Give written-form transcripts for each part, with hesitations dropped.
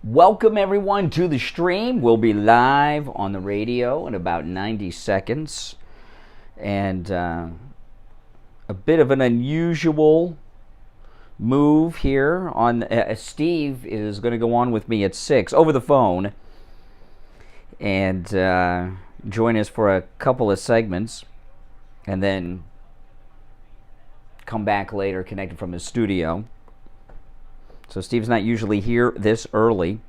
Welcome everyone to the stream. We'll be live on the radio in about 90 seconds. And a bit of an unusual move here on Steve is going to go on with me at 6 over the phone and join us for a couple of segments and then come back later connected from his studio. So Steve's not usually here this early.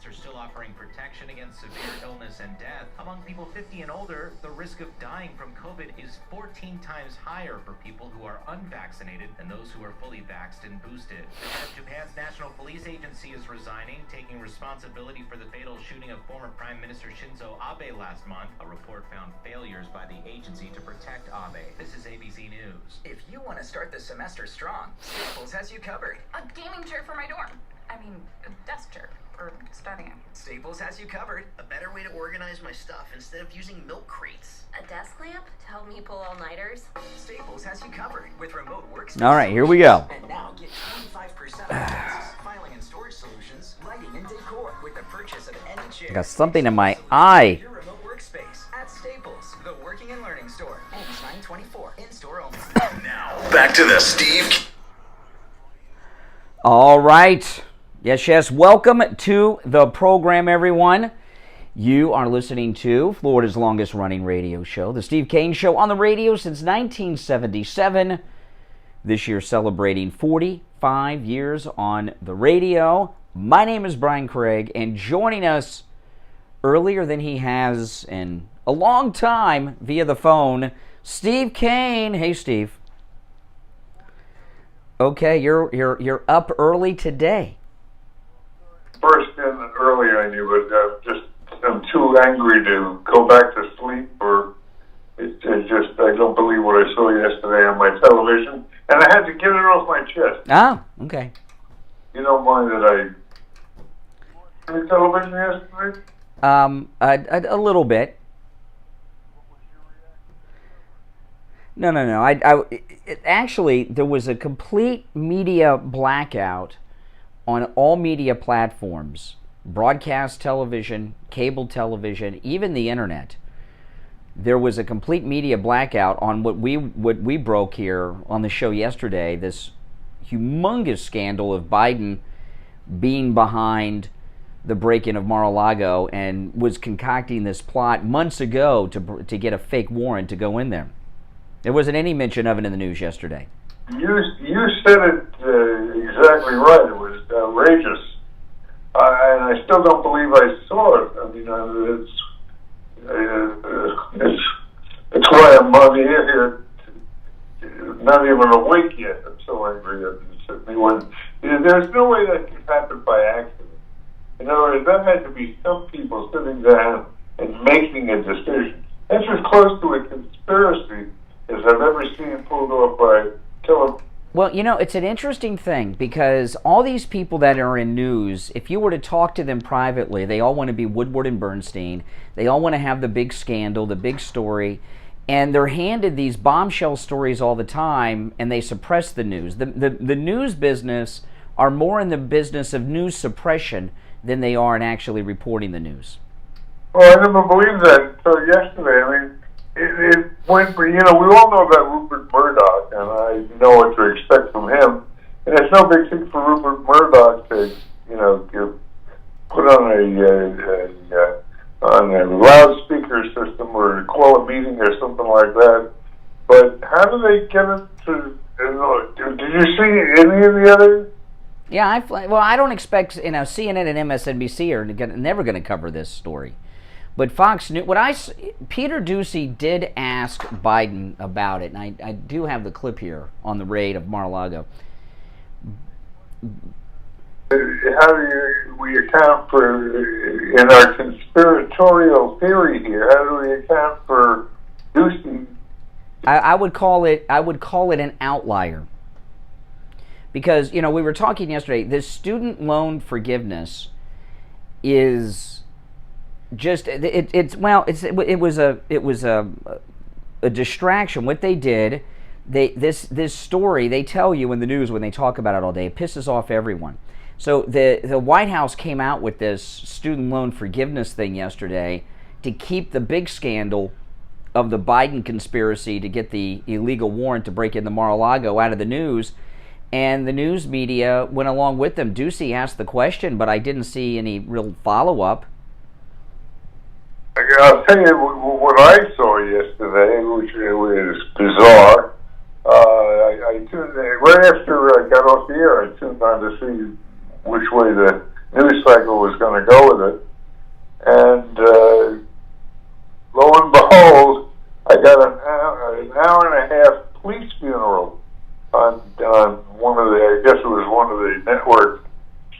Are still offering protection against severe illness and death. Among people 50 and older, the risk of dying from COVID is 14 times higher for people who are unvaccinated than those who are fully vaxxed and boosted. The head of Japan's National Police Agency is resigning, taking responsibility for the fatal shooting of former Prime Minister Shinzo Abe last month. A report found failures by the agency to protect Abe. This is ABC News. If you want to start the semester strong, Staples has you covered. A gaming chair for my dorm. I mean, a desk chair for studying. Staples has you covered. A better way to organize my stuff instead of using milk crates. A desk lamp to help me pull all-nighters. Staples has you covered with remote workspace. All right, here we go. And now get 25% off desks, filing and storage solutions, lighting and decor with the purchase of any chair. Got something in my eye. Your remote workspace at Staples, the working and learning store. Ends 9/24. In store only. Now back to the Steve. All right. Yes. Welcome to the program, everyone. You are listening to Florida's longest running radio show, the Steve Kane Show, on the radio since 1977. This year celebrating 45 years on the radio. My name is Brian Craig, and joining us earlier than he has in a long time via the phone, Steve Kane. Hey, Steve. Okay, you're up early today. First in early I knew, but I'm too angry to go back to sleep, or it's just I don't believe what I saw yesterday on my television, and I had to get it off my chest. Ah, okay. You don't mind that I on television yesterday? A little bit. No. Actually, there was a complete media blackout on all media platforms, broadcast television, cable television, even the internet. There was a complete media blackout on what we broke here on the show yesterday, this humongous scandal of Biden being behind the break-in of Mar-a-Lago and was concocting this plot months ago to get a fake warrant to go in there. There wasn't any mention of it in the news yesterday. You said it exactly right. It was outrageous, and I still don't believe I saw it. I mean, it's why I'm on the air here, not even awake yet. I'm so angry at me when there's no way that could happen by accident. In other words, that had to be some people sitting down and making a decision. That's as close to a conspiracy as I've ever seen pulled off by television. Well, it's an interesting thing because all these people that are in news, if you were to talk to them privately, they all want to be Woodward and Bernstein. They all want to have the big scandal, the big story, and they're handed these bombshell stories all the time, and they suppress the news. The news business are more in the business of news suppression than they are in actually reporting the news. Well, I never believed that until yesterday. I mean, it went for, we all know about Rupert Murdoch, and I know what to expect from him. And it's no big thing for Rupert Murdoch to, get put on a loudspeaker system or call a meeting or something like that. But how do they get it to, did you see any of the other? Yeah, I don't expect, CNN and MSNBC are never going to cover this story. But Fox News, Peter Doocy did ask Biden about it, and I do have the clip here on the raid of Mar-a-Lago. How do we account for, in our conspiratorial theory here, how do we account for Doocy? I would call it an outlier. Because, we were talking yesterday, this student loan forgiveness is just it was a distraction. What they did, this story, they tell you in the news when they talk about it all day, it pisses off everyone. So the White House came out with this student loan forgiveness thing yesterday to keep the big scandal of the Biden conspiracy to get the illegal warrant to break into Mar-a-Lago out of the news, and the news media went along with them. Ducey asked the question, but I didn't see any real follow-up. I'll tell you what I saw yesterday, which was bizarre. I tuned in, right after I got off the air, I tuned on to see which way the news cycle was going to go with it. And lo and behold, I got an hour and a half police funeral on one of the, I guess it was one of the network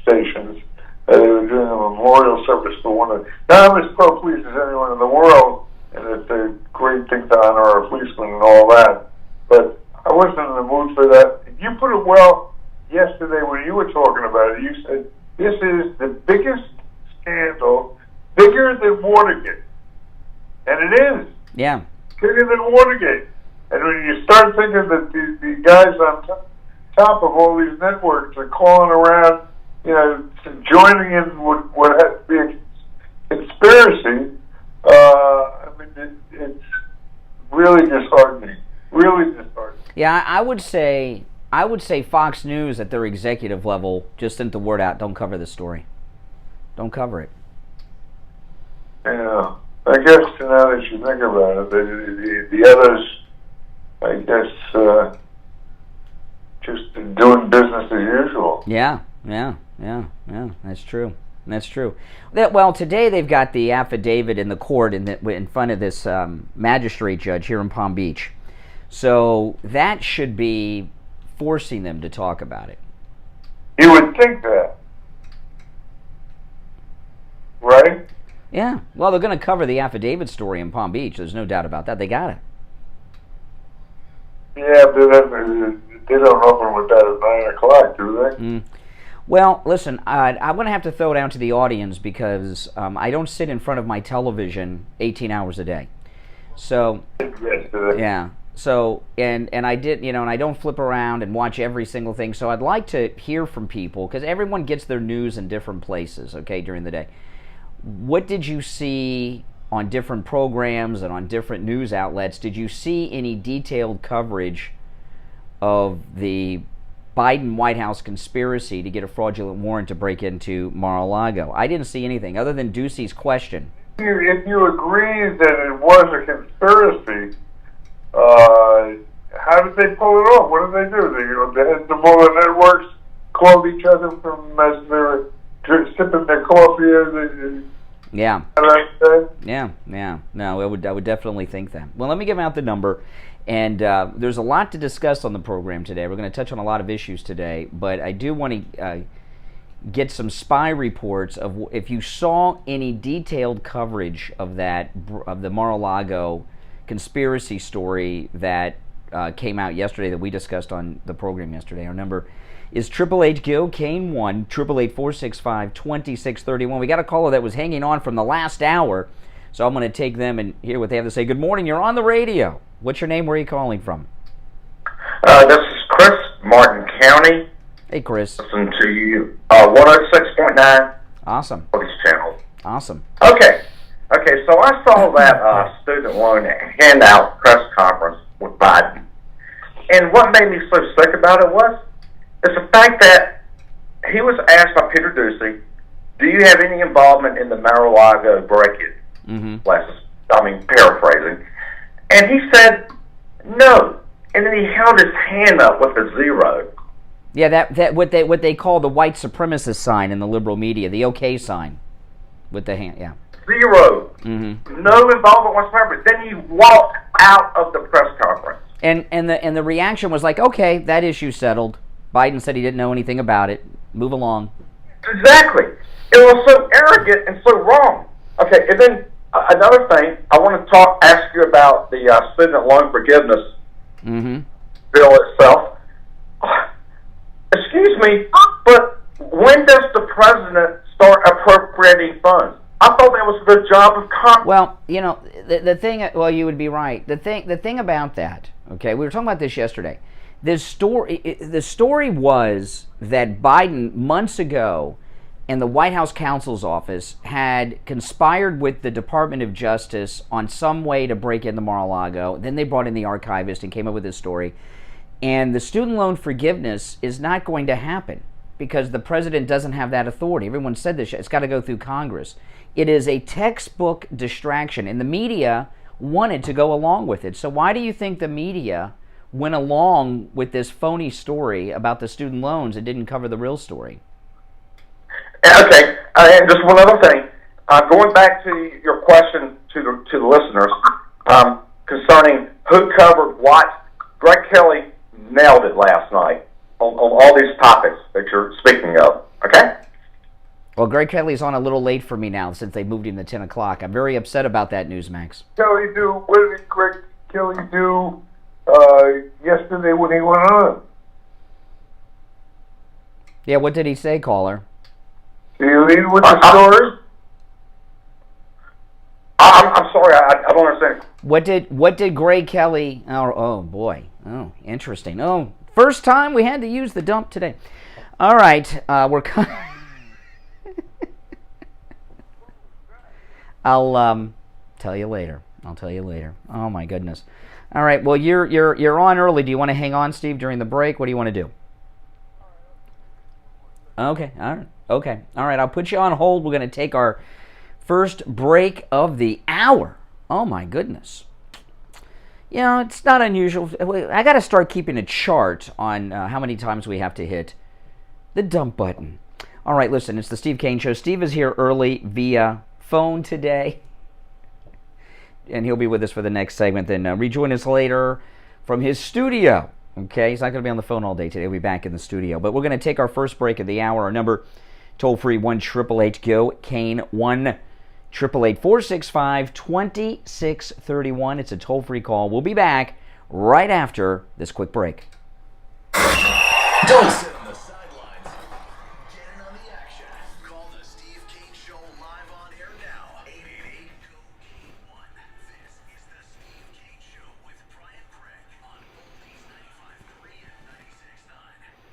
stations. They were doing a memorial service for one of, now I'm as pro-police as anyone in the world, and it's a great thing to honor our policemen and all that. But I wasn't in the mood for that. You put it well yesterday when you were talking about it. You said, this is the biggest scandal, bigger than Watergate. And it is. Yeah. Bigger than Watergate. And when you start thinking that the guys on top of all these networks are calling around, you know, joining in what has to be a conspiracy, I mean, it's really disheartening. Really disheartening. Yeah, I would say Fox News at their executive level just sent the word out, don't cover this story. Don't cover it. Yeah. I guess now that you think about it, the others, I guess, just doing business as usual. Yeah. That's true. Well, today they've got the affidavit in the court in front of this magistrate judge here in Palm Beach. So that should be forcing them to talk about it. You would think that, right? Yeah. Well, they're going to cover the affidavit story in Palm Beach. There's no doubt about that. They got it. Yeah, but they don't open with that at 9 o'clock, do they? Well, listen, I'm going to have to throw it out to the audience because I don't sit in front of my television 18 hours a day. So, yeah. So, and I did, you know, and I don't flip around and watch every single thing. So I'd like to hear from people because everyone gets their news in different places, okay, during the day. What did you see on different programs and on different news outlets? Did you see any detailed coverage of the Biden White House conspiracy to get a fraudulent warrant to break into Mar-a-Lago? I didn't see anything other than Ducey's question. If you agree that it was a conspiracy, how did they pull it off? What did they do? They had the all the networks called each other from as they were sipping their coffee. Yeah. Yeah. No, I would definitely think that. Well, let me give out the number. And there's a lot to discuss on the program today. We're going to touch on a lot of issues today, but I do want to get some spy reports of if you saw any detailed coverage of the Mar-a-Lago conspiracy story that came out yesterday that we discussed on the program yesterday. Our number is 888-GO-KANE 1 888-465-2631. We got a caller that was hanging on from the last hour, so I'm going to take them and hear what they have to say. Good morning. You're on the radio. What's your name? Where are you calling from? This is Chris, Martin County. Hey, Chris. Listen to you. 106.9. Awesome. For this channel. Awesome. Okay, so I saw that student loan handout press conference with Biden. And what made me so sick about it is the fact that he was asked by Peter Ducey, do you have any involvement in the Mar-a-Lago break-in? Paraphrasing. And he said, no. And then he held his hand up with a zero. Yeah, that what they call the white supremacist sign in the liberal media, the OK sign, with the hand. Yeah. Zero. No involvement whatsoever. Then he walked out of the press conference. And the reaction was like, okay, that issue settled. Biden said he didn't know anything about it. Move along. Exactly. It was so arrogant and so wrong. Okay, and then another thing, I want to ask you about the student loan forgiveness bill itself. Excuse me, but when does the president start appropriating funds? I thought that was the job of Congress. Well, you know, the thing. Well, you would be right. The thing about that, Okay, we were talking about this yesterday. The story was that Biden, months ago, and the White House counsel's office had conspired with the Department of Justice on some way to break into Mar-a-Lago. Then they brought in the archivist and came up with this story. And the student loan forgiveness is not going to happen because the president doesn't have that authority. Everyone said this. It's got to go through Congress. It is a textbook distraction, and the media wanted to go along with it. So why do you think the media went along with this phony story about the student loans and didn't cover the real story? Okay, and just one other thing. Going back to your question to the listeners concerning who covered what, Greg Kelly nailed it last night on all these topics that you're speaking of. Okay? Well, Greg Kelly's on a little late for me now since they moved him to 10 o'clock. I'm very upset about that, Newsmax. What did Greg Kelly do yesterday when he went on? Yeah, what did he say, caller? Do you lead with the story? I'm sorry, I don't understand. What did Greg Kelly? Oh boy. Oh, interesting. Oh, first time we had to use the dump today. All right, we're. I'll tell you later. Oh my goodness. All right. Well, you're on early. Do you want to hang on, Steve, during the break? What do you want to do? Okay. All right. Okay. All right. I'll put you on hold. We're going to take our first break of the hour. Oh my goodness. You know, it's not unusual. I got to start keeping a chart on how many times we have to hit the dump button. All right. Listen, it's the Steve Kane Show. Steve is here early via phone today, and he'll be with us for the next segment. Then rejoin us later from his studio. Okay, he's not going to be on the phone all day today. He'll be back in the studio. But we're going to take our first break of the hour. Our number, toll-free, 1-888-GO-KANE, 1-888-465-2631. It's a toll-free call. We'll be back right after this quick break. Don't sit on the sidelines. Get in on the action. Call the Steve Kane Show live on air now. 888-GO-KANE-1. This is the Steve Kane Show with Brian Craig on Oldies 95.3 and 96.9.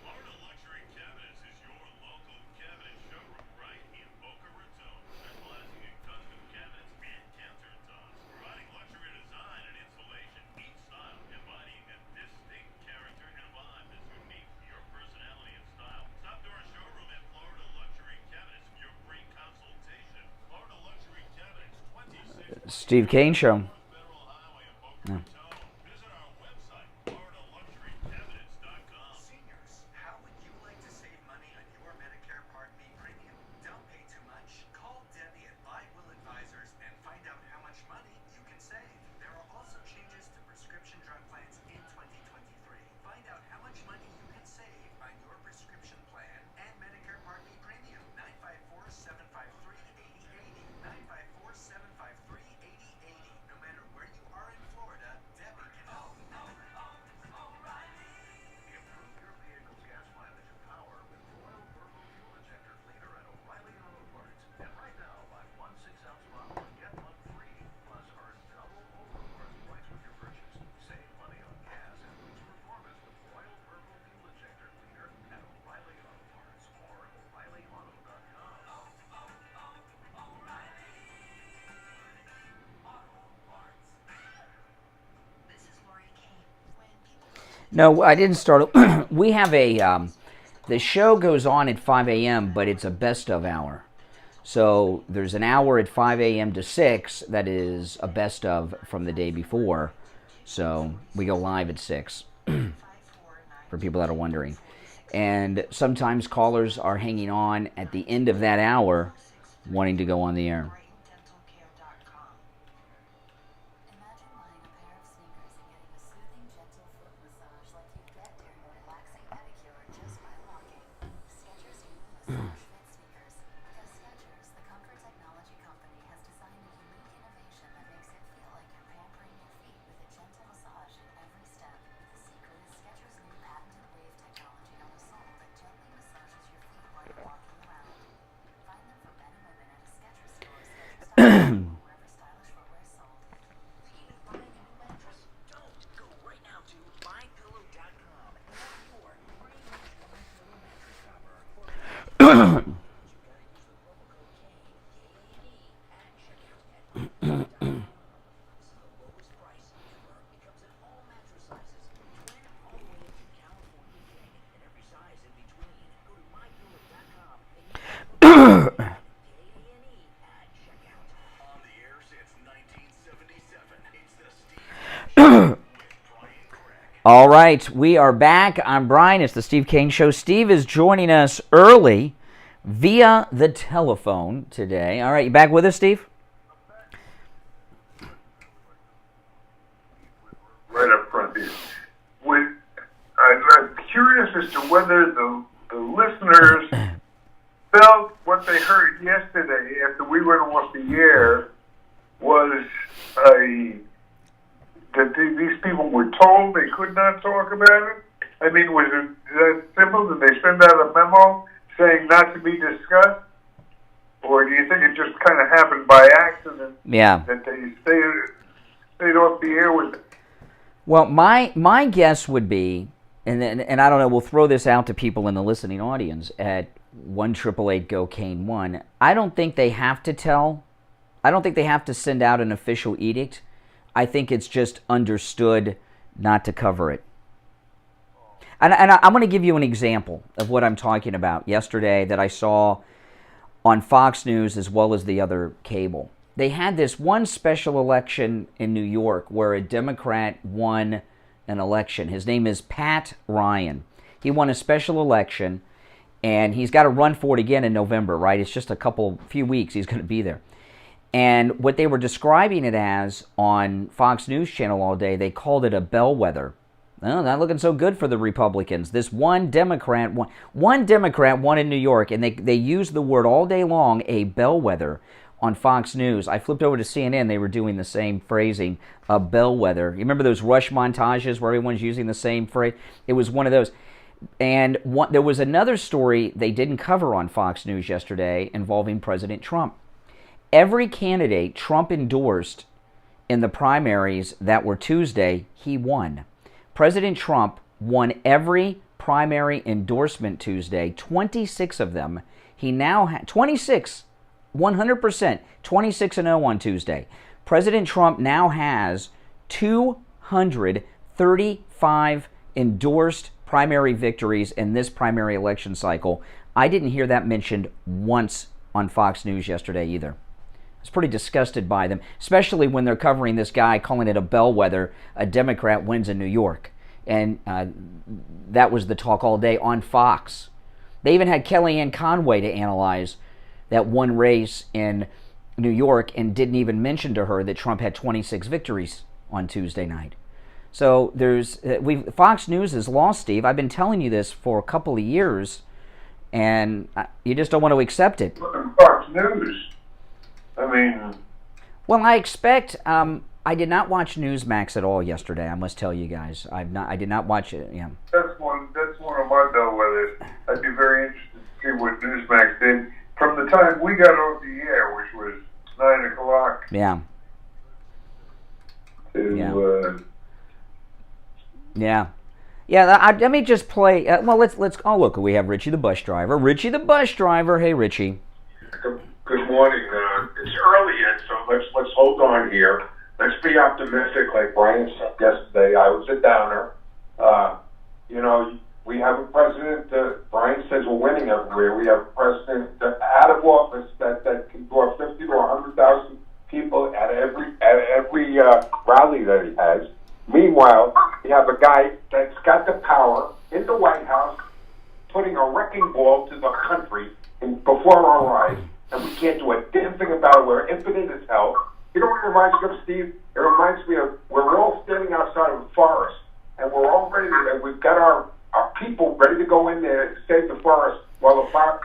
Florida Luxury Cabinets is your local cabinet showroom right in Boca Raton, specializing in custom cabinets and countertops, providing luxury design and installation, each style embodying a distinct character and vibe that's unique to your personality and style. Stop to our showroom at Florida Luxury Cabinets for your free consultation. Florida Luxury Cabinets, 26 Steve Kane Show. Federal Highway in Boca Raton. Visit our website, FloridaLuxuryCabinets.com. Seniors, how would you like to save money on your Medicare Part B premium? Don't pay too much. Call Debbie at Buy Will Advisors and find out how much money you can save. There are also changes to prescription drug plans in 2023. Find out how much money you can save on your prescription plan and Medicare Part B premium. 954-753-8080. 954-753-8080. No matter where you are in Florida, Debbie can help. Improve your vehicle's gas mileage and power with Royal Purple Fuel Injector Cleaner at O'Reilly Auto Parts. And right now, buy one 6-ounce bottle and get one free. Plus, earn double over points with your purchase. Save money on gas and boost performance with Royal Purple Fuel Injector Cleaner at O'Reilly Auto Parts or O'ReillyAuto.com. This is Lori Kane. When people No, I didn't start. We have the show goes on at 5 a.m., but it's a best of hour. So there's an hour at 5 a.m. to 6 that is a best of from the day before. So we go live at 6 for people that are wondering. And sometimes callers are hanging on at the end of that hour wanting to go on the air. BrightonDentalCare.com. Imagine buying a pair of sneakers and getting a soothing, gentle foot massage like you get during a relaxing pedicure just by walking. Skechers new massage fit sneakers. Because Skechers, the comfort technology company, has designed a unique innovation that makes it feel like you're pampering your feet with a gentle massage in every step. The secret is Skechers' new patented wave technology on the sole that gently massages your feet while you're walking around. Find them for men and women at a Skechers store scheduled All right, we are back. I'm Brian. It's the Steve Kane Show. Steve is joining us early via the telephone today. All right, you back with us, Steve? Right up front here. I'm curious as to whether the listeners felt what they heard yesterday after we went off the air was that these people were told they could not talk about it? I mean, was it that simple? Did they send out a memo saying not to be discussed? Or do you think it just kind of happened by accident? Yeah. That they stayed off the air with it? Well, my guess would be, and I don't know, we'll throw this out to people in the listening audience at 1-888-GO-CANE-1. I don't think they have to tell. I don't think they have to send out an official edict. I think it's just understood not to cover it. And I'm going to give you an example of what I'm talking about yesterday that I saw on Fox News as well as the other cable. They had this one special election in New York where a Democrat won an election. His name is Pat Ryan. He won a special election, and he's got to run for it again in November, right? It's just few weeks he's going to be there. And what they were describing it as on Fox News Channel all day, they called it a bellwether. Well, not looking so good for the Republicans. This one Democrat won in New York, and they used the word all day long, a bellwether, on Fox News. I flipped over to CNN. They were doing the same phrasing, a bellwether. You remember those Rush montages where everyone's using the same phrase? It was one of those. And there was another story they didn't cover on Fox News yesterday involving President Trump. Every candidate Trump endorsed in the primaries that were Tuesday, he won. President Trump won every primary endorsement Tuesday, 26 of them. He now had 26, 100%, 26-0 on Tuesday. President Trump now has 235 endorsed primary victories in this primary election cycle. I didn't hear that mentioned once on Fox News yesterday either. I was pretty disgusted by them, especially when they're covering this guy, calling it a bellwether, a Democrat wins in New York. And that was the talk all day on Fox. They even had Kellyanne Conway to analyze that one race in New York and didn't even mention to her that Trump had 26 victories on Tuesday night. So Fox News has lost, Steve. I've been telling you this for a couple of years, and you just don't want to accept it. Fox News. I mean... Well, I expect... I did not watch Newsmax at all yesterday, I must tell you guys. I did not watch it, yeah. That's one of my bellwethers. I'd be very interested to see what Newsmax did from the time we got off the air, which was 9 o'clock. Yeah. Yeah, let me just play... let's... Oh, look, we have Richie the bus driver. Richie the bus driver. Hey, Richie. Good morning. It's early yet, so let's hold on here. Let's be optimistic, like Brian said yesterday. I was a downer. We have a president, Brian says we're winning everywhere. We have a president out of office that can draw 50 to 100,000 people at every rally that he has. Meanwhile, you have a guy that's got the power in the White House, putting a wrecking ball to the country before our eyes, and we can't do a damn thing about it. We're impotent as hell. You know what it reminds me of, Steve? It reminds me of we're all standing outside of a forest, and we're all ready to, and we've got our people ready to go in there to save the forest while the forest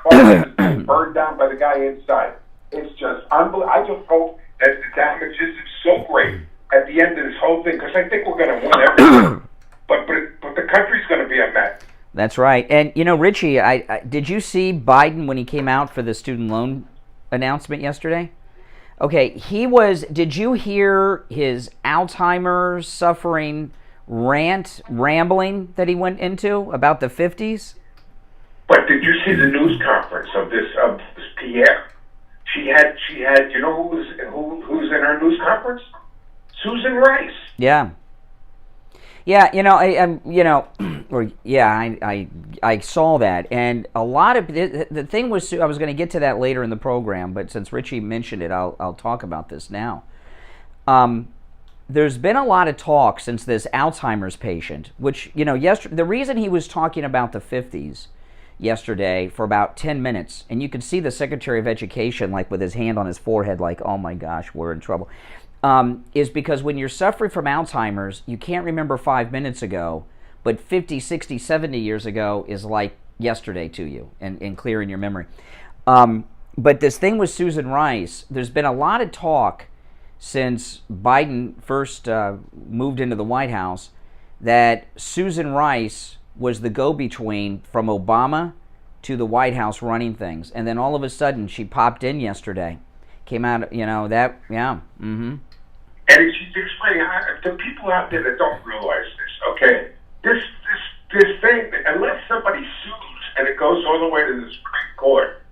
is being burned down by the guy inside. It's just unbelievable. I just hope that the damage isn't so great at the end of this whole thing, because I think we're going to win everything. but the country's going to be a mess. That's right. And, Richie, did you see Biden when he came out for the student loan announcement yesterday? Okay, did you hear his Alzheimer's suffering rambling that he went into about the 50s? But did you see the news conference of this Pierre? She had. You know who's in her news conference? Susan Rice. Yeah. Yeah, I saw that, and a lot of the thing was, I was going to get to that later in the program, but since Richie mentioned it, I'll talk about this now. There's been a lot of talk since this Alzheimer's patient, which the reason he was talking about the 50s yesterday for about 10 minutes, and you could see the Secretary of Education like with his hand on his forehead, like, oh my gosh, we're in trouble. Is because when you're suffering from Alzheimer's, you can't remember 5 minutes ago, but 50, 60, 70 years ago is like yesterday to you and clear in your memory. But this thing with Susan Rice, there's been a lot of talk since Biden first moved into the White House that Susan Rice was the go-between from Obama to the White House running things. And then all of a sudden, she popped in yesterday. Came out, mm-hmm. And she's explaining to people out there that don't realize this. Okay, this thing, unless somebody sues and it goes all the way to the Supreme Court,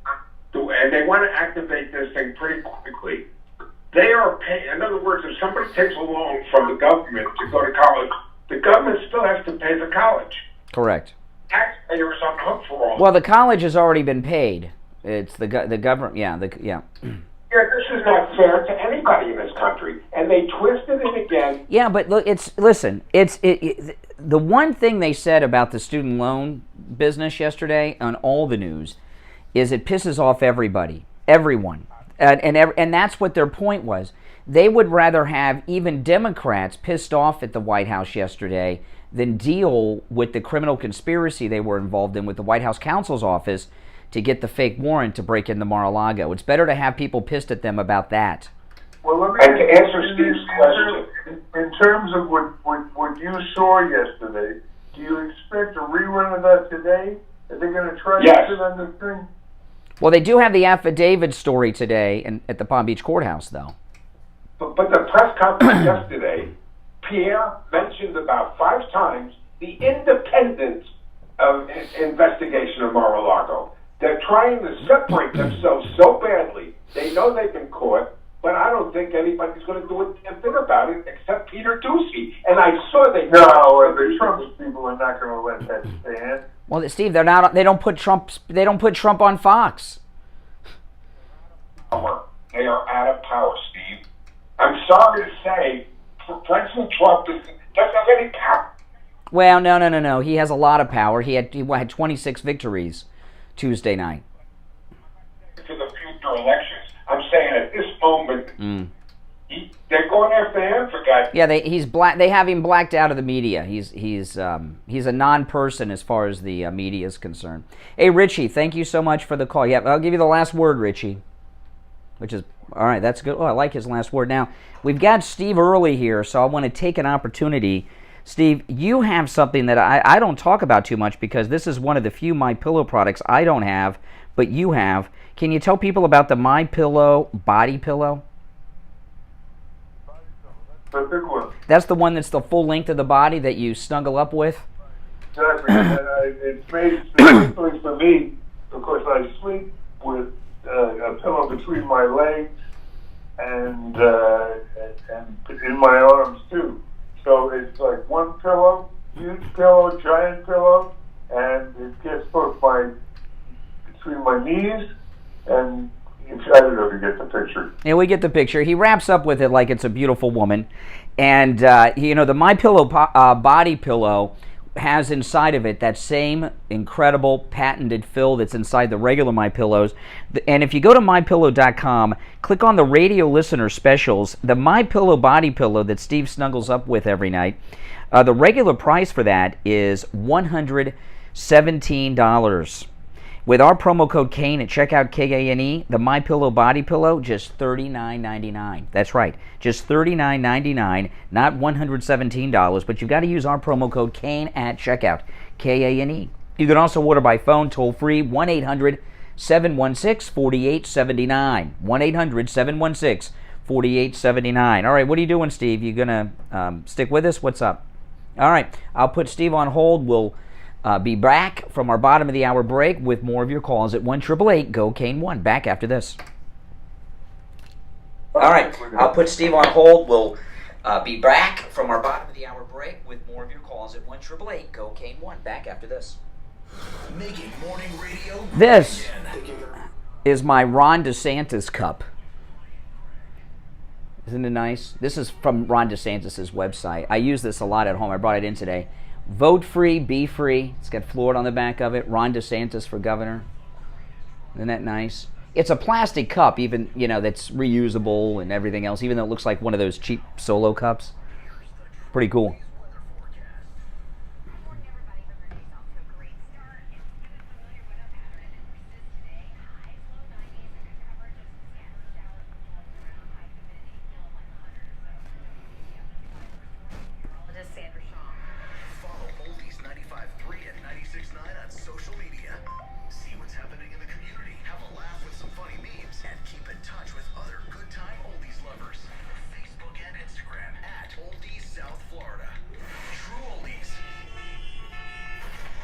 and they want to activate this thing pretty quickly, they are paying. In other words, if somebody takes a loan from the government to go to college, the government still has to pay the college. Correct. Taxpayers on the hook for all. Well, the college has already been paid. It's the government. Yeah. Yeah, this is not fair to anybody in this country, and they twisted it again. Yeah, but look, the one thing they said about the student loan business yesterday on all the news is it pisses off everybody, everyone, and that's what their point was. They would rather have even Democrats pissed off at the White House yesterday than deal with the criminal conspiracy they were involved in with the White House counsel's office to get the fake warrant to break into Mar-a-Lago. It's better to have people pissed at them about that. Well, let me and to answer Steve's question, in terms of what you saw yesterday, do you expect a rerun of that today? Are they going to try to sit on this thing? Well, they do have the affidavit story today at the Palm Beach courthouse, though. But the press conference yesterday, Pierre mentioned about 5 times the independent investigation of Mar-a-Lago. They're trying to separate themselves so badly. They know they've been caught, but I don't think anybody's going to do a damn thing about it except Peter Doocy. And I saw they... No, the Trump people are not going to let that stand. Well, Steve, they're not. They don't put Trump on Fox. They are out of power, Steve. I'm sorry to say, President Trump doesn't have any power. Well, no. He has a lot of power. He had 26 victories Tuesday night. To the future elections, I'm saying at this moment, they're going after him for God's sake. Yeah, he's black. They have him blacked out of the media. He's a non-person as far as the media is concerned. Hey, Richie, thank you so much for the call. Yeah, I'll give you the last word, Richie. Which is all right. That's good. Oh, I like his last word. Now we've got Steve early here, so I want to take an opportunity. Steve, you have something that I don't talk about too much because this is one of the few MyPillow products I don't have, but you have. Can you tell people about the MyPillow body pillow? The big one. That's the one that's the full length of the body that you snuggle up with? Exactly. It's made specifically for me because I sleep with a pillow between my legs and in my arms too. So it's like one pillow, huge pillow, giant pillow, and it gets both between my knees and I don't know if you get the picture. Yeah, we get the picture. He wraps up with it like it's a beautiful woman. And, the MyPillow body pillow has inside of it that same incredible patented fill that's inside the regular MyPillows. And if you go to MyPillow.com, click on the radio listener specials, the MyPillow body pillow that Steve snuggles up with every night, the regular price for that is $117. With our promo code Kane at checkout, Kane, the MyPillow body pillow, just $39.99. That's right, just $39.99, not $117, but you've got to use our promo code Kane at checkout, Kane. You can also order by phone, toll free, 1-800-716-4879, 1-800-716-4879. All right, what are you doing, Steve? You going to stick with us? What's up? All right, I'll put Steve on hold. We'll Be back from our bottom of the hour break with more of your calls at 1-888-GO-KANE-1. Back after this. All right, I'll put Steve on hold. We'll be back from our bottom of the hour break with more of your calls at 1-888-GO-KANE-1. Back after this. Making morning radio great This again. is my Ron DeSantis cup. Isn't it nice? This is from Ron DeSantis' website. I use this a lot at home. I brought it in today. Vote free, be free. It's got Florida on the back of it. Ron DeSantis for governor. Isn't that nice? It's a plastic cup, even, that's reusable and everything else, even though it looks like one of those cheap Solo cups. Pretty cool. Follow Oldies 95.3 and 96.9 on social media. See what's happening in the community. Have a laugh with some funny memes. And keep in touch with other good time Oldies lovers. Facebook and Instagram at Oldies South Florida. True Oldies.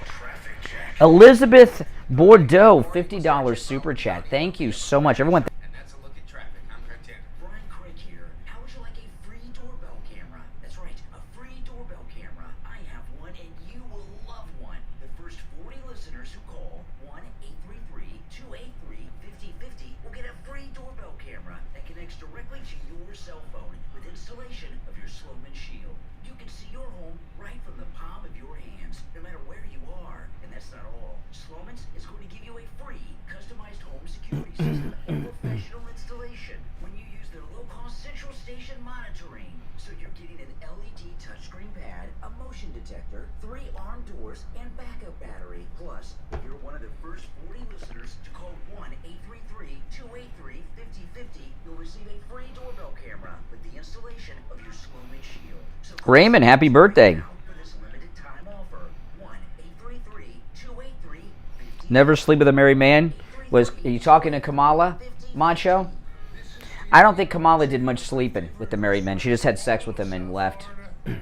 Traffic check. Elizabeth Bordeaux, $50 super chat. Thank you so much, everyone. And that's a look at traffic. I'm Craig Tanner. Brian Craig here. How would you like a free doorbell camera? That's right, a free doorbell camera. I have one and you will love one. The first 40 listeners who call 1-833-283-5050 will get a free doorbell camera that connects directly to your cell phone with installation of your Sloman Shield. You can see your home right from the palm of your hands, no matter where you are. And that's not all. Sloman's is going to give you a free customized home security system and professional installation when you use their low-cost central station monitoring. So you're getting an LED touchscreen pad, a motion detector, 3 armed doors, and backup battery. Plus, if you're one of the first 40 listeners to call 1-833-283-5050, you'll receive a free doorbell camera with the installation of your Sloman Shield. So Raymond, happy birthday. for this limited time offer, 1-833-283-5050. Never sleep with a married man. Are you talking to Kamala, Macho? I don't think Kamala did much sleeping with the married men. She just had sex with them and left. Wings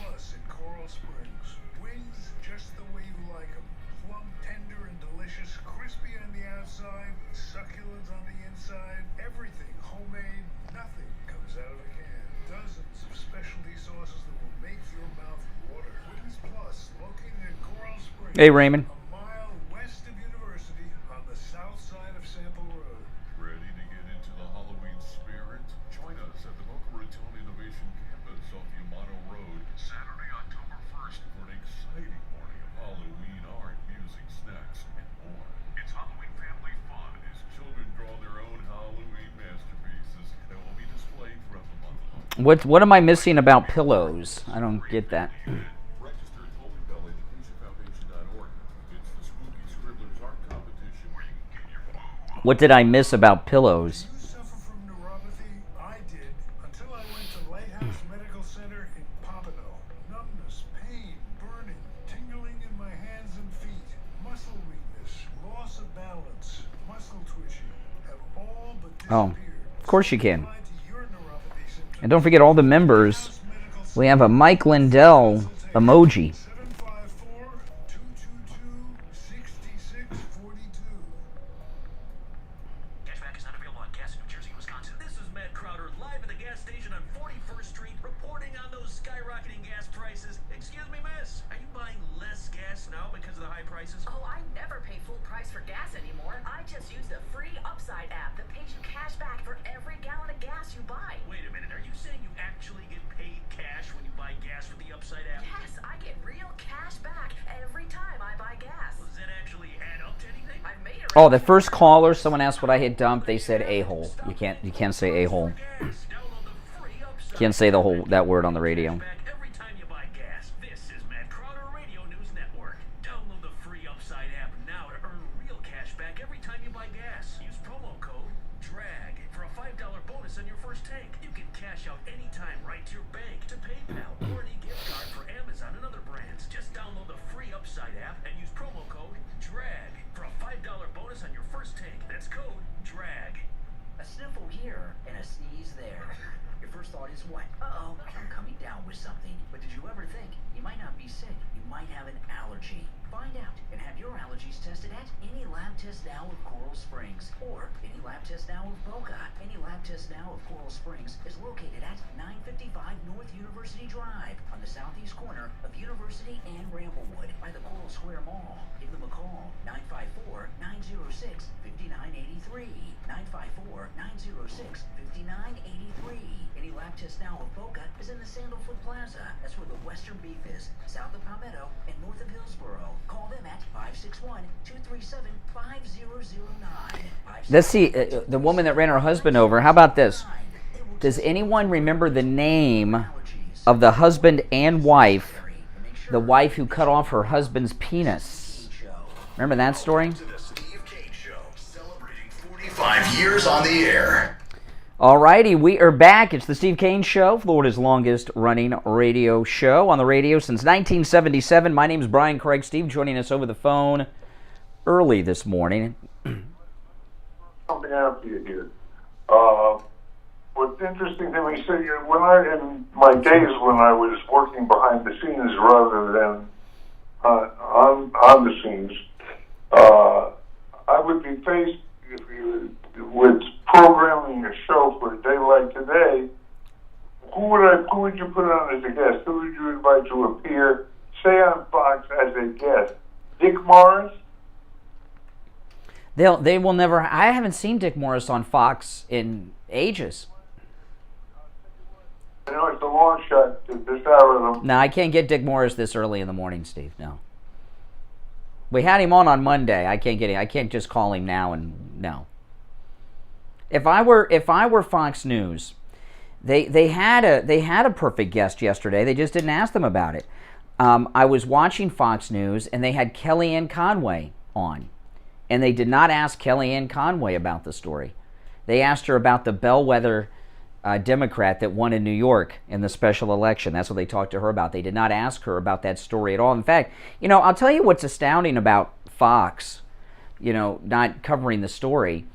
Plus in Coral Springs. Wings just the way you like them. Plump, tender, and delicious. Crispy on the outside, succulent on the inside. Everything homemade. Nothing comes out of a can. Dozens of specialty sauces that will make your mouth water. Wings Plus, located in Coral Springs. Hey, Raymond. A mile west of University on the south side of Sample Road. Ready to get into the Halloween spirit? Join us at the Boca Raton Innovation Campus off Yamato Road, Saturday, October 1st for an exciting morning of Halloween art, music, snacks, and more. It's Halloween family fun as children draw their own Halloween masterpieces that will be displayed throughout the month of October. What am I missing about pillows? I don't get that. Register at HolyBellEducationFoundation.org. It's the Spooky Scribblers Art Competition where you can get your food. What did I miss about pillows? Do you suffer from neuropathy? I did, until I went to Lighthouse Medical Center in Pompano. Numbness, pain, burning, tingling in my hands and feet, muscle weakness, loss of balance, muscle twitching, have all but Oh, disappeared. of course you can. Apply to your neuropathy symptoms. And don't forget all the members. We have a Mike Lindell emoji. 754-222-6642. Cashback is not available on gas in New Jersey and Wisconsin. This is Matt Crowder live at the gas station on 41st Street reporting on those skyrocketing gas prices. Excuse me, miss. Are you buying less gas now because of the high prices? Oh, I never pay full price for gas anymore. I just use the free Upside app that pays you cash back for every gallon of gas you buy. Wait a minute. Are you saying you actually get paid cash when you buy gas with the Upside app? Yes, I get real cash back every time I buy gas. Does that actually add up to anything? I've made it. Oh, the first caller, someone asked what I had dumped. They said a-hole. You can't say a-hole. Gas. Download the free Upside Can't say that word on the radio. back every time you buy gas. This is Matt Crowder Radio News Network. Download the free Upside app now to earn real cash back every time you buy gas. Use promo code DRAG for a $5 bonus on your first tank. You can cash out anytime right to your bank, to PayPal, or any gift card for Amazon and other brands. Just download the free Upside app and use promo code DRAG for a $5 bonus on your first tank. That's code DRAG. A sniffle here and a sneeze there. Your first thought is what? Uh-oh, I'm coming down with something. But did you ever think you might not be sick? You might have an allergy. allergies tested at any lab test now of Coral Springs, or any lab test now of Boca. Any lab test now of Coral Springs is located at 955 North University Drive on the southeast corner of University and Ramblewood by the Coral Square Mall. Give them a call, 954-906-5983. 954-906-5983. Any lab test now of Boca is in the Sandalfoot Plaza. That's where the Western Beef is, south of Palmetto and north of Hillsboro. Call them at 561-237-5009. Let's see, the woman that ran her husband over. How about this? Does anyone remember the name of the husband and wife, the wife who cut off her husband's penis? Remember that story? To the Steve Kane Show, celebrating 45 years on the air. All righty, we are back. It's the Steve Kane Show, Florida's longest running radio show on the radio since 1977. My name is Brian Craig. Steve joining us over the phone early this morning. Something out to you here. What's interesting to me, in my days when I was working behind the scenes rather than on the scenes, I would be faced with programming a show for a day like today. Who would you put on as a guest? Who would you invite to appear, say on Fox as a guest? Dick Morris? They will never. I haven't seen Dick Morris on Fox in ages. I know it's a long shot at this hour. No, I can't get Dick Morris this early in the morning, Steve. No. We had him on Monday. I can't get him. I can't just call him now and no. If I were Fox News, they had a perfect guest yesterday. They just didn't ask them about it. I was watching Fox News and they had Kellyanne Conway on. And they did not ask Kellyanne Conway about the story. They asked her about the bellwether Democrat that won in New York in the special election. That's what they talked to her about. They did not ask her about that story at all. In fact, I'll tell you what's astounding about Fox, not covering the story.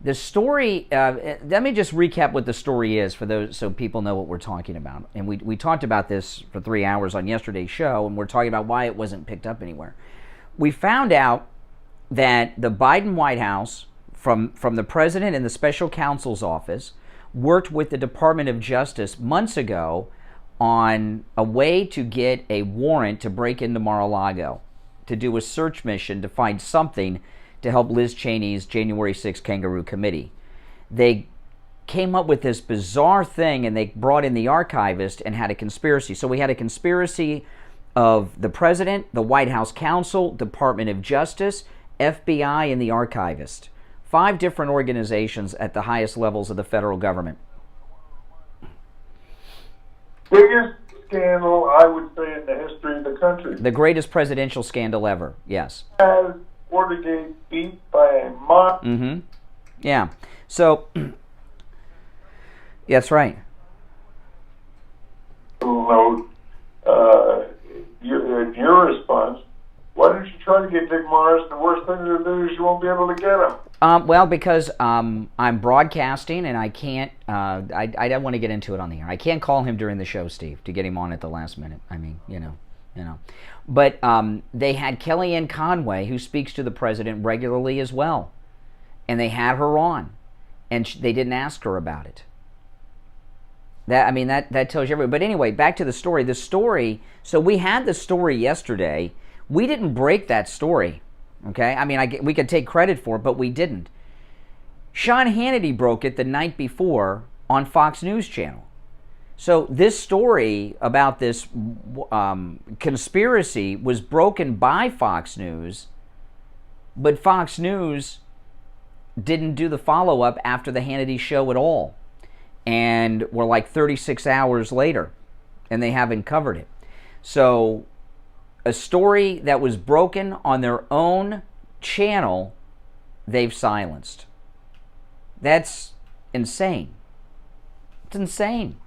The story, let me just recap what the story is for those, so people know what we're talking about. And we talked about this for 3 hours on yesterday's show, and we're talking about why it wasn't picked up anywhere. We found out that the Biden White House, from the president and the special counsel's office, worked with the Department of Justice months ago on a way to get a warrant to break into Mar-a-Lago, to do a search mission to find something to help Liz Cheney's January 6th Kangaroo Committee. They came up with this bizarre thing, and they brought in the archivist and had a conspiracy. So we had a conspiracy of the president, the White House counsel, Department of Justice, FBI, and the archivist. 5 different organizations at the highest levels of the federal government. Biggest scandal, I would say, in the history of the country. The greatest presidential scandal ever, yes. Has Watergate beat by a mark. Mm-hmm. Yeah. So, that's right. Note, your response, why don't you try to get Dick Morris? The worst thing to do is you won't be able to get him. Well, because I'm broadcasting and I can't, I don't want to get into it on the air. I can't call him during the show, Steve, to get him on at the last minute. I mean, But they had Kellyanne Conway, who speaks to the president regularly as well. And they had her on. And they didn't ask her about it. That tells you everything. But anyway, back to the story. The story, so we had the story yesterday. We didn't break that story. Okay? We could take credit for it, but we didn't. Sean Hannity broke it the night before on Fox News Channel. So this story about this conspiracy was broken by Fox News, but Fox News didn't do the follow-up after the Hannity show at all. And we're like 36 hours later, and they haven't covered it. So a story that was broken on their own channel, they've silenced. That's insane. It's insane.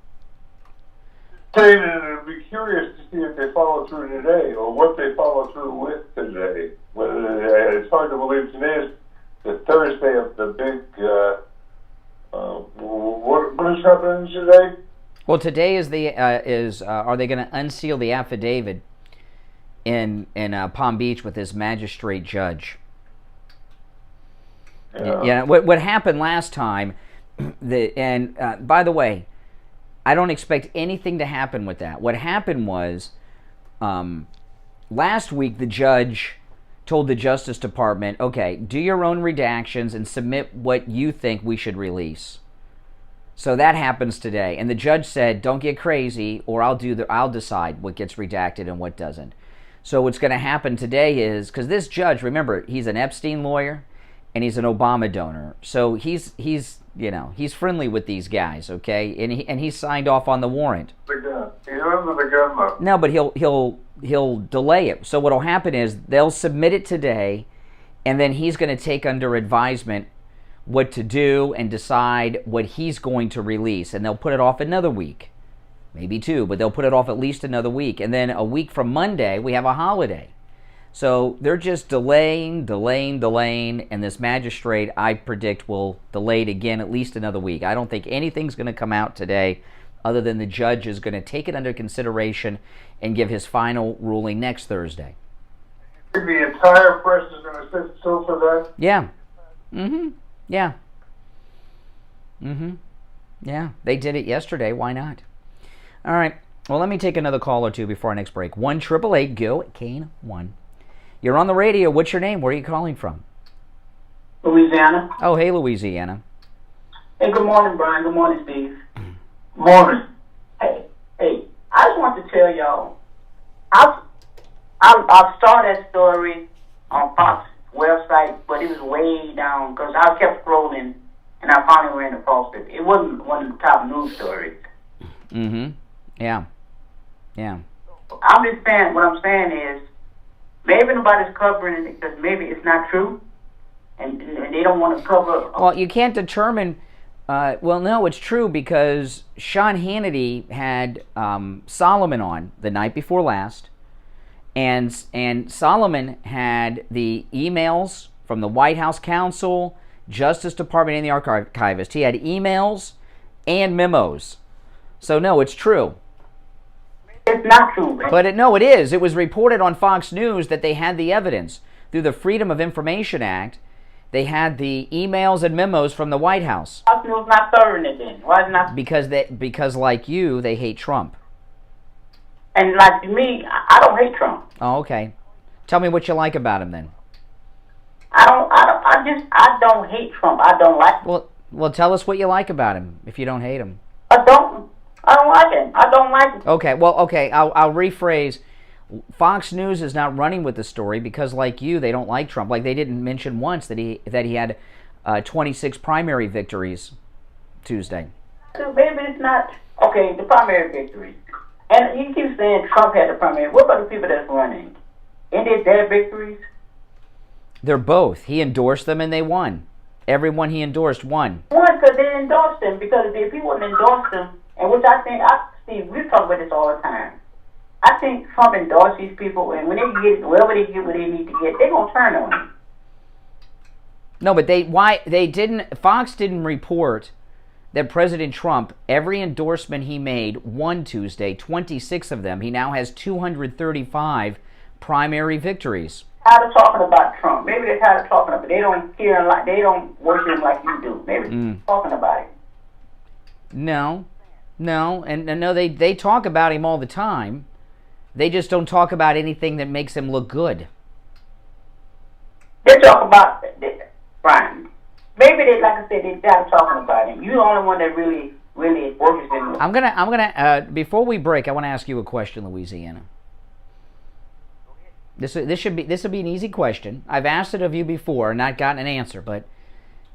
And I'd be curious to see if they follow through today, or what they follow through with today. It's hard to believe today is the Thursday of the big. What is happening today? Well, today is are they going to unseal the affidavit in Palm Beach with this magistrate judge. Yeah. Yeah. What happened last time? By the way, I don't expect anything to happen with that. What happened was, last week the judge told the Justice Department, okay, do your own redactions and submit what you think we should release. So that happens today, and the judge said, don't get crazy, or I'll decide what gets redacted and what doesn't. So what's going to happen today is, because this judge, remember, he's an Epstein lawyer and he's an Obama donor, so he's friendly with these guys, okay, and he signed off on the warrant. The gun. He's under the gun though. No, but he'll delay it. So what'll happen is they'll submit it today, and then he's going to take under advisement what to do and decide what he's going to release, and they'll put it off another week, maybe two, but they'll put it off at least another week, and then a week from Monday we have a holiday. So they're just delaying, and this magistrate, I predict, will delay it again at least another week. I don't think anything's going to come out today other than the judge is going to take it under consideration and give his final ruling next Thursday. The entire press is going to sit still for that? Yeah. Yeah. Yeah, they did it yesterday. Why not? All right. Well, let me take another call or two before our next break. 1-888-GO-KANE 1. You're on the radio. What's your name? Where are you calling from? Louisiana. Oh, hey, Louisiana. Hey, good morning, Brian. Good morning, Steve. Morning. Hey, I just want to tell y'all, I started that story on Fox website, but it was way down because I kept scrolling and I finally ran across it. It wasn't one of the top news stories. Yeah. I'm just saying, what I'm saying is, maybe nobody's covering it because maybe it's not true, and they don't want to cover. Well, you can't determine. Well, no, it's true because Sean Hannity had Solomon on the night before last, and Solomon had the emails from the White House counsel, Justice Department, and the archivist. He had emails and memos. So no, it's true. It's not true. But it is. It was reported on Fox News that they had the evidence through the Freedom of Information Act. They had the emails and memos from the White House. Fox News not covering it then? Why is not? Because like you, they hate Trump. And like me, I don't hate Trump. Oh, okay. Tell me what you like about him then. I don't hate Trump. I don't like him. Well, tell us what you like about him if you don't hate him. I don't like him. I don't like him. Okay. I'll rephrase. Fox News is not running with the story because, like you, they don't like Trump. Like they didn't mention once that he had 26 primary victories Tuesday. So maybe it's not okay. The primary victories, and he keeps saying Trump had the primary. What about the people that's running? Ain't it their victories? They're both. He endorsed them and they won. Everyone he endorsed won. One, because they endorsed him. Because if he wouldn't endorse them, and which I think, Steve, we talk about this all the time. I think Trump endorsed these people, and when they get wherever they get what they need to get, they're gonna turn on him. No, but Fox didn't report that President Trump, every endorsement he made won Tuesday, 26 of them. He now has 235 primary victories. Tired of talking about Trump. Maybe they're tired of talking about it. They don't hear him they don't worship him like you do. Maybe they're talking about it. No, they talk about him all the time. They just don't talk about anything that makes him look good. They talk about Brian. Maybe they, like I said, they're tired of talking about him. You're the only one that really worships him. I'm gonna before we break, I want to ask you a question, Louisiana. This will be an easy question. I've asked it of you before and not gotten an answer, but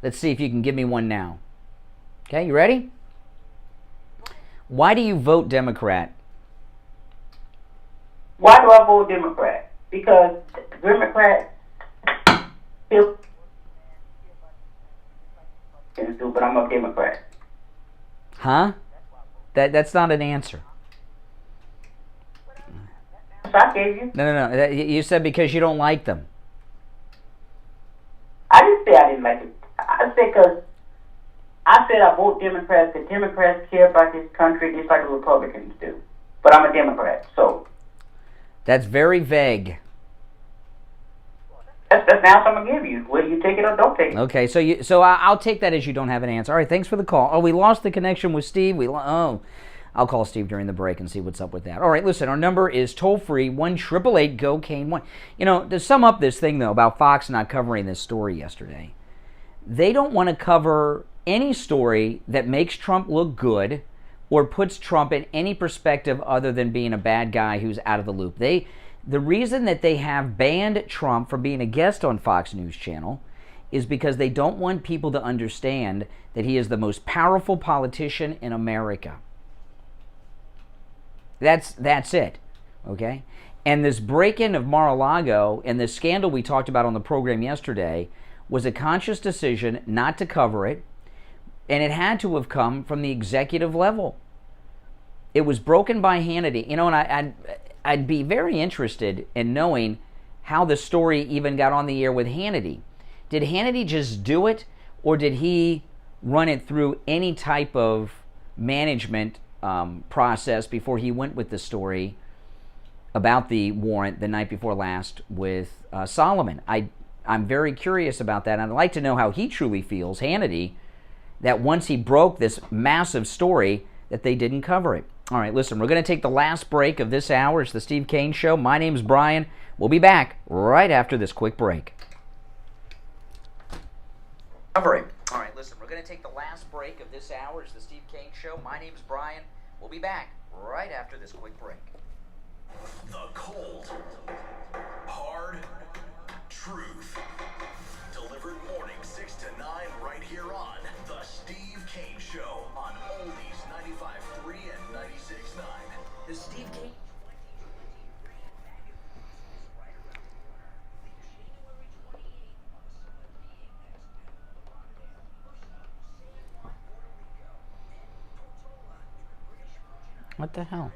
let's see if you can give me one now. Okay, you ready? Why do you vote Democrat? Why do I vote Democrat? Because Democrats feel but I'm a Democrat. Huh? That's not an answer. I gave you. No. You said because you don't like them. I didn't say I didn't like it. I said because I said I vote Democrats because Democrats care about this country just like the Republicans do. But I'm a Democrat, so. That's very vague. That's the answer I'm gonna give you. Whether you take it or don't take it. Okay, so I'll take that as you don't have an answer. All right, thanks for the call. Oh, we lost the connection with Steve. I'll call Steve during the break and see what's up with that. All right, listen, our number is toll-free, 1-888-GO-CANE1. You know, to sum up this thing, though, about Fox not covering this story yesterday, they don't want to cover any story that makes Trump look good or puts Trump in any perspective other than being a bad guy who's out of the loop. The reason that they have banned Trump from being a guest on Fox News Channel is because they don't want people to understand that he is the most powerful politician in America. That's it, okay? And this break-in of Mar-a-Lago and this scandal we talked about on the program yesterday was a conscious decision not to cover it, and it had to have come from the executive level. It was broken by Hannity. You know, and I'd be very interested in knowing how the story even got on the air with Hannity. Did Hannity just do it, or did he run it through any type of management process before he went with the story about the warrant the night before last with Solomon? I'm very curious about that, and I'd like to know how he truly feels, Hannity, that once he broke this massive story, that they didn't cover it. All right, listen, we're going to take the last break of this hour. It's the Steve Kane Show. My name's Brian. We'll be back right after this quick break. Cover it. All right, listen, we're going to take the last break of this hour. It's the Steve Kane Show. My name's Brian. We'll be back right after this quick break. The cold, hard truth. Delivered morning 6 to 9 right here on The Steve Kane Show on Oldies 95.3 and 96.9. The Steve Kane. What the hell?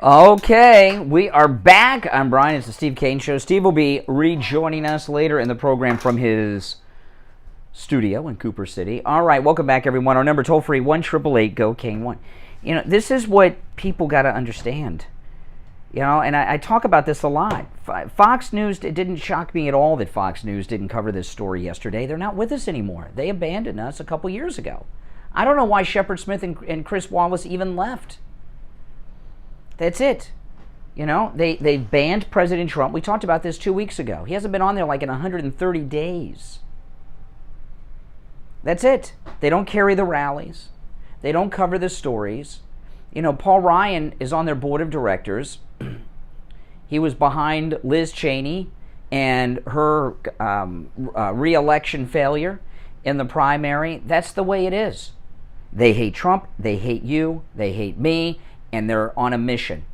Okay, we are back. I'm Brian. It's the Steve Kane Show. Steve will be rejoining us later in the program from his studio in Cooper City. All right, welcome back, everyone. Our number toll-free, 1-888-GO-KANE1. You know, this is what people got to understand. You know, and I talk about this a lot. Fox News, it didn't shock me at all that Fox News didn't cover this story yesterday. They're not with us anymore. They abandoned us a couple years ago. I don't know why Shepard Smith and Chris Wallace even left. That's it. You know, they banned President Trump. We talked about this 2 weeks ago. He hasn't been on there like in 130 days. That's it. They don't carry the rallies. They don't cover the stories. You know, Paul Ryan is on their board of directors. He was behind Liz Cheney and her re-election failure in the primary. That's the way it is. They hate Trump. They hate you. They hate me. And they're on a mission.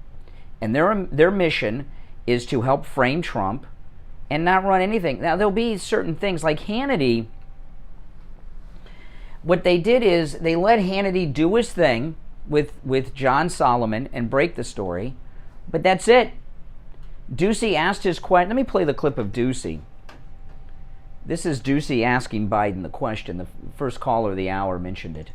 And their mission is to help frame Trump and not run anything. Now, there'll be certain things like Hannity. What they did is they let Hannity do his thing with John Solomon and break the story. But that's it. Ducey asked his question. Let me play the clip of Ducey. This is Ducey asking Biden the question. The first caller of the hour mentioned it.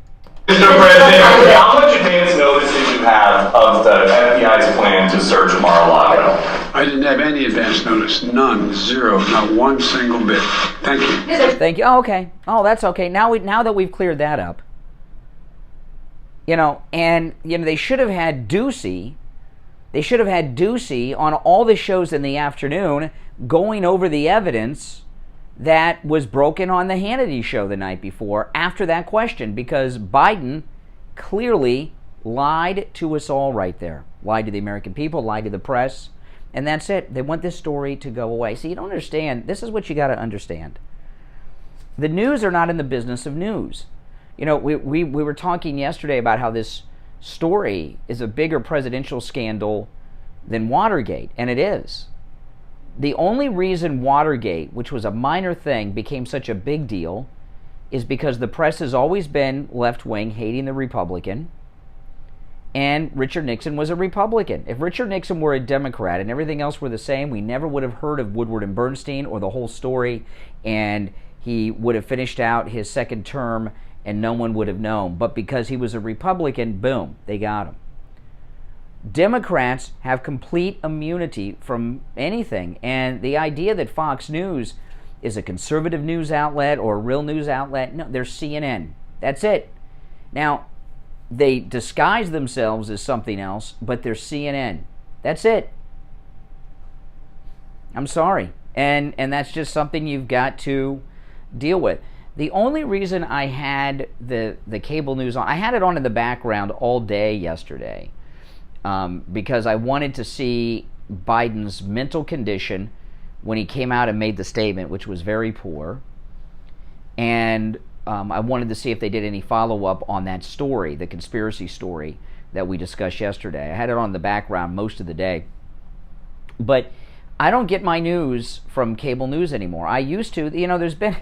Mr. President, how much advance notice did you have of the FBI's plan to search Mar-a-Lago? I didn't have any advance notice. None. Zero. Not one single bit. Thank you. Thank you. Oh, okay. Oh, that's okay. Now that we've cleared that up. You know, and you know they should have had Ducey. They should have had Ducey on all the shows in the afternoon going over the evidence that was broken on the Hannity show the night before after that question, because Biden clearly lied to us all right there. Lied to the American people, lied to the press, and that's it. They want this story to go away. See, you don't understand. This is what you got to understand. The news are not in the business of news. You know, we were talking yesterday about how this story is a bigger presidential scandal than Watergate, and it is. The only reason Watergate, which was a minor thing, became such a big deal is because the press has always been left-wing, hating the Republican, and Richard Nixon was a Republican. If Richard Nixon were a Democrat and everything else were the same, we never would have heard of Woodward and Bernstein or the whole story, and he would have finished out his second term and no one would have known. But because he was a Republican, boom, they got him. Democrats have complete immunity from anything, and the idea that Fox News is a conservative news outlet or a real news outlet, no, they're CNN. That's it. Now, they disguise themselves as something else, but they're CNN. That's it. I'm sorry. And that's just something you've got to deal with. The only reason I had the cable news on, I had it on in the background all day yesterday, because I wanted to see Biden's mental condition when he came out and made the statement, which was very poor. And I wanted to see if they did any follow-up on that story, the conspiracy story that we discussed yesterday. I had it on the background most of the day. But I don't get my news from cable news anymore. I used to. You know, there's been...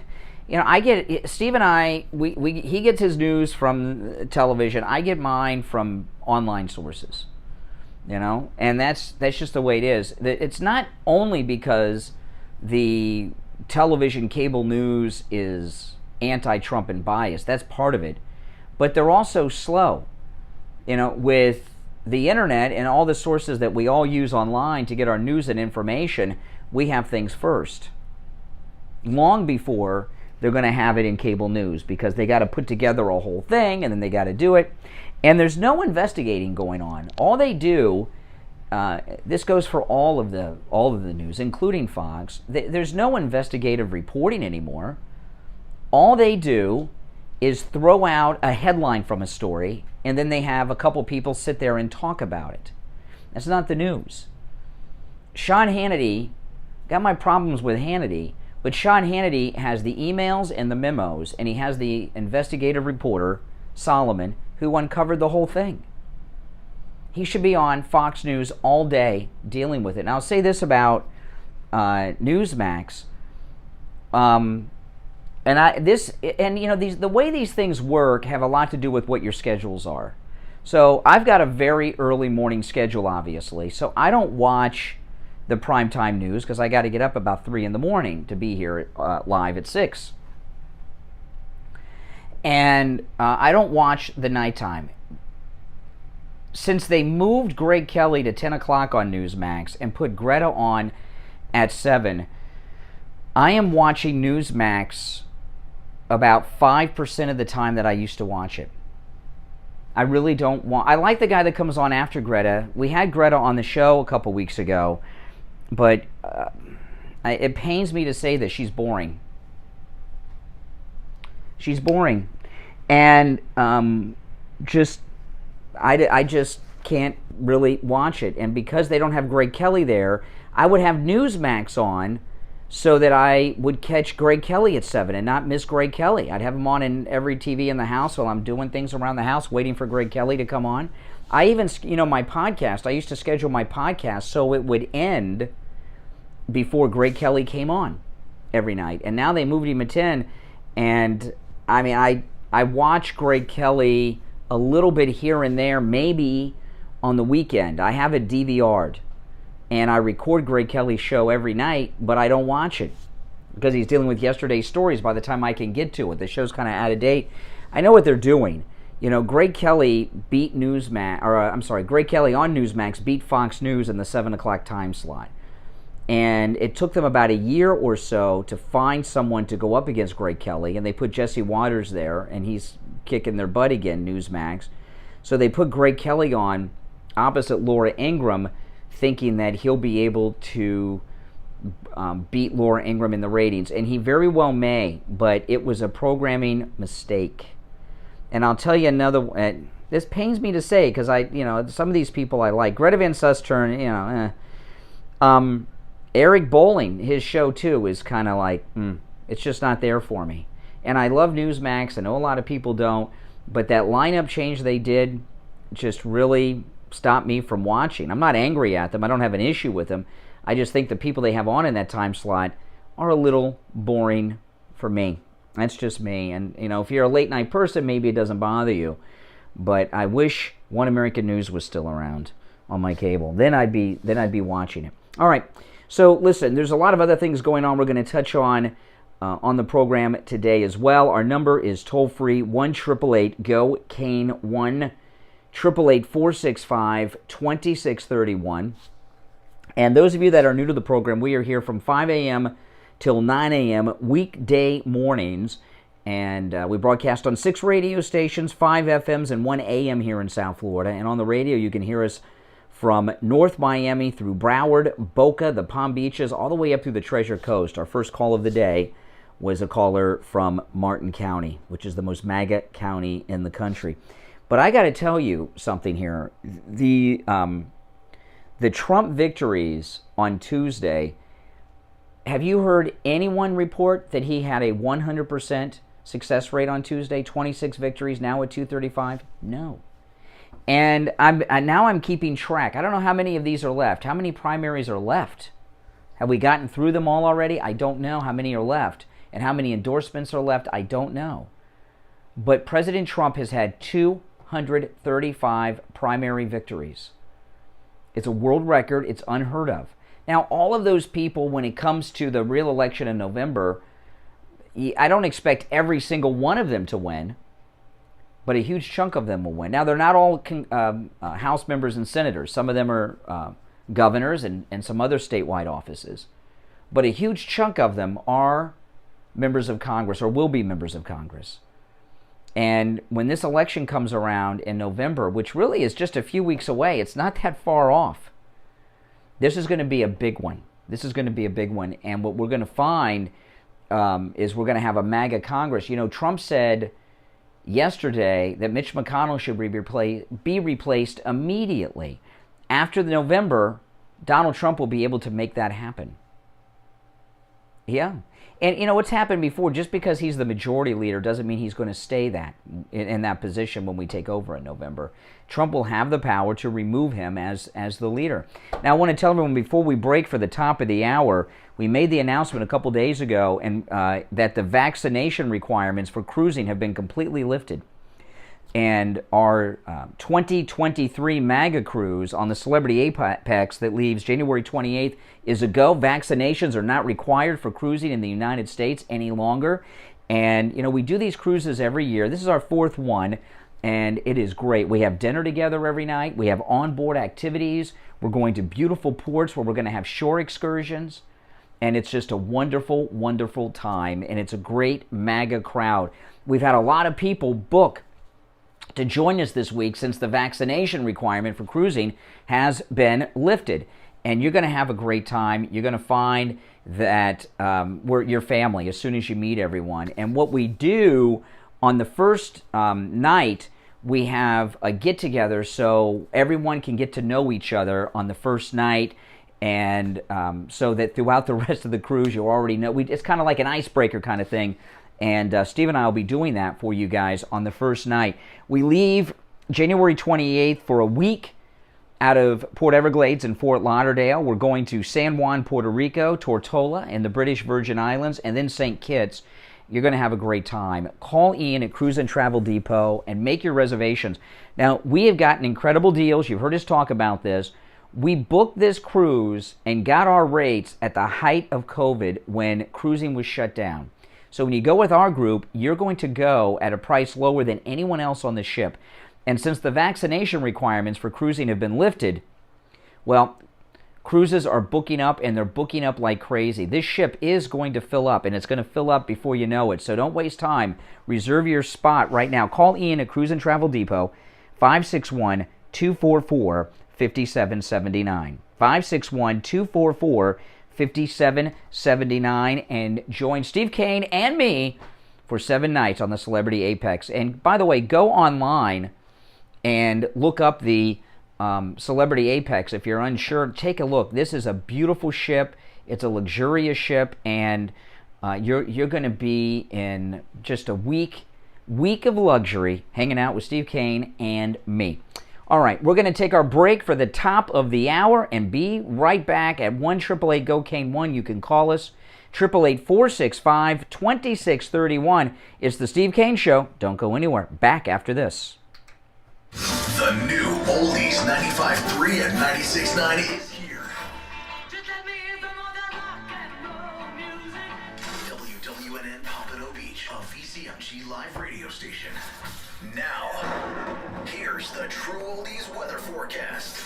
You know, I get... Steve and I, he gets his news from television. I get mine from online sources. You know, and that's just the way it is. It's not only because the television cable news is anti-Trump and biased. That's part of it. But they're also slow. You know, with the internet and all the sources that we all use online to get our news and information, we have things first. Long before they're going to have it in cable news, because they got to put together a whole thing and then they got to do it. And there's no investigating going on. All they do, this goes for all of the news, including Fox. There's no investigative reporting anymore. All they do is throw out a headline from a story, and then they have a couple people sit there and talk about it. That's not the news. Sean Hannity, got my problems with Hannity, but Sean Hannity has the emails and the memos, and he has the investigative reporter, Solomon, who uncovered the whole thing. He should be on Fox News all day dealing with it. And I'll say this about Newsmax. The way these things work have a lot to do with what your schedules are. So I've got a very early morning schedule, obviously. So I don't watch the primetime news because I got to get up about 3 in the morning to be here live at 6. And I don't watch the nighttime. Since they moved Greg Kelly to 10 o'clock on Newsmax and put Greta on at 7, I am watching Newsmax about 5% of the time that I used to watch it. I really don't want... I like the guy that comes on after Greta. We had Greta on the show a couple weeks ago, but it pains me to say this. She's boring. She's boring. And I just can't really watch it. And because they don't have Greg Kelly there, I would have Newsmax on so that I would catch Greg Kelly at 7 and not miss Greg Kelly. I'd have him on in every TV in the house while I'm doing things around the house, waiting for Greg Kelly to come on. I even, my podcast, I used to schedule my podcast so it would end before Greg Kelly came on every night. And now they moved him at 10. And, I mean, I watch Greg Kelly a little bit here and there, maybe on the weekend. I have it DVR'd. And I record Greg Kelly's show every night, but I don't watch it because he's dealing with yesterday's stories by the time I can get to it. The show's kind of out of date. I know what they're doing. Greg Kelly beat Newsmax, Greg Kelly on Newsmax beat Fox News in the 7 o'clock time slot. And it took them about a year or so to find someone to go up against Greg Kelly, and they put Jesse Waters there, and he's kicking their butt again, Newsmax. So they put Greg Kelly on opposite Laura Ingraham, thinking that he'll be able to beat Laura Ingraham in the ratings. And he very well may, but it was a programming mistake. And I'll tell you another, this pains me to say, because some of these people I like. Greta Van Susteren, Eric Bolling, his show too, is kind of like, it's just not there for me. And I love Newsmax, I know a lot of people don't, but that lineup change they did just really stop me from watching. I'm not angry at them. I don't have an issue with them. I just think the people they have on in that time slot are a little boring for me. That's just me. And, if you're a late night person, maybe it doesn't bother you. But I wish One American News was still around on my cable. Then I'd be watching it. All right. So, listen, there's a lot of other things going on we're going to touch on the program today as well. Our number is toll-free, 1-888-GO-KANE, 1-888-465-2631. And those of you that are new to the program, we are here from 5 a.m. till 9 a.m. weekday mornings. And we broadcast on 6 radio stations, 5 FMs, and 1 AM here in South Florida. And on the radio, you can hear us from North Miami through Broward, Boca, the Palm Beaches, all the way up through the Treasure Coast. Our first call of the day was a caller from Martin County, which is the most MAGA county in the country. But I got to tell you something here. The Trump victories on Tuesday, have you heard anyone report that he had a 100% success rate on Tuesday? 26 victories, now at 235? No. And now I'm keeping track. I don't know how many of these are left. How many primaries are left? Have we gotten through them all already? I don't know how many are left. And how many endorsements are left? I don't know. But President Trump has had 235 primary victories. It's a world record. It's unheard of. Now, all of those people, when it comes to the real election in November, I don't expect every single one of them to win, but a huge chunk of them will win. Now, they're not all House members and senators. Some of them are governors and some other statewide offices. But a huge chunk of them are members of Congress or will be members of Congress. And when this election comes around in November, which really is just a few weeks away, it's not that far off. This is going to be a big one. This is going to be a big one. And what we're going to find is we're going to have a MAGA Congress. Trump said yesterday that Mitch McConnell should be replaced immediately. After November, Donald Trump will be able to make that happen. Yeah. And what's happened before, just because he's the majority leader doesn't mean he's going to stay in that position when we take over in November. Trump will have the power to remove him as the leader. Now, I want to tell everyone before we break for the top of the hour, we made the announcement a couple days ago that the vaccination requirements for cruising have been completely lifted. And our 2023 MAGA cruise on the Celebrity Apex that leaves January 28th is a go. Vaccinations are not required for cruising in the United States any longer. And, you know, we do these cruises every year. This is our 4th one, and it is great. We have dinner together every night. We have onboard activities. We're going to beautiful ports where we're going to have shore excursions. And it's just a wonderful, wonderful time. And it's a great MAGA crowd. We've had a lot of people book to join us this week since the vaccination requirement for cruising has been lifted. And you're going to have a great time. You're going to find that we're your family as soon as you meet everyone. And what we do on the first night, we have a get-together so everyone can get to know each other on the first night, and so that throughout the rest of the cruise, you already know. It's kind of like an icebreaker kind of thing. And Steve and I will be doing that for you guys on the first night. We leave January 28th for a week out of Port Everglades and Fort Lauderdale. We're going to San Juan, Puerto Rico, Tortola and the British Virgin Islands, and then St. Kitts. You're going to have a great time. Call Ian at Cruise and Travel Depot and make your reservations. Now, we have gotten incredible deals. You've heard us talk about this. We booked this cruise and got our rates at the height of COVID when cruising was shut down. So when you go with our group, you're going to go at a price lower than anyone else on the ship. And since the vaccination requirements for cruising have been lifted, well, cruises are booking up, and they're booking up like crazy. This ship is going to fill up, and it's going to fill up before you know it. So don't waste time. Reserve your spot right now. Call Ian at Cruise and Travel Depot, 561-244-5779. 561-244-5779. 5779, and join Steve Kane and me for 7 nights on the Celebrity Apex. And by the way, go online and look up the Celebrity Apex. If you're unsure, take a look. This is a beautiful ship. It's a luxurious ship, and you're going to be in just a week of luxury hanging out with Steve Kane and me. All right, we're going to take our break for the top of the hour and be right back at 1-888-GO-KANE-1. You can call us, 888-465-2631. It's the Steve Kane Show. Don't go anywhere. Back after this. The new Oldies 95.3 and 96.9 is here. WWNN Pompano Beach, a VCMG live radio station. Now, here's the True Oldies weather forecast.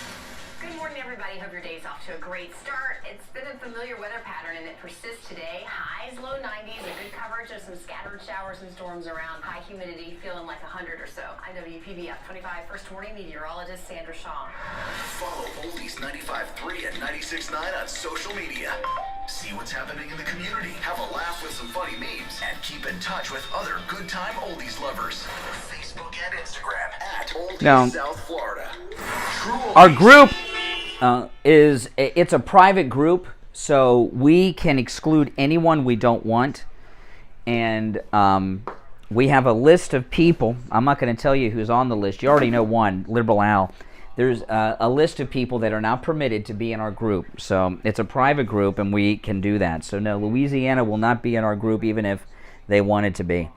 Good morning, everybody. Hope your day's off to a great start. It's been a familiar weather pattern, and it persists today. Highs, low 90s, a good coverage of some scattered showers and storms around. High humidity, feeling like 100 or so. IWPB up 25. First warning, meteorologist Sandra Shaw. Follow Oldies 95.3 and 96.9 on social media. See what's happening in the community. Have a laugh with some funny memes. And keep in touch with other good time Oldies lovers. Facebook and Instagram at Oldies South Florida. Our group it's a private group, so we can exclude anyone we don't want. And we have a list of people. I'm not going to tell you who's on the list. You already know one, Liberal Al. There's a list of people that are not permitted to be in our group. So it's a private group, and we can do that. So no, Louisiana will not be in our group, even if they wanted to be.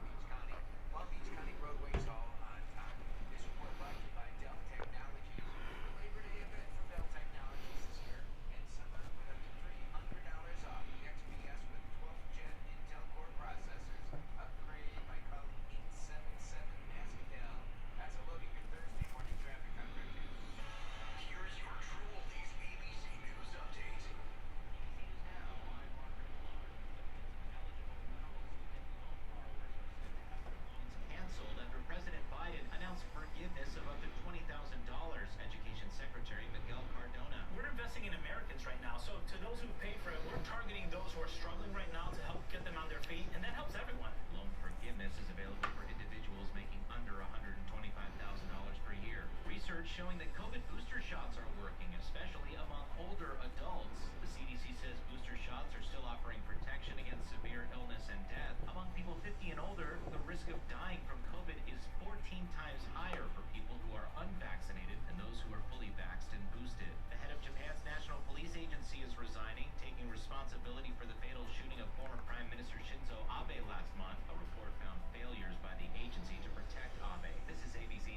Showing that COVID booster shots are working, especially among older adults. The CDC says booster shots are still offering protection against severe illness and death. Among people 50 and older, the risk of dying from COVID is 14 times higher for people who are unvaccinated than those who are fully vaxxed and boosted. The head of Japan's National Police Agency is resigning, taking responsibility for the fatal shooting of former Prime Minister Shinzo Abe last month. A report found failures by the agency to protect Abe. This is ABC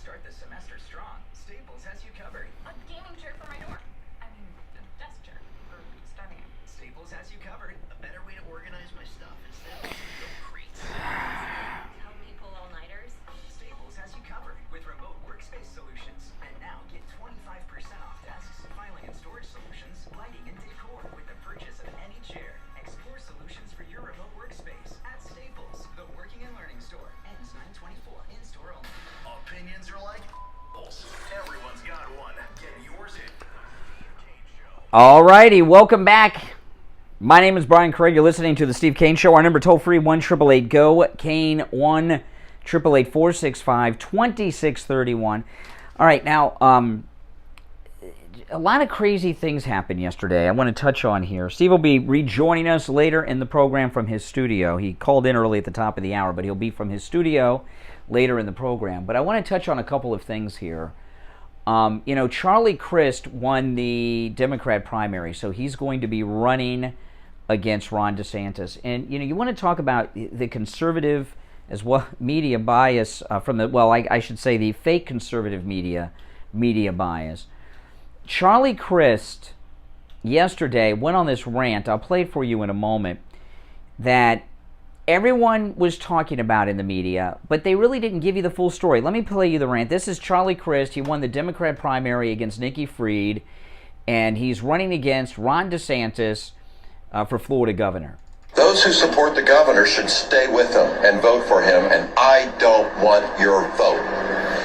Start the semester strong. Staples has you covered. A gaming chair for my dorm. I mean, a desk chair for studying. Staples has you covered. A better way to organize my stuff instead of go crates. Tell people all-nighters. Staples has you covered with remote workspace solutions. And now get 25% off desks, filing and storage solutions, lighting and decor with the purchase of any chair. Explore solutions for your remote workspace at Staples, the working and learning store. Ends 9/24. In-store only. Opinions are like apples. Everyone's got one. Get yours in. All righty, welcome back. My name is Brian Craig. You're listening to the Steve Kane Show. Our number toll-free, 1-888-GO-KANE, 1-888-465-2631. All right, now, a lot of crazy things happened yesterday I want to touch on here. Steve will be rejoining us later in the program from his studio. He called in early at the top of the hour, but he'll be from his studio later in the program. But I want to touch on a couple of things here. Charlie Crist won the Democrat primary, so he's going to be running against Ron DeSantis. And, you want to talk about the conservative as well media bias from the, well, I should say the fake conservative media bias. Charlie Crist yesterday went on this rant, I'll play it for you in a moment, that everyone was talking about in the media, but they really didn't give you the full story. Let me play you the rant. This is Charlie Crist. He won the Democrat primary against Nikki Fried, and he's running against Ron DeSantis for Florida governor. Those who support the governor should stay with him and vote for him, and I don't want your vote.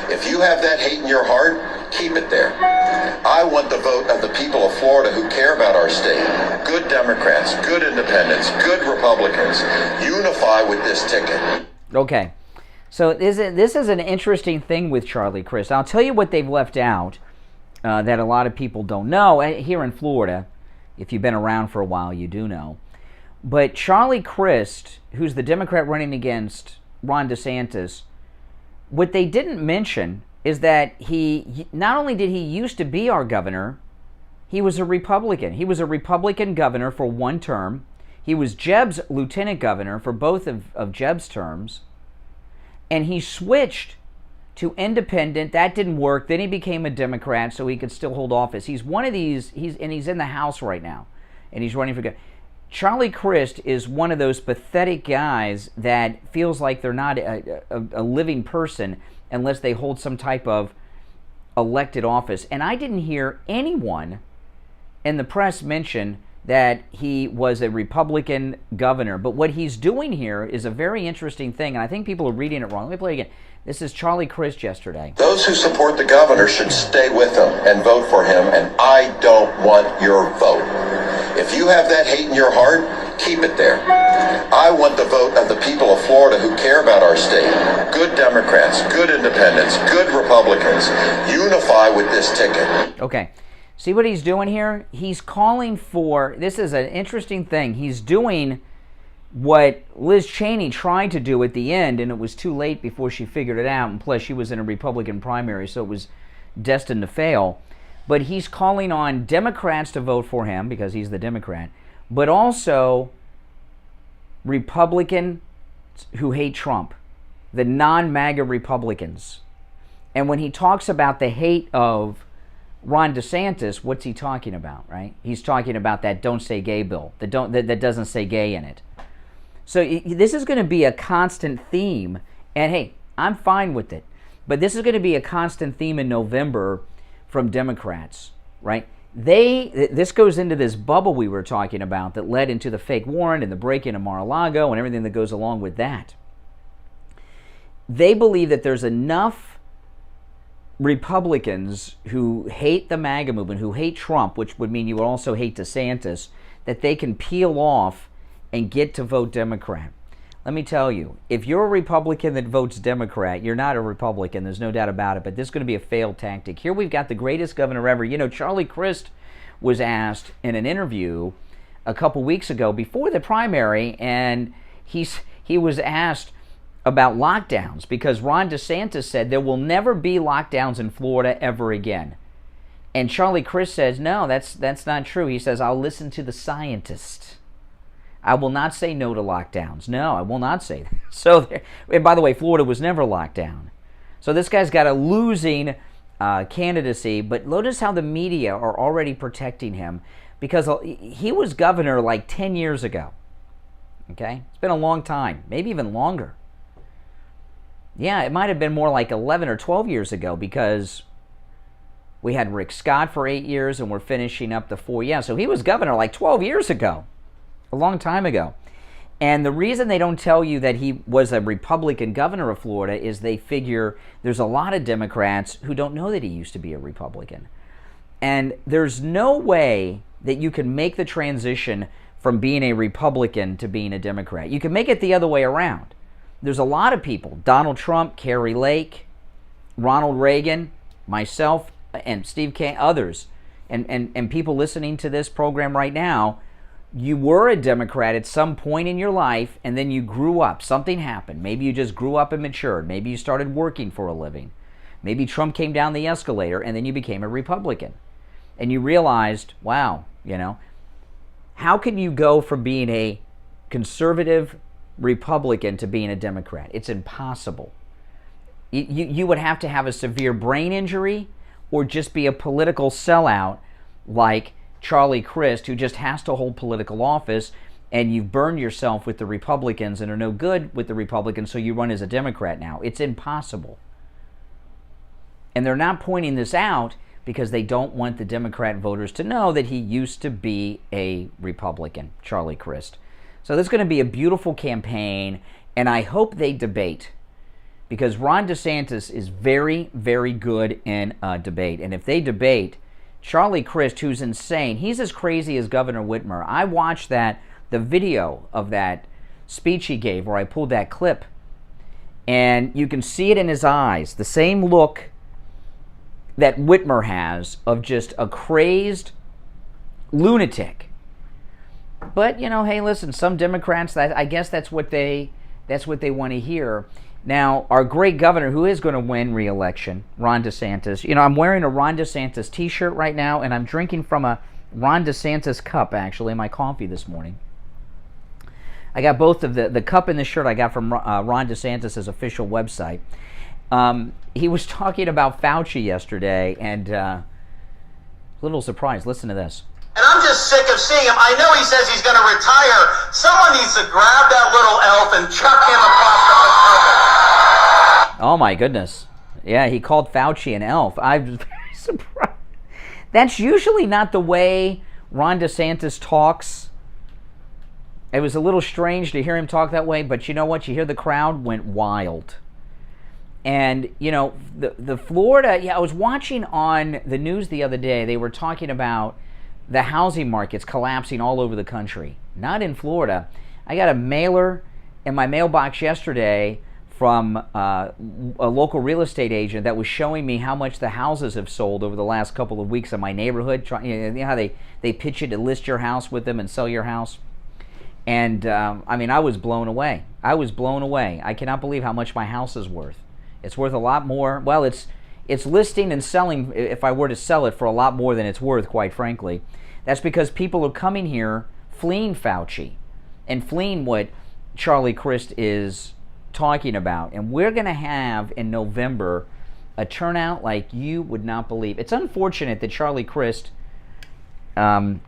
If you have that hate in your heart, keep it there. I want the vote of the people of Florida who care about our state. Good Democrats, good independents, good Republicans. Unify with this ticket. Okay. So this is an interesting thing with Charlie Crist. I'll tell you what they've left out that a lot of people don't know. Here in Florida, if you've been around for a while, you do know. But Charlie Crist, who's the Democrat running against Ron DeSantis, what they didn't mention is that he not only did he used to be our governor, he was a Republican. He was a Republican governor for one term. He was Jebb's lieutenant governor for both of Jebb's terms. And he switched to independent. That didn't work. Then he became a Democrat so he could still hold office. He's one of these, he's in the House right now, and he's running for governor. Charlie Crist is one of those pathetic guys that feels like they're not a living person unless they hold some type of elected office. And I didn't hear anyone in the press mention that he was a Republican governor. But what he's doing here is a very interesting thing, and I think people are reading it wrong. Let me play it again. This is Charlie Crist yesterday. Those who support the governor should stay with him and vote for him, and I don't want your vote. If you have that hate in your heart, keep it there. I want the vote of the people of Florida who care about our state. Good Democrats, good independents, good Republicans. Unify with this ticket. Okay. See what he's doing here? He's calling for, this is an interesting thing. He's doing what Liz Cheney tried to do at the end, and it was too late before she figured it out, and plus she was in a Republican primary, so it was destined to fail. But he's calling on Democrats to vote for him because he's the Democrat, but also Republicans who hate Trump, the non-MAGA Republicans. And when he talks about the hate of Ron DeSantis, what's he talking about, right? He's talking about that "Don't Say Gay" bill that doesn't say gay in it. So this is going to be a constant theme, and hey, I'm fine with it. But this is going to be a constant theme in November from Democrats, right? This goes into this bubble we were talking about that led into the fake warrant and the break-in of Mar-a-Lago and everything that goes along with that. They believe that there's enough Republicans who hate the MAGA movement, who hate Trump, which would mean you would also hate DeSantis, that they can peel off and get to vote Democrat. Let me tell you, if you're a Republican that votes Democrat, you're not a Republican, there's no doubt about it, but this is going to be a failed tactic. Here we've got the greatest governor ever. You know, Charlie Crist was asked in an interview a couple weeks ago before the primary, and he was asked about lockdowns because Ron DeSantis said there will never be lockdowns in Florida ever again. And Charlie Crist says, no, that's not true. He says, I'll listen to the scientists. I will not say no to lockdowns. No, I will not say that. So, and by the way, Florida was never locked down. So this guy's got a losing candidacy, but notice how the media are already protecting him because he was governor like 10 years ago. Okay? It's been a long time, maybe even longer. Yeah, it might have been more like 11 or 12 years ago because we had Rick Scott for 8 years and we're finishing up the 4. Yeah, so he was governor like 12 years ago, a long time ago. And the reason they don't tell you that he was a Republican governor of Florida is they figure there's a lot of Democrats who don't know that he used to be a Republican. And there's no way that you can make the transition from being a Republican to being a Democrat. You can make it the other way around. There's a lot of people, Donald Trump, Carrie Lake, Ronald Reagan, myself, and Steve Kane, others, and people listening to this program right now. You were a Democrat at some point in your life, and then you grew up. Something happened. Maybe you just grew up and matured. Maybe you started working for a living. Maybe Trump came down the escalator, and then you became a Republican. And you realized, wow, how can you go from being a conservative Republican to being a Democrat? It's impossible. You would have to have a severe brain injury or just be a political sellout like Charlie Crist, who just has to hold political office, and you've burned yourself with the Republicans and are no good with the Republicans, so you run as a Democrat now. It's impossible. And they're not pointing this out because they don't want the Democrat voters to know that he used to be a Republican, Charlie Crist. So this is going to be a beautiful campaign, and I hope they debate because Ron DeSantis is very, very good in debate. And if they debate, Charlie Crist, who's insane, he's as crazy as Governor Whitmer. I watched the video of that speech he gave where I pulled that clip, and you can see it in his eyes, the same look that Whitmer has of just a crazed lunatic. But, hey, listen, some Democrats, I guess that's what they want to hear. Now, our great governor, who is going to win re-election, Ron DeSantis, I'm wearing a Ron DeSantis t-shirt right now, and I'm drinking from a Ron DeSantis cup, actually, in my coffee this morning. I got both of the cup and the shirt I got from Ron DeSantis' official website. He was talking about Fauci yesterday, and a little surprised. Listen to this. And I'm just sick of seeing him. I know he says he's going to retire. Someone needs to grab that little elf and chuck him across the Potomac. Oh, my goodness. Yeah, he called Fauci an elf. I was very surprised. That's usually not the way Ron DeSantis talks. It was a little strange to hear him talk that way, but you know what? You hear the crowd went wild. And, the Florida, I was watching on the news the other day, they were talking about the housing market's collapsing all over the country. Not in Florida. I got a mailer in my mailbox yesterday from a local real estate agent that was showing me how much the houses have sold over the last couple of weeks in my neighborhood. You know how they pitch you to list your house with them and sell your house? And, I was blown away. I cannot believe how much my house is worth. It's worth a lot more. Well, it's listing and selling, if I were to sell it, for a lot more than it's worth, quite frankly. That's because people are coming here fleeing Fauci and fleeing what Charlie Crist is talking about. And we're going to have in November a turnout like you would not believe. It's unfortunate that Charlie Crist, I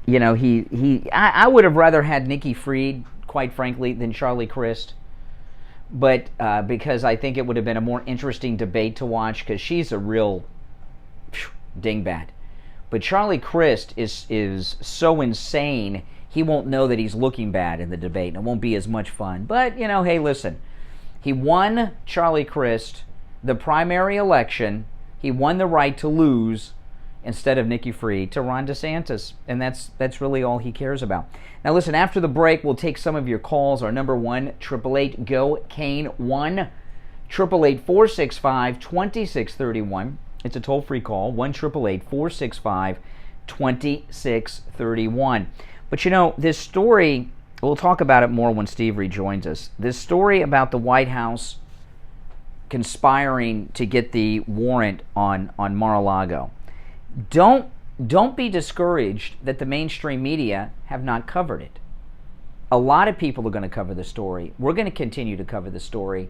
would have rather had Nikki Fried, quite frankly, than Charlie Crist. But because I think it would have been a more interesting debate to watch, because she's a real dingbat. But Charlie Crist is so insane, he won't know that he's looking bad in the debate, and it won't be as much fun. But, hey, listen, he won, Charlie Crist, the primary election. He won the right to lose instead of Nikki Fried to Ron DeSantis, and that's really all he cares about. Now listen, after the break, we'll take some of your calls. Our number 1-888-GO-KANE-1, 888-465-2631. It's a toll-free call, 1-888-465-2631. But this story, we'll talk about it more when Steve rejoins us. This story about the White House conspiring to get the warrant on Mar-a-Lago. Don't be discouraged that the mainstream media have not covered it. A lot of people are going to cover the story. We're going to continue to cover the story.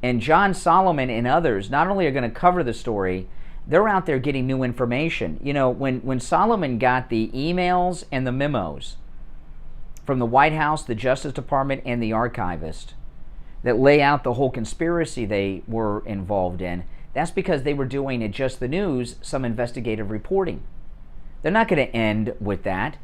And John Solomon and others not only are going to cover the story, they're out there getting new information. You know, when Solomon got the emails and the memos from the White House, the Justice Department, and the archivist that lay out the whole conspiracy they were involved in, that's because they were doing at Just the News some investigative reporting. They're not going to end with that.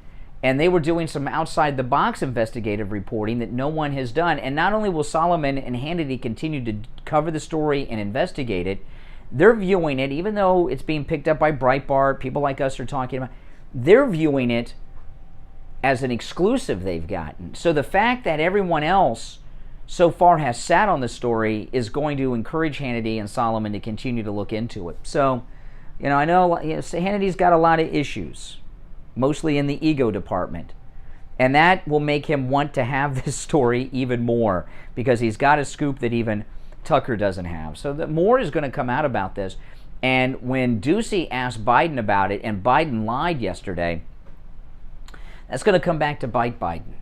And they were doing some outside-the-box investigative reporting that no one has done. And not only will Solomon and Hannity continue to cover the story and investigate it, they're viewing it, even though it's being picked up by Breitbart, people like us are talking about, they're viewing it as an exclusive they've gotten. So the fact that everyone else so far has sat on the story is going to encourage Hannity and Solomon to continue to look into it. So, you know, I know Hannity's got a lot of issues, mostly in the ego department. And that will make him want to have this story even more because he's got a scoop that even Tucker doesn't have. So more is going to come out about this. And when Ducey asked Biden about it, and Biden lied yesterday, that's going to come back to bite Biden.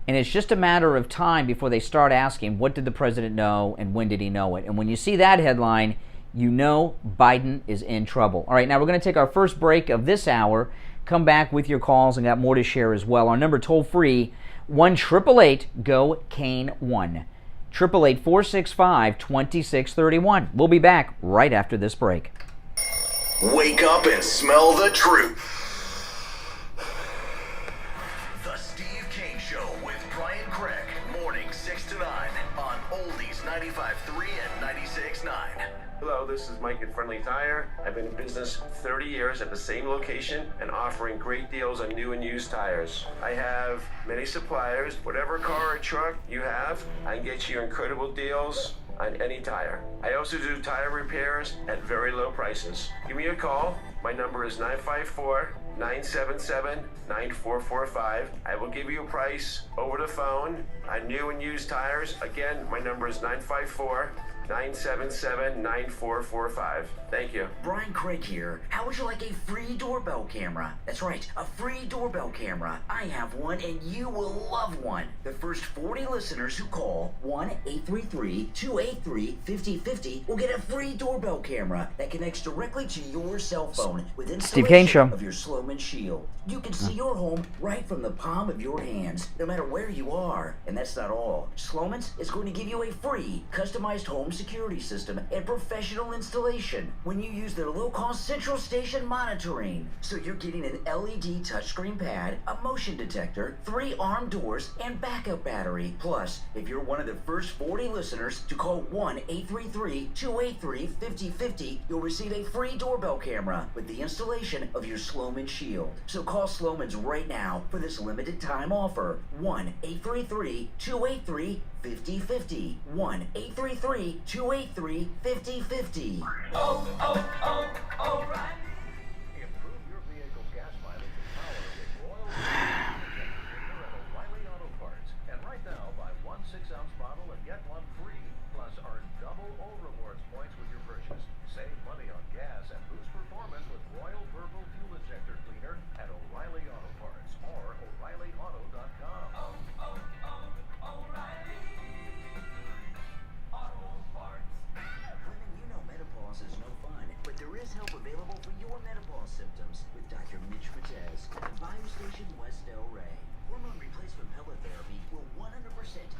And it's just a matter of time before they start asking, what did the president know and when did he know it? And when you see that headline, you know Biden is in trouble. All right, now we're going to take our first break of this hour. Come back with your calls and got more to share as well. Our number toll free, 1-888-GO-KANE-1. 888-465-2631. We'll be back right after this break. Wake up and smell the truth. The Steve Kane Show with Brian Craig. Morning 6 to 9 on Oldies 95.3 and 96.9. Hello, this is Mike at Friendly Tire. I've been in business 30 years at the same location and offering great deals on new and used tires. I have many suppliers. Whatever car or truck you have, I can get you incredible deals on any tire. I also do tire repairs at very low prices. Give me a call. My number is 954-977-9445. I will give you a price over the phone on new and used tires. Again, my number is 954-977-9445. Thank you. Brian Craig here. How would you like a free doorbell camera? That's right, a free doorbell camera. I have one and you will love one. The first 40 listeners who call 1-833-283-5050 will get a free doorbell camera that connects directly to your cell phone with Steve Kane Show. installation of your Sloman Shield. You can see your home right from the palm of your hands, no matter where you are. And that's not all. Sloman's is going to give you a free, customized home security system and professional installation when you use their low-cost central station monitoring. So you're getting an LED touchscreen pad, a motion detector, 3 armed doors, and backup battery. Plus, if you're one of the first 40 listeners to call 1-833-283-5050, you'll receive a free doorbell camera with the installation of your Sloman Shield. So call Sloman's right now for this limited time offer. 1-833-283-5050. 1-833-283-5050. O'Reilly. Improve your vehicle's gas mileage and power with Royal O'Reilly Auto Parts. And right now, buy 1 6-ounce bottle and get one free. Plus, earn double O Rewards points with your purchase. Save money on gas and boost performance with Royal Purple Fuel Injector Cleaner at O'Reilly Auto Parts or O'ReillyAuto.com. Women, you know menopause is no fun, but there is help available for your menopause symptoms with Dr. Mitch Cortez at BioStation West El Rey. Hormone replacement pellet therapy will 100%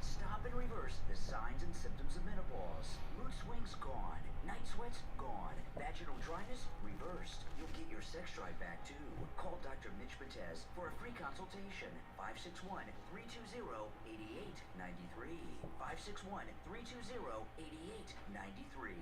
stop and reverse the signs and symptoms of menopause. Mood swings gone, night sweats gone, vaginal dryness reversed. You'll get your sex drive back too. Call Dr. Mitch Cortez for a free consultation. 561-320-8893. 561-320-8893.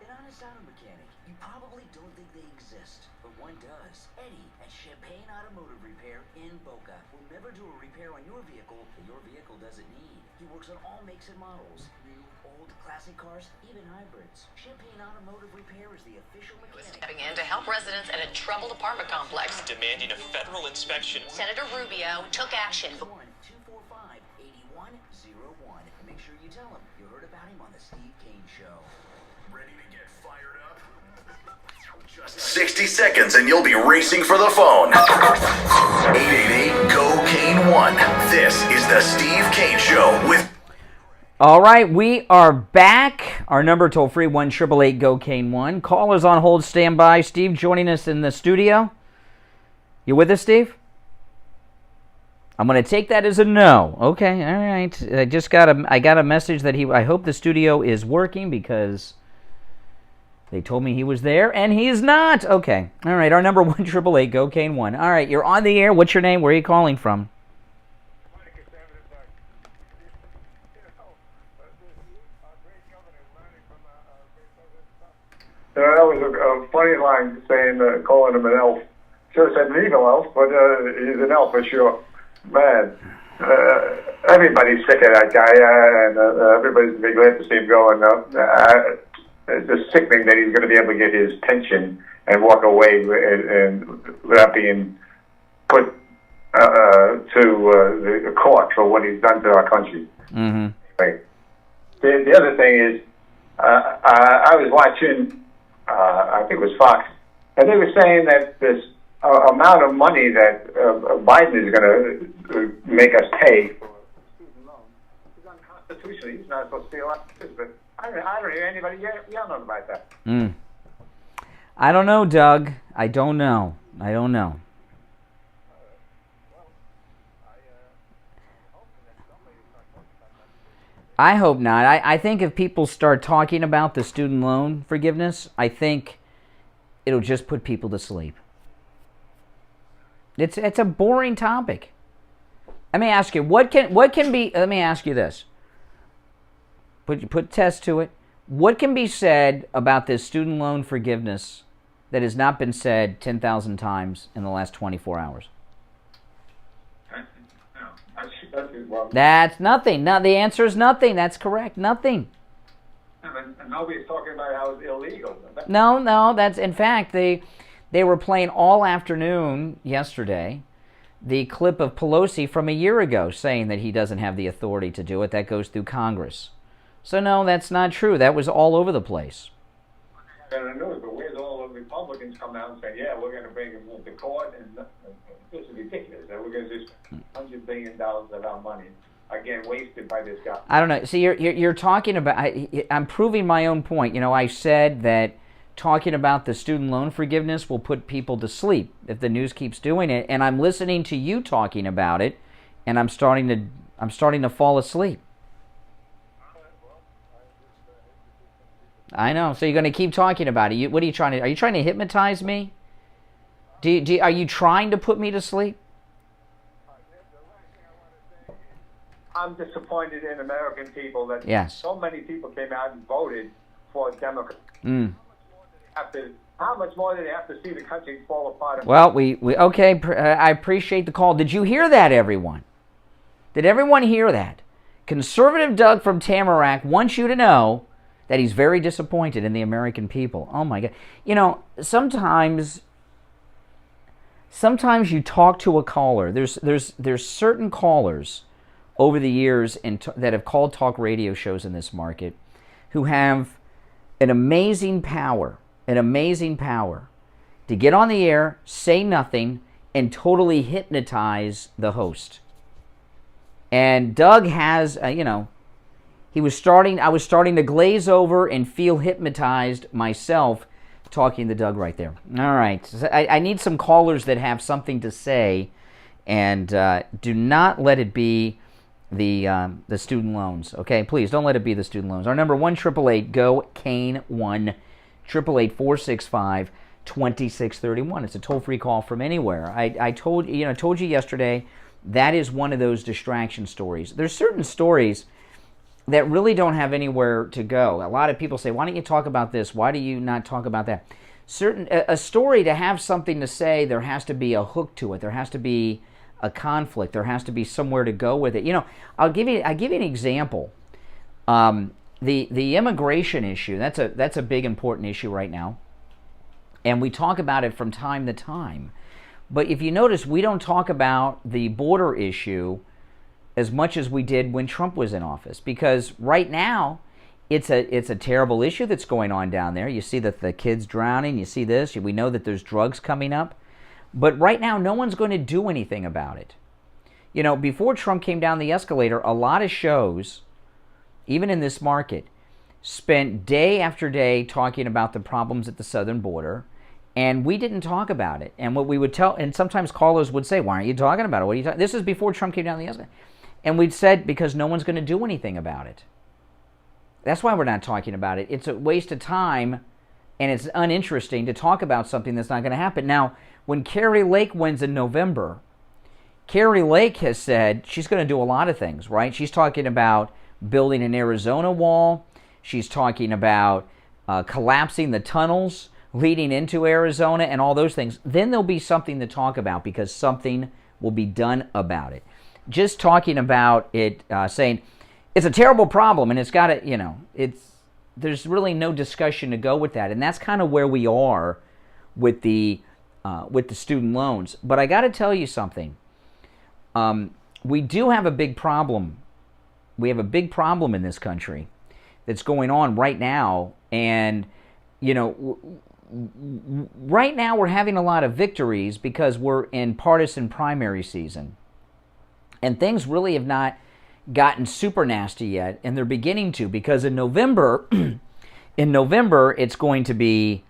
An honest auto mechanic, you probably don't think they exist, but one does. Eddie at Champagne Automotive Repair in Boca will never do a repair on your vehicle that your vehicle doesn't need. He works on all makes and models, new, old, classic cars, even hybrids. Champagne Automotive Repair is the official mechanic. Stepping in to help residents at a troubled apartment complex. Demanding a federal inspection. Senator Rubio took action. 1-245-8101. And make sure you tell him you heard about him on the Steve Kane Show. Ready to get fired up? Just 60 seconds and you'll be racing for the phone. 888-GO-KANE-1. This is the Steve Kane Show with... All right, we are back. Our number toll free 1-888-GO-CANE-1. Callers on hold, stand by. Steve joining us in the studio. You with us, Steve? I'm going to take that as a no. Okay, all right. I got a message that I hope the studio is working because they told me he was there and he's not. Okay. All right, our number 1-888-GO-CANE-1. All right, you're on the air. What's your name? Where are you calling from? That was a funny line saying, calling him an elf. Should have said an evil elf, but he's an elf for sure. Man, everybody's sick of that guy, and everybody's be glad to see him go. And it's just sickening that he's going to be able to get his pension and walk away without being put to the court for what he's done to our country. Mm-hmm. Right. The other thing is, I was watching. I think it was Fox, and they were saying that this amount of money that Biden is going to make us pay for student loans is unconstitutional. He's not supposed to be allowed to do this, but I don't hear anybody yelling about that. I don't know, Doug. I don't know. I hope not. I think if people start talking about the student loan forgiveness, I think it'll just put people to sleep. It's a boring topic. Let me ask you, what can be? Let me ask you this. Put test to it. What can be said about this student loan forgiveness that has not been said 10,000 times in the last 24 hours? That's nothing. No, the answer is nothing. That's correct. Nothing. And nobody's talking about how it's illegal. No. That's in fact they were playing all afternoon yesterday the clip of Pelosi from a year ago saying that he doesn't have the authority to do it. That goes through Congress. So no, that's not true. That was all over the place. And I know, but where's all the Republicans come out and say, yeah, we're going to bring him to court, and this is ridiculous. That we're going to just $100 billion of our money again wasted by this guy. I don't know. See, you're talking about. I'm proving my own point. I said that talking about the student loan forgiveness will put people to sleep if the news keeps doing it, and I'm listening to you talking about it, and I'm starting to fall asleep. I know. So you're going to keep talking about it. What are you trying to? Are you trying to hypnotize me? Are you trying to put me to sleep? I'm disappointed in American people that so many people came out and voted for Democrats. How much more do they have to see the country fall apart? Well, okay. I appreciate the call. Did you hear that, everyone? Did everyone hear that? Conservative Doug from Tamarack wants you to know that he's very disappointed in the American people. Oh my God! Sometimes you talk to a caller. There's certain callers over the years that have called talk radio shows in this market who have an amazing power to get on the air, say nothing, and totally hypnotize the host. And Doug has, I was starting to glaze over and feel hypnotized myself talking to Doug right there. All right. So I need some callers that have something to say, and do not let it be the student loans. Okay, please don't let it be the student loans. Our number 1-888-GO-CANE-1, 888-465-2631. It's a toll-free call from anywhere. I told you yesterday that is one of those distraction stories. There's certain stories that really don't have anywhere to go. A lot of people say, why don't you talk about this? Why do you not talk about that? A story, to have something to say, there has to be a hook to it. There has to be a conflict. There has to be somewhere to go with it. I'll give you an example. The immigration issue, that's a big important issue right now. And we talk about it from time to time. But if you notice, we don't talk about the border issue as much as we did when Trump was in office, because right now it's a terrible issue that's going on down there. You see that the kids drowning, you see this, we know that there's drugs coming up, but right now no one's going to do anything about it. Before Trump came down the escalator, a lot of shows even in this market, spent day after day talking about the problems at the southern border, and we didn't talk about it. And what we would tell, and sometimes callers would say, why aren't you talking about it? What are you talking? This is before Trump came down the escalator. And we'd said, because no one's going to do anything about it. That's why we're not talking about it. It's a waste of time, and it's uninteresting to talk about something that's not going to happen. Now, when Kari Lake wins in November, Kari Lake has said she's going to do a lot of things, right? She's talking about building an Arizona wall. She's talking about collapsing the tunnels leading into Arizona and all those things. Then there'll be something to talk about because something will be done about it. Just talking about it, saying it's a terrible problem and it's got to, there's really no discussion to go with that. And that's kind of where we are with the student loans. But I got to tell you something. We do have a big problem. We have a big problem in this country that's going on right now. And, right now we're having a lot of victories because we're in partisan primary season. And things really have not gotten super nasty yet, and they're beginning to, because in November, it's going to be,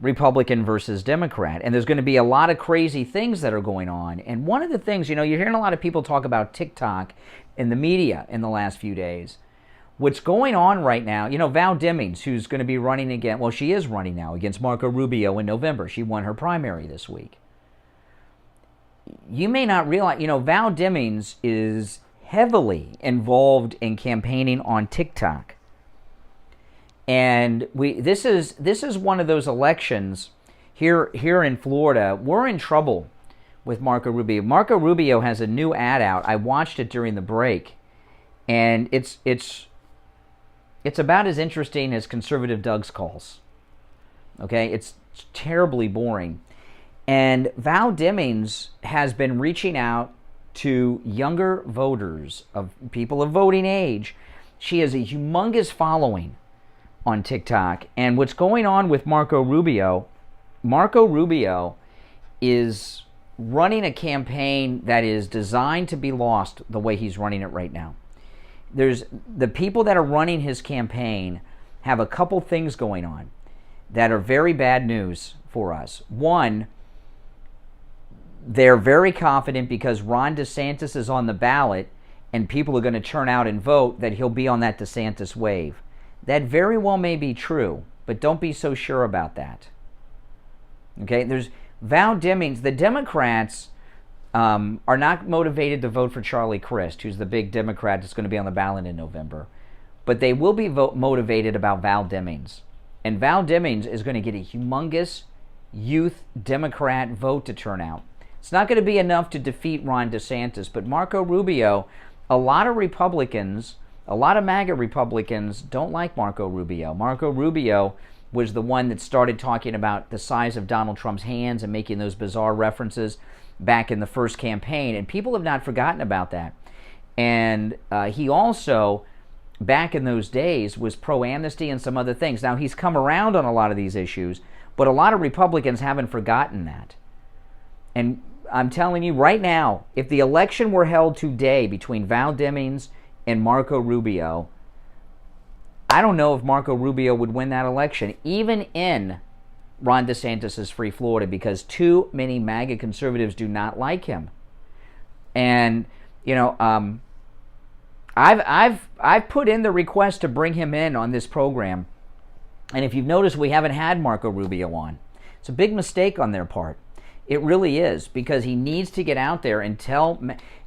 Republican versus Democrat, and there's going to be a lot of crazy things that are going on. And one of the things, you're hearing a lot of people talk about TikTok in the media in the last few days. What's going on right now, Val Demings, who's going to be running again, well, she is running now against Marco Rubio in November. She won her primary this week. You may not realize, Val Demings is heavily involved in campaigning on TikTok. And this is one of those elections here in Florida. We're in trouble with Marco Rubio. Marco Rubio has a new ad out. I watched it during the break, and it's about as interesting as Conservative Doug's calls. Okay, it's terribly boring. And Val Demings has been reaching out to younger voters, of people of voting age. She has a humongous following on TikTok. And what's going on with Marco Rubio is running a campaign that is designed to be lost the way he's running it right now. There's the people that are running his campaign have a couple things going on that are very bad news for us. One, they're very confident because Ron DeSantis is on the ballot and people are going to turn out and vote that he'll be on that DeSantis wave. That very well may be true, but don't be so sure about that. Okay, there's Val Demings. The Democrats are not motivated to vote for Charlie Crist, who's the big Democrat that's going to be on the ballot in November. But they will be motivated about Val Demings. And Val Demings is going to get a humongous youth Democrat vote to turn out. It's not going to be enough to defeat Ron DeSantis, but Marco Rubio, a lot of Republicans, a lot of MAGA Republicans don't like Marco Rubio. Marco Rubio was the one that started talking about the size of Donald Trump's hands and making those bizarre references back in the first campaign, and people have not forgotten about that. And he also, back in those days, was pro-amnesty and some other things. Now, he's come around on a lot of these issues, but a lot of Republicans haven't forgotten that. And I'm telling you right now, if the election were held today between Val Demings and Marco Rubio, I don't know if Marco Rubio would win that election, even in Ron DeSantis' free Florida, because too many MAGA conservatives do not like him. And I've put in the request to bring him in on this program, and if you've noticed, we haven't had Marco Rubio on. It's a big mistake on their part. It really is, because he needs to get out there and tell.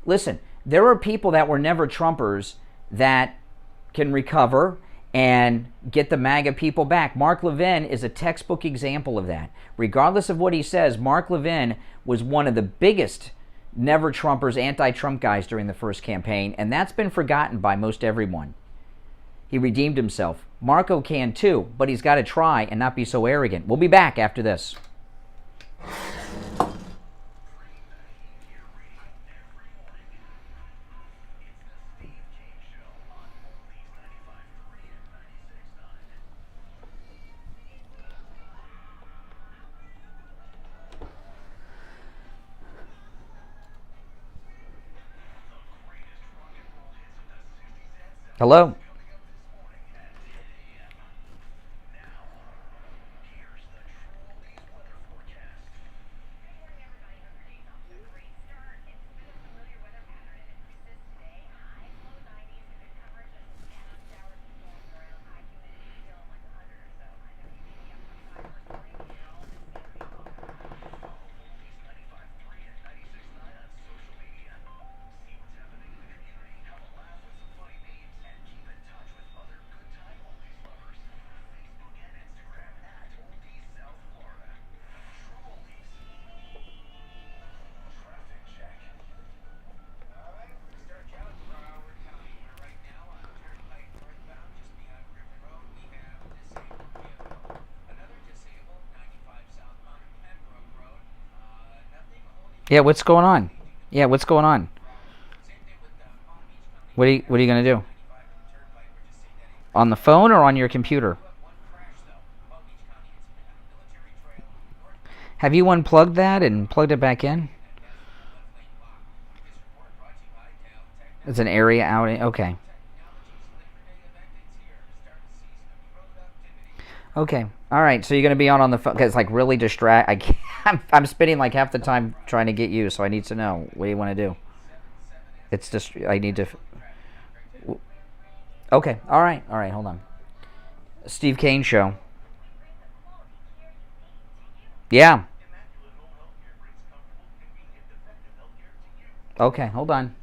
Listen, there are people that were never Trumpers that can recover and get the MAGA people back. Mark Levin is a textbook example of that. Regardless of what he says, Mark Levin was one of the biggest never Trumpers, anti-Trump guys during the first campaign, and that's been forgotten by most everyone. He redeemed himself. Marco can too, but he's got to try and not be so arrogant. We'll be back after this. Hello. Yeah, what's going on? Yeah, what's going on? What are you going to do? On the phone or on your computer? Have you unplugged that and plugged it back in? It's an area outing. Okay. Okay. All right. So you're going to be on the phone because like really distract. I can't, I'm spending like half the time trying to get you, so I need to know what do you want to do. It's just I need to. Okay. All right. All right. Hold on. Steve Kane Show. Yeah. Okay. Hold on.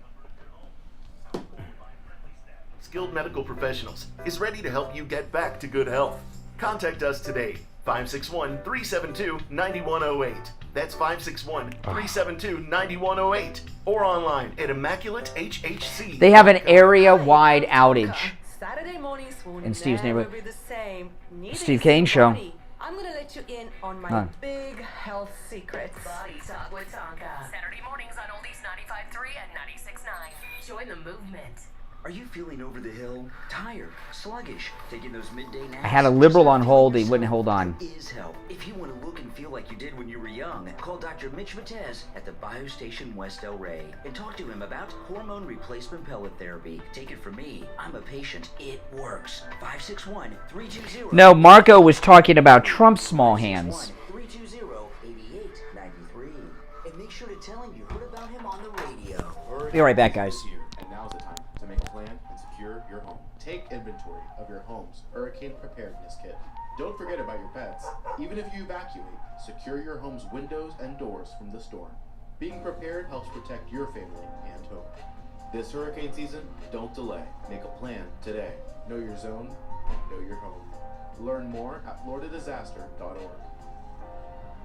Skilled Medical Professionals is ready to help you get back to good health. Contact us today, 561-372-9108. That's 561-372-9108. Or online at Immaculate HHC. They have an area-wide outage Saturday mornings will in Steve's never neighborhood. be the same. Needing Steve Kane Show. I'm going to let you in on my Huh. big health secrets. Body Talk with Tonka. Saturday mornings on Oldies 95.3 and 96.9. Join the movement. Are you feeling over the hill, tired, sluggish, taking those midday naps? I had a liberal on hold. He wouldn't hold on. There is help. If you want to look and feel like you did when you were young, call Dr. Mitch Vitez at the BioStation West El Rey and talk to him about hormone replacement pellet therapy. Take it from me. I'm a patient. It works. 561-320. No, Marco was talking about Trump's small hands. 320-8893. And make sure to tell him you heard about him on the radio. Be right back, guys. And now's the time to make a plan and secure your home. Take inventory of your home's hurricane preparedness kit. Don't forget about your pets. Even if you evacuate, secure your home's windows and doors from the storm. Being prepared helps protect your family and home. This hurricane season, don't delay. Make a plan today. Know your zone, know your home. Learn more at floridadisaster.org.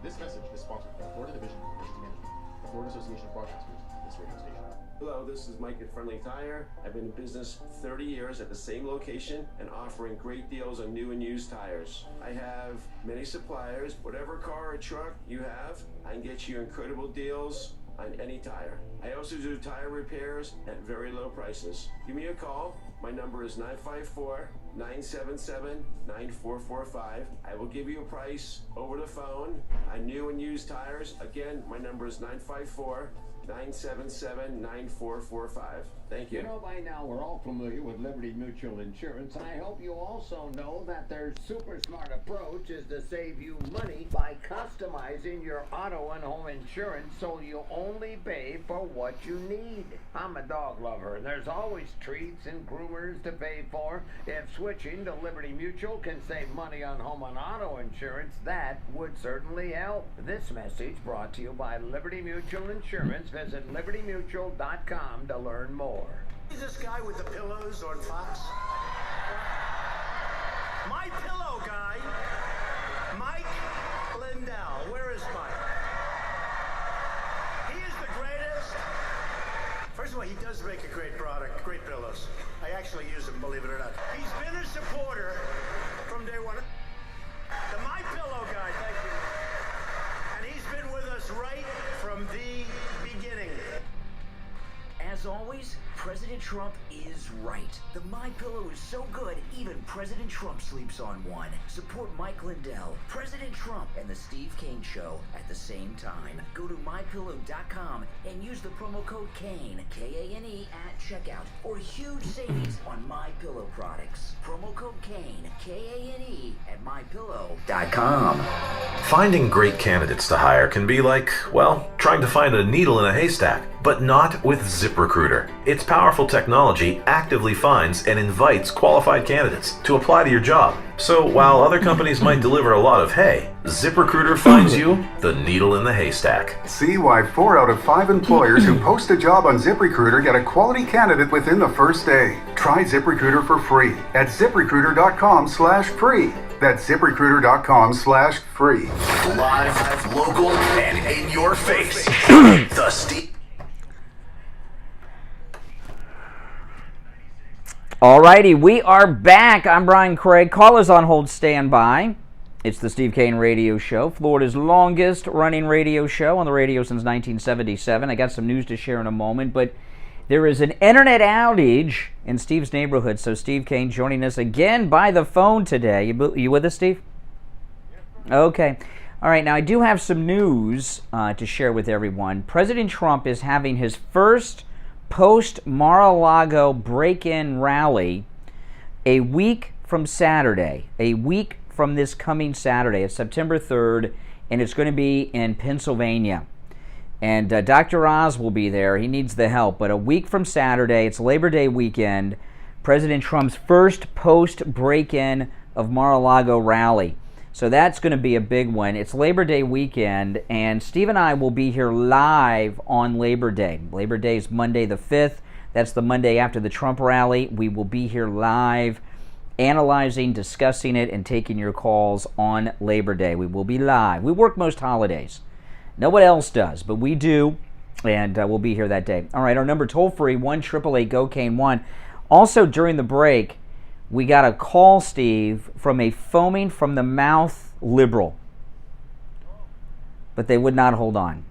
This message is sponsored by Florida Division of Emergency Management, the Florida Association of Broadcasters, this radio station. Hello, this is Mike at Friendly Tire. I've been in business 30 years at the same location and offering great deals on new and used tires. I have many suppliers. Whatever car or truck you have, I can get you incredible deals on any tire. I also do tire repairs at very low prices. Give me a call. My number is 954-977-9445. I will give you a price over the phone on new and used tires. Again, my number is 954-977-9445. Thank you. You know, by now we're all familiar with Liberty Mutual Insurance. I hope you also know that their super smart approach is to save you money by customizing your auto and home insurance so you only pay for what you need. I'm a dog lover, and there's always treats and groomers to pay for. If switching to Liberty Mutual can save money on home and auto insurance, that would certainly help. This message brought to you by Liberty Mutual Insurance. Visit libertymutual.com to learn more. Is this guy with the pillows on Fox? My pillow guy, Mike Lindell. Where is Mike? He is the greatest. First of all, he does make a great product, great pillows. I actually use them, believe it or not. He's been a supporter from day one. The My Pillow guy, thank you. And he's been with us right from the beginning. As always, President Trump is right. The MyPillow is so good, even President Trump sleeps on one. Support Mike Lindell, President Trump, and the Steve Kane Show at the same time. Go to MyPillow.com and use the promo code KANE, K-A-N-E, at checkout for huge savings on MyPillow products. Promo code KANE, K-A-N-E, at MyPillow.com. Finding great candidates to hire can be like, well, trying to find a needle in a haystack, but not with ZipRecruiter. Its powerful technology actively finds and invites qualified candidates to apply to your job. So while other companies might deliver a lot of hay, ZipRecruiter finds you the needle in the haystack. See why 4 out of 5 employers who post a job on ZipRecruiter get a quality candidate within the first day. Try ZipRecruiter for free at ZipRecruiter.com/free. That's ZipRecruiter.com/free. Live, local, and in your face. The Steve. Alrighty, we are back. I'm Brian Craig. Callers on hold, stand by. It's the Steve Kane Radio Show, Florida's longest running radio show, on the radio since 1977. I got some news to share in a moment, but there is an internet outage in Steve's neighborhood. So Steve Kane joining us again by the phone today. You with us, Steve? Okay. All right, now I do have some news to share with everyone. President Trump is having his first post-Mar-a-Lago break-in rally a week from Saturday, a week from this coming Saturday. It's September 3rd, and it's going to be in Pennsylvania. And Dr. Oz will be there. He needs the help. But a week from Saturday, it's Labor Day weekend, President Trump's first post-break-in of Mar-a-Lago rally. So that's going to be a big one. It's Labor Day weekend, and Steve and I will be here live on Labor Day. Labor Day is Monday the 5th. That's the Monday after the Trump rally. We will be here live, analyzing, discussing it, and taking your calls on Labor Day. We will be live. We work most holidays. No one else does, but we do, and we'll be here that day. All right, our number toll-free, 1-888-GO-CANE-1. Also, during the break, we got a call, Steve, from a foaming from the mouth liberal. But they would not hold on.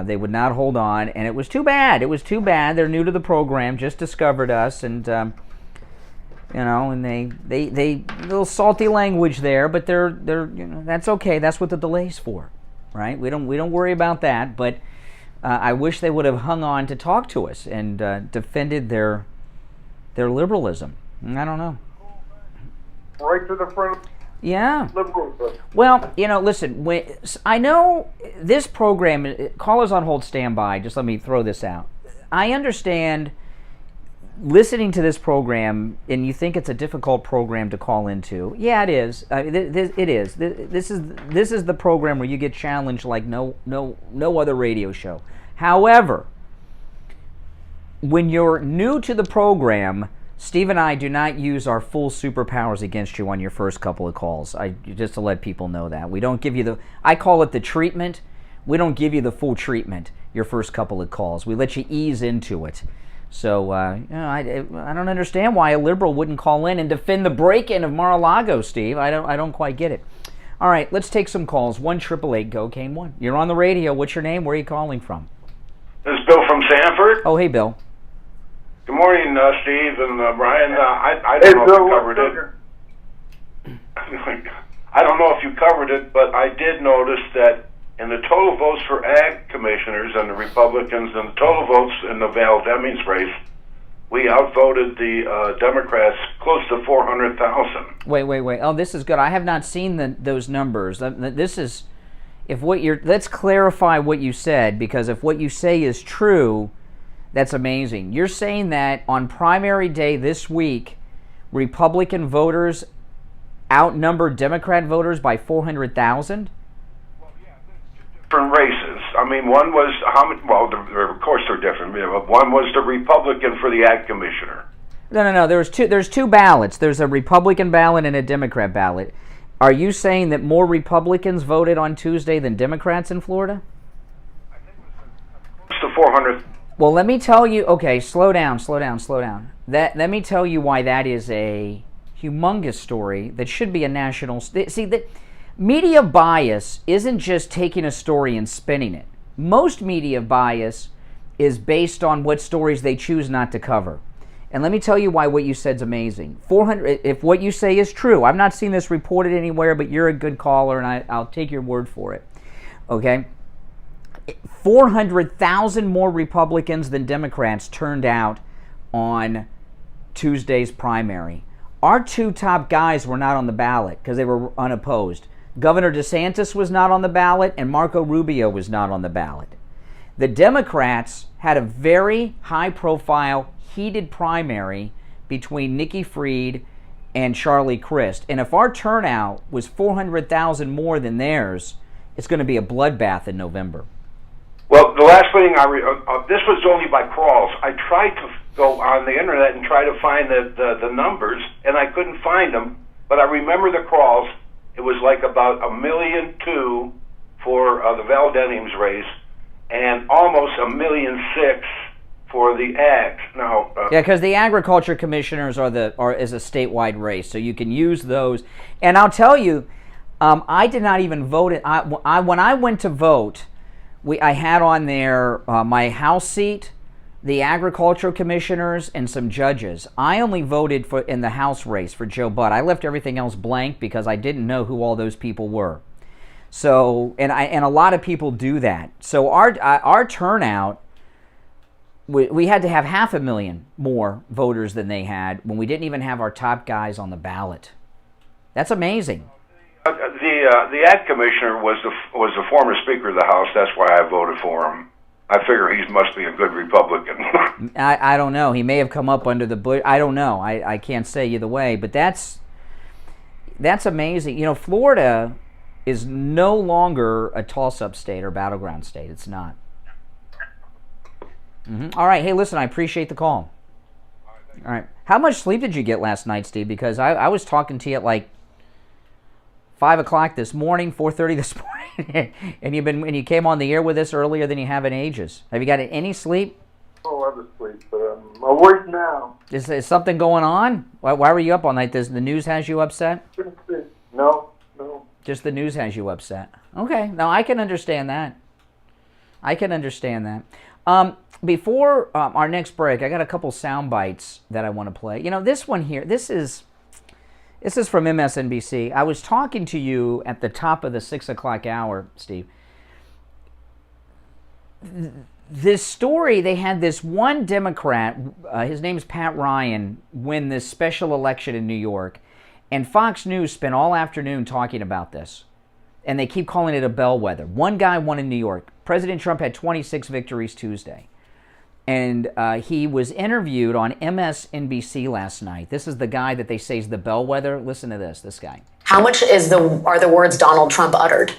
They would not hold on, and it was too bad. It was too bad. They're new to the program, just discovered us, and and they little salty language there, but they're that's okay. That's what the delay's for, right? We don't worry about that. But I wish they would have hung on to talk to us and defended their liberalism. I don't know. Right to the front. Yeah. Liberalism. Well, listen. I know this program. Callers on hold, stand by. Just let me throw this out. I understand listening to this program, and you think it's a difficult program to call into. Yeah, it is. It is. This is the program where you get challenged like no other radio show. However, when you're new to the program, Steve and I do not use our full superpowers against you on your first couple of calls. Just to let people know that. We don't give you I call it the treatment. We don't give you the full treatment your first couple of calls. We let you ease into it. So, I don't understand why a liberal wouldn't call in and defend the break-in of Mar-a-Lago, Steve. I don't quite get it. All right, let's take some calls. 1-888-GO-CANE-1. You're on the radio. What's your name? Where are you calling from? This is Bill from Sanford. Oh, hey, Bill. Good morning, Steve and Brian. I don't know if you covered it. I don't know if you covered it, but I did notice that in the total votes for ag commissioners and the Republicans and the total votes in the Val Demings race, we outvoted the Democrats close to 400,000. Wait. Oh, this is good. I have not seen those numbers. This is, let's clarify what you said, because if what you say is true, that's amazing. You're saying that on primary day this week, Republican voters outnumbered Democrat voters by 400,000? Different races. I mean, one was of course they're different. One was the Republican for the ag commissioner. No. There's two ballots. There's a Republican ballot and a Democrat ballot. Are you saying that more Republicans voted on Tuesday than Democrats in Florida? I think it was close to 400. Well, let me tell you. Okay, slow down. Let me tell you why that is a humongous story that should be a national. Media bias isn't just taking a story and spinning it. Most media bias is based on what stories they choose not to cover. And let me tell you why what you said is amazing. 400. If what you say is true, I've not seen this reported anywhere, but you're a good caller, and I'll take your word for it. Okay? 400,000 more Republicans than Democrats turned out on Tuesday's primary. Our two top guys were not on the ballot because they were unopposed. Governor DeSantis was not on the ballot, and Marco Rubio was not on the ballot. The Democrats had a very high-profile, heated primary between Nikki Fried and Charlie Crist. And if our turnout was 400,000 more than theirs, it's going to be a bloodbath in November. Well, the last thing this was only by crawls. I tried to go on the internet and try to find the numbers, and I couldn't find them. But I remember the crawls. It was like about 1.2 million for the Val Demings race, and almost 1.6 million for the ag. Now, yeah, because the agriculture commissioners is a statewide race, so you can use those. And I'll tell you, I did not even vote. When I went to vote, I had on there my House seat, the agricultural commissioners, and some judges. I only voted in the House race for Joe Budd. I left everything else blank because I didn't know who all those people were. So, and a lot of people do that. So our turnout, we had to have 500,000 more voters than they had when we didn't even have our top guys on the ballot. That's amazing. The Ag Commissioner was the former Speaker of the House. That's why I voted for him. I figure he must be a good Republican. I don't know. He may have come up under the Bush. I don't know. I can't say either way. But that's amazing. You know, Florida is no longer a toss-up state or battleground state. It's not. All right. Hey, listen, I appreciate the call. All right. How much sleep did you get last night, Steve? Because I was talking to you at like 5 o'clock this morning, 4:30 this morning, and you came on the air with us earlier than you have in ages. Have you got any sleep? Oh, I was asleep, but I'm awake now. Is something going on? Why were you up all night? Does the news has you upset? No. Just the news has you upset. Okay, now I can understand that. Before our next break, I got a couple sound bites that I want to play. You know, this one here, this is from MSNBC. I was talking to you at the top of the 6 o'clock hour, Steve. This story, they had this one Democrat, his name's Pat Ryan, win this special election in New York. And Fox News spent all afternoon talking about this. And they keep calling it a bellwether. One guy won in New York. President Trump had 26 victories Tuesday. And he was interviewed on MSNBC last night. This is the guy that they say is the bellwether. Listen to this guy. How much are the words Donald Trump uttered?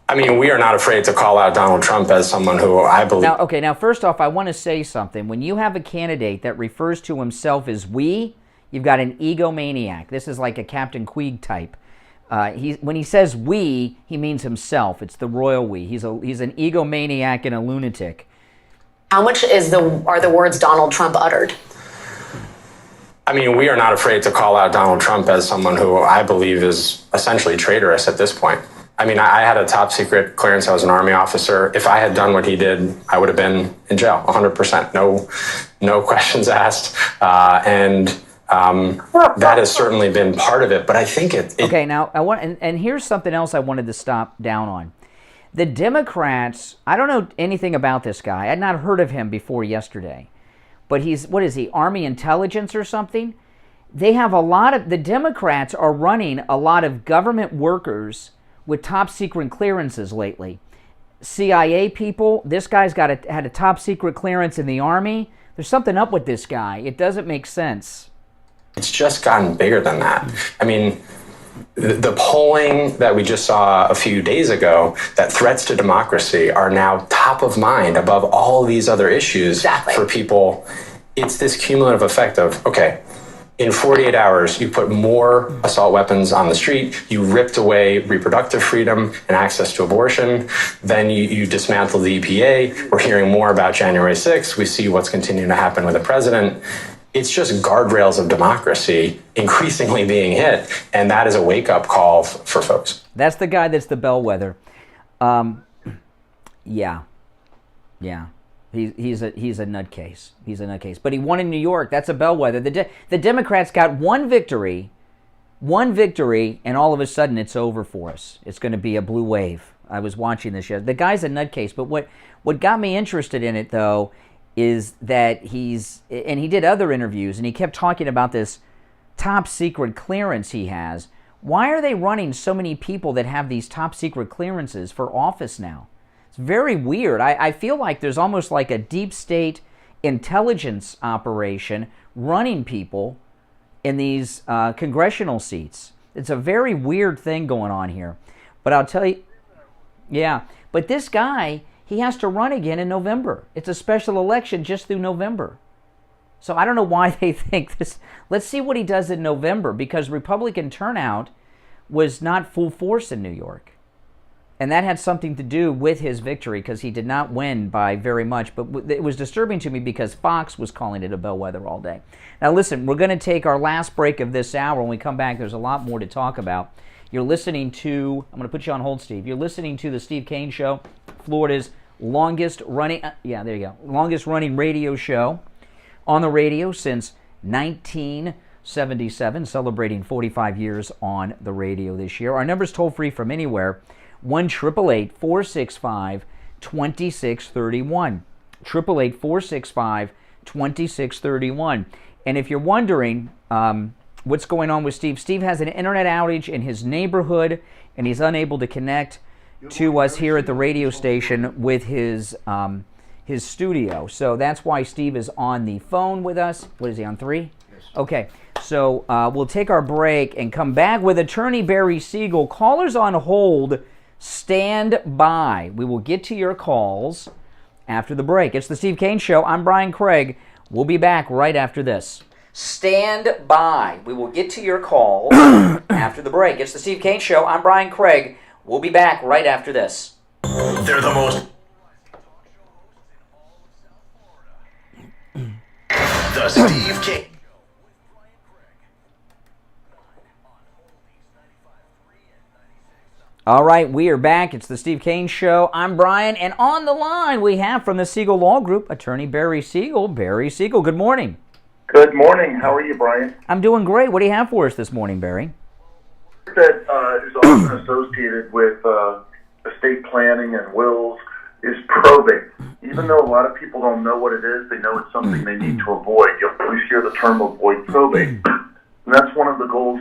I mean, we are not afraid to call out Donald Trump as someone who I believe... Now, first off, I want to say something. When you have a candidate that refers to himself as we, you've got an egomaniac. This is like a Captain Queeg type. When he says we, he means himself. It's the royal we. He's an egomaniac and a lunatic. How much are the words Donald Trump uttered? I mean, we are not afraid to call out Donald Trump as someone who I believe is essentially traitorous at this point. I mean, I had a top secret clearance. I was an Army officer. If I had done what he did, I would have been in jail, 100%. No questions asked. And that has certainly been part of it. But I think Okay, now, and here's something else I wanted to stop down on. The Democrats, I don't know anything about this guy. I had not heard of him before yesterday. But what is he, Army intelligence or something? They have the Democrats are running a lot of government workers with top secret clearances lately. CIA people, this guy's had a top secret clearance in the Army. There's something up with this guy. It doesn't make sense. It's just gotten bigger than that. I mean, the polling that we just saw a few days ago, that threats to democracy are now top of mind above all these other issues for people. It's this cumulative effect of, okay, in 48 hours, you put more assault weapons on the street, you ripped away reproductive freedom and access to abortion, then you dismantle the EPA. We're hearing more about January 6th. We see what's continuing to happen with the president. It's just guardrails of democracy increasingly being hit, and that is a wake-up call for folks. That's the guy that's the bellwether. Yeah. He's a nutcase. He's a nutcase. But he won in New York. That's a bellwether. The Democrats got one victory, and all of a sudden it's over for us. It's going to be a blue wave. I was watching this yesterday. The guy's a nutcase. But what got me interested in it, though, is that he did other interviews, and he kept talking about this top secret clearance he has. Why are they running so many people that have these top secret clearances for office now? It's very weird. I feel like there's almost like a deep state intelligence operation running people in these congressional seats. It's a very weird thing going on here. But I'll tell you, yeah, but this guy, he has to run again in November. It's a special election just through November. So I don't know why they think this. Let's see what he does in November, because Republican turnout was not full force in New York. And that had something to do with his victory, because he did not win by very much. But it was disturbing to me because Fox was calling it a bellwether all day. Now listen, we're going to take our last break of this hour. When we come back, there's a lot more to talk about. You're listening to, I'm going to put you on hold, Steve. You're listening to the Steve Kane Show, Florida's longest running radio show on the radio since 1977, celebrating 45 years on the radio this year. Our number's toll free from anywhere, 1-888-465-2631. 888-465-2631. And if you're wondering what's going on with Steve, Steve has an internet outage in his neighborhood, and he's unable to connect to us here at the radio station with his studio. So that's why Steve is on the phone with us. What is he, on 3? Yes. Okay, so we'll take our break and come back with Attorney Barry Siegel. Callers on hold, stand by. We will get to your calls after the break. It's the Steve Kane Show. I'm Brian Craig. We'll be back right after this. Stand by. We will get to your calls after the break. It's the Steve Kane Show. I'm Brian Craig. We'll be back right after this. They're the most... The Steve Kane... All right, we are back. It's the Steve Kane Show. I'm Brian, and on the line we have from the Siegel Law Group, Attorney Barry Siegel. Barry Siegel, good morning. Good morning. How are you, Brian? I'm doing great. What do you have for us this morning, Barry? That is often associated with estate planning and wills is probate. Even though a lot of people don't know what it is, they know it's something they need to avoid. You'll always hear the term avoid probate. And that's one of the goals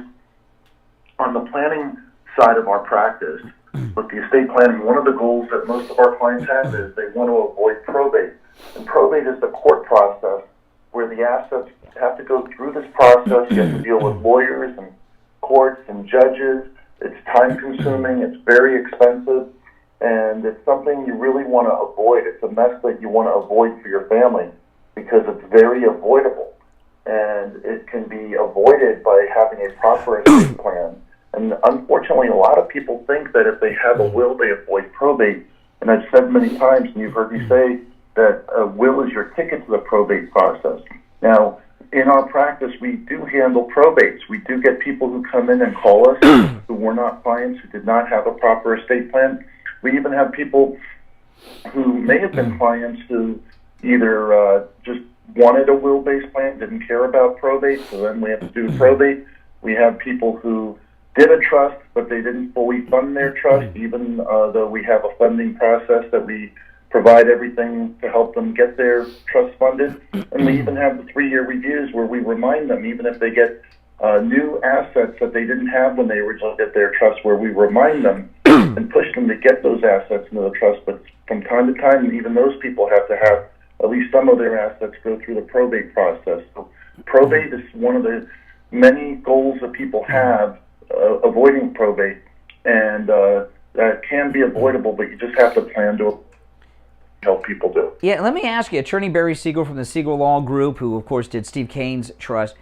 on the planning side of our practice. With the estate planning, one of the goals that most of our clients have is they want to avoid probate. And probate is the court process where the assets have to go through this process. You have to deal with lawyers and courts and judges. It's time-consuming. It's very expensive. And it's something you really want to avoid. It's a mess that you want to avoid for your family because it's very avoidable. And it can be avoided by having a proper estate plan. And unfortunately, a lot of people think that if they have a will, they avoid probate. And I've said many times, and you've heard me say, that a will is your ticket to the probate process. Now, in our practice, we do handle probates. We do get people who come in and call us who were not clients, who did not have a proper estate plan. We even have people who may have been clients who either just wanted a will-based plan, didn't care about probate, so then we have to do probate. We have people who did a trust, but they didn't fully fund their trust, even though we have a funding process that we provide everything to help them get their trust funded. And we even have the 3-year reviews where we remind them, even if they get new assets that they didn't have when they originally did their trust, where we remind them and push them to get those assets into the trust. But from time to time, even those people have to have at least some of their assets go through the probate process. So probate is one of the many goals that people have, avoiding probate, and that can be avoidable, but you just have to plan to help people do. Yeah, let me ask you, Attorney Barry Siegel from the Siegel Law Group, who of course did Steve Kane's trust.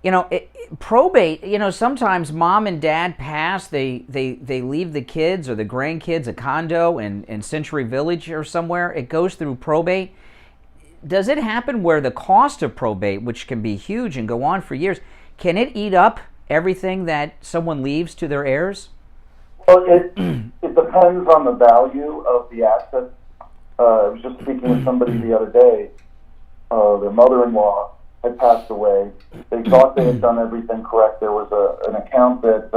You know, probate, you know, sometimes mom and dad pass, they leave the kids or the grandkids a condo in Century Village or somewhere. It goes through probate. Does it happen where the cost of probate, which can be huge and go on for years, can it eat up everything that someone leaves to their heirs? Well, it depends on the value of the asset. I was just speaking with somebody the other day. Their mother-in-law had passed away. They thought they had done everything correct. There was an account that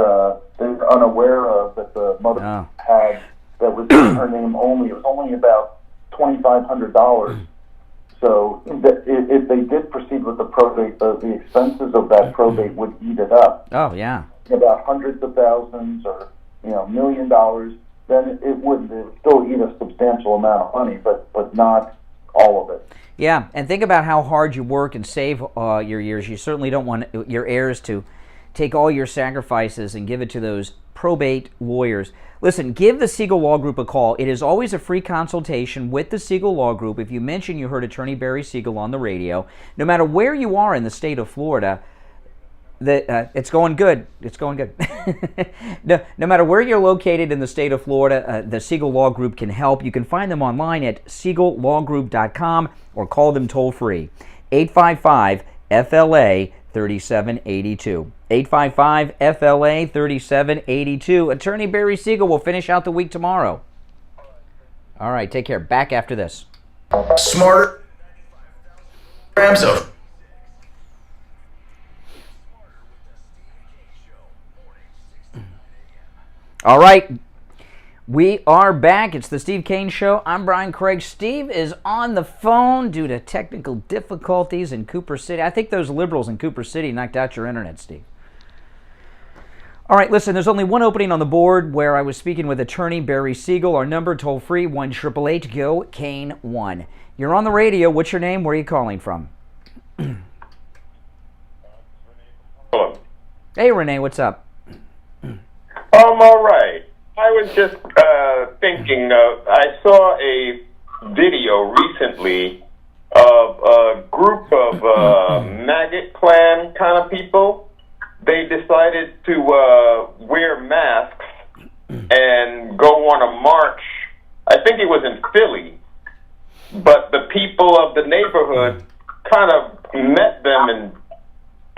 they were unaware of that the mother had that was in her name only. It was only about $2,500. So if they did proceed with the probate, the expenses of that probate would eat it up. Oh, yeah. About hundreds of thousands or $1 million, then it would still eat a substantial amount of money, but not all of it. Yeah, and think about how hard you work and save your years. You certainly don't want your heirs to take all your sacrifices and give it to those probate lawyers. Listen, give the Siegel Law Group a call. It is always a free consultation with the Siegel Law Group. If you mention you heard Attorney Barry Siegel on the radio, no matter where you are in the state of Florida, it's going good. It's going good. No matter where you're located in the state of Florida, the Siegel Law Group can help. You can find them online at siegellawgroup.com or call them toll free, 855-FLA-3782. 855-FLA-3782. Attorney Barry Siegel will finish out the week tomorrow. All right, take care. Back after this. Smarter grams of. All right, we are back. It's the Steve Kane Show. I'm Brian Craig. Steve is on the phone due to technical difficulties in Cooper City. I think those liberals in Cooper City knocked out your internet, Steve. All right, listen, there's only one opening on the board where I was speaking with attorney Barry Siegel. Our number, toll-free, 1-888-GO-KANE-1. You're on the radio. What's your name? Where are you calling from? Hello. Hey, Renee, what's up? I'm all right. I was just thinking, I saw a video recently of a group of maggot clan kind of people. They decided to wear masks and go on a march. I think it was in Philly, but the people of the neighborhood kind of met them and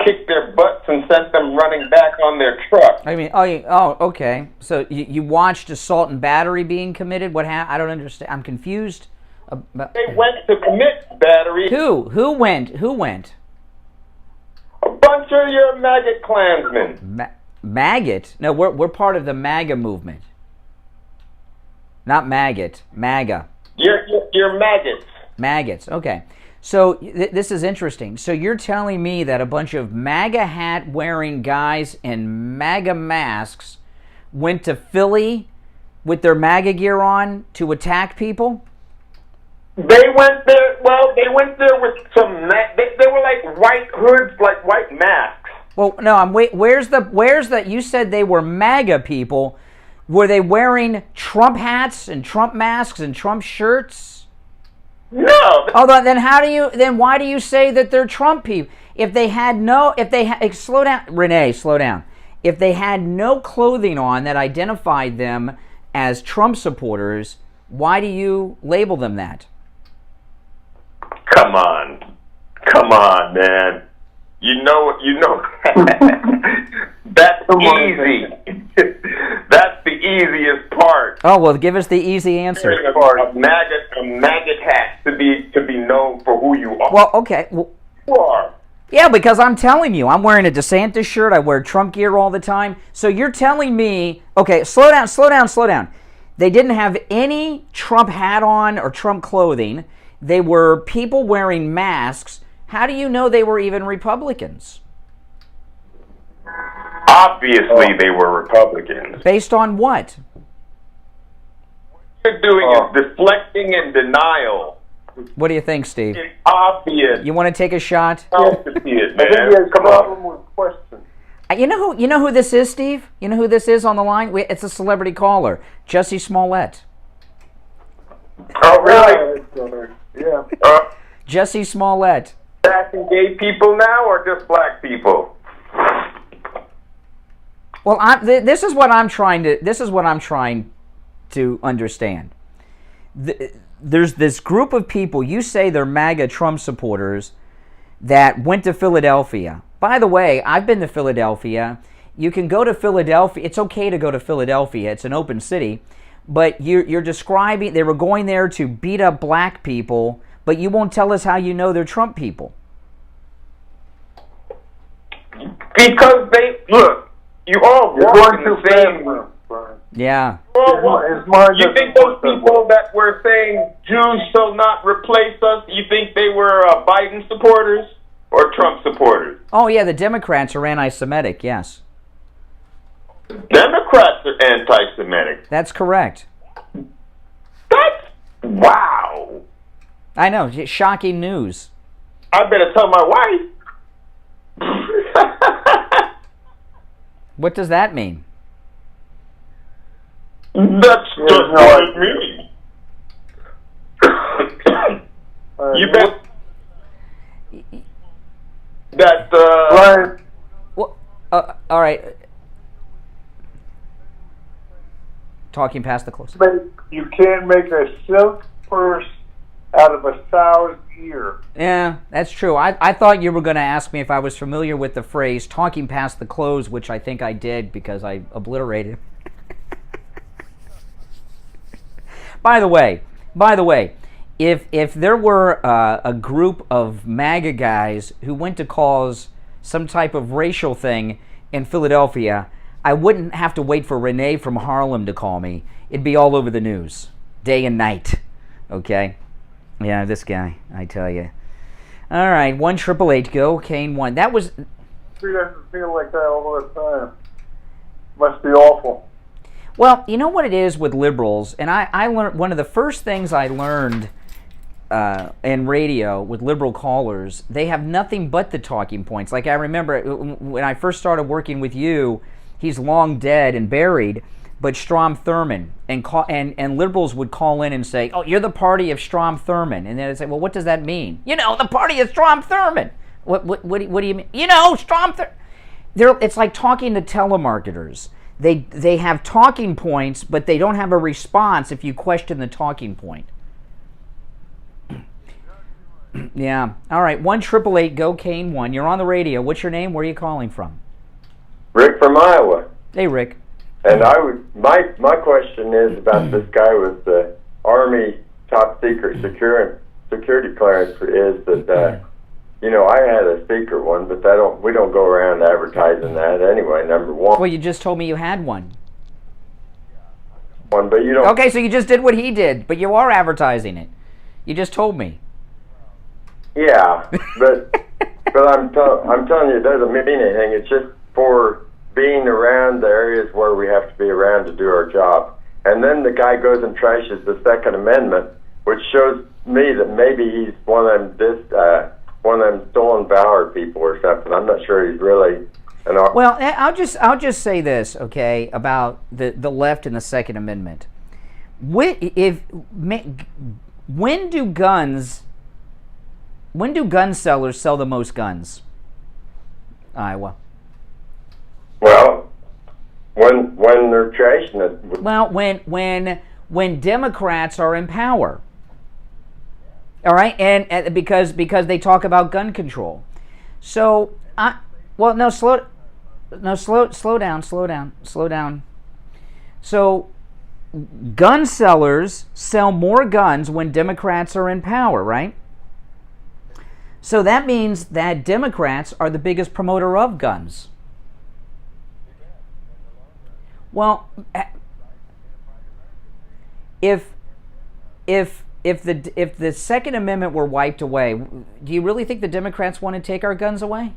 kicked their butts and sent them running back on their truck. I mean, okay. So you watched assault and battery being committed? What happened? I don't understand. I'm confused. They went to commit battery. Who went? Who went? A bunch of your maggot Klansmen. Maggot? No, we're part of the MAGA movement. Not maggot. MAGA. You're maggots. Maggots. Okay. So this is interesting. So you're telling me that a bunch of MAGA hat wearing guys in MAGA masks went to Philly with their MAGA gear on to attack people? They went there. Well, they went there with some. They were like white hoods, like white masks. Well, no. Where's the? You said they were MAGA people. Were they wearing Trump hats and Trump masks and Trump shirts? No. Oh, then why do you say that they're Trump people? Slow down, Renee, slow down. If they had no clothing on that identified them as Trump supporters, why do you label them that? Come on, man. You know. That's easy. That's the easiest part. Oh well, give us the easy answer. A maggot hat to be known for who you are. Well, okay. Well, you are. Yeah, because I'm telling you, I'm wearing a DeSantis shirt. I wear Trump gear all the time. So you're telling me, okay, slow down. They didn't have any Trump hat on or Trump clothing. They were people wearing masks. How do you know they were even Republicans? Obviously, they were Republicans. Based on what? What you're doing is deflecting and denial. What do you think, Steve? It's obvious. You want to take a shot? I think he has a problem with questions. You know who this is, Steve? You know who this is on the line? It's a celebrity caller, Jussie Smollett. Oh, really? Yeah. Jussie Smollett. Attacking gay people now, or just black people? Well, this is what I'm trying to understand. There's this group of people. You say they're MAGA Trump supporters that went to Philadelphia. By the way, I've been to Philadelphia. You can go to Philadelphia. It's okay to go to Philadelphia. It's an open city. But you're describing they were going there to beat up black people, but you won't tell us how you know they're Trump people. Because they look. You all walk in the same room. Yeah. You think those people that were saying Jews shall not replace us, you think they were Biden supporters or Trump supporters? Oh, yeah, the Democrats are anti-Semitic, yes. Democrats are anti-Semitic. That's correct. Wow. I know, shocking news. I better tell my wife. What does that mean? That's just what it means. You bet that, Right. Well, all right. Talking past the close. You can't make a silk purse out of a sow's ear. Yeah, that's true. I thought you were going to ask me if I was familiar with the phrase talking past the close, which I think I did because I obliterated it. By the way, if there were a group of MAGA guys who went to cause some type of racial thing in Philadelphia, I wouldn't have to wait for Renee from Harlem to call me. It'd be all over the news, day and night. Okay? Yeah, this guy, I tell you. All right, 1-888 go Kane 1. That was. He doesn't feel like that all the time. Must be awful. Well, you know what it is with liberals, and I learned one of the first things I learned in radio with liberal callers. They have nothing but the talking points. Like I remember when I first started working with you, he's long dead and buried. But Strom Thurmond and liberals would call in and say, "Oh, you're the party of Strom Thurmond," and then I'd say, "Well, what does that mean?" You know, the party of Strom Thurmond. What do you mean? You know, Strom Thurmond. It's like talking to telemarketers. They have talking points, but they don't have a response if you question the talking point. Yeah. All right. 1-888 go Kane 1. You're on the radio. What's your name? Where are you calling from? Rick from Iowa. Hey, Rick. And my question is about this guy with the Army top secret security clearance is that I had a secret one, but we don't go around advertising that anyway. Number one. Well, you just told me you had one. But you don't. Okay, so you just did what he did, but you are advertising it. You just told me. Yeah, but I'm telling you, it doesn't mean anything. It's just for being around the areas where we have to be around to do our job. And then the guy goes and trashes the Second Amendment, which shows me that maybe he's one of them stolen valor people or something. I'm not sure he's really an. Well, I'll just say this, okay, about the left and the Second Amendment. When do gun sellers sell the most guns? Iowa. Well, when they're trashing it. Well, when Democrats are in power. All right, and because they talk about gun control. So slow down. So gun sellers sell more guns when Democrats are in power, right? So that means that Democrats are the biggest promoter of guns. Well, if the Second Amendment were wiped away, do you really think the Democrats want to take our guns away?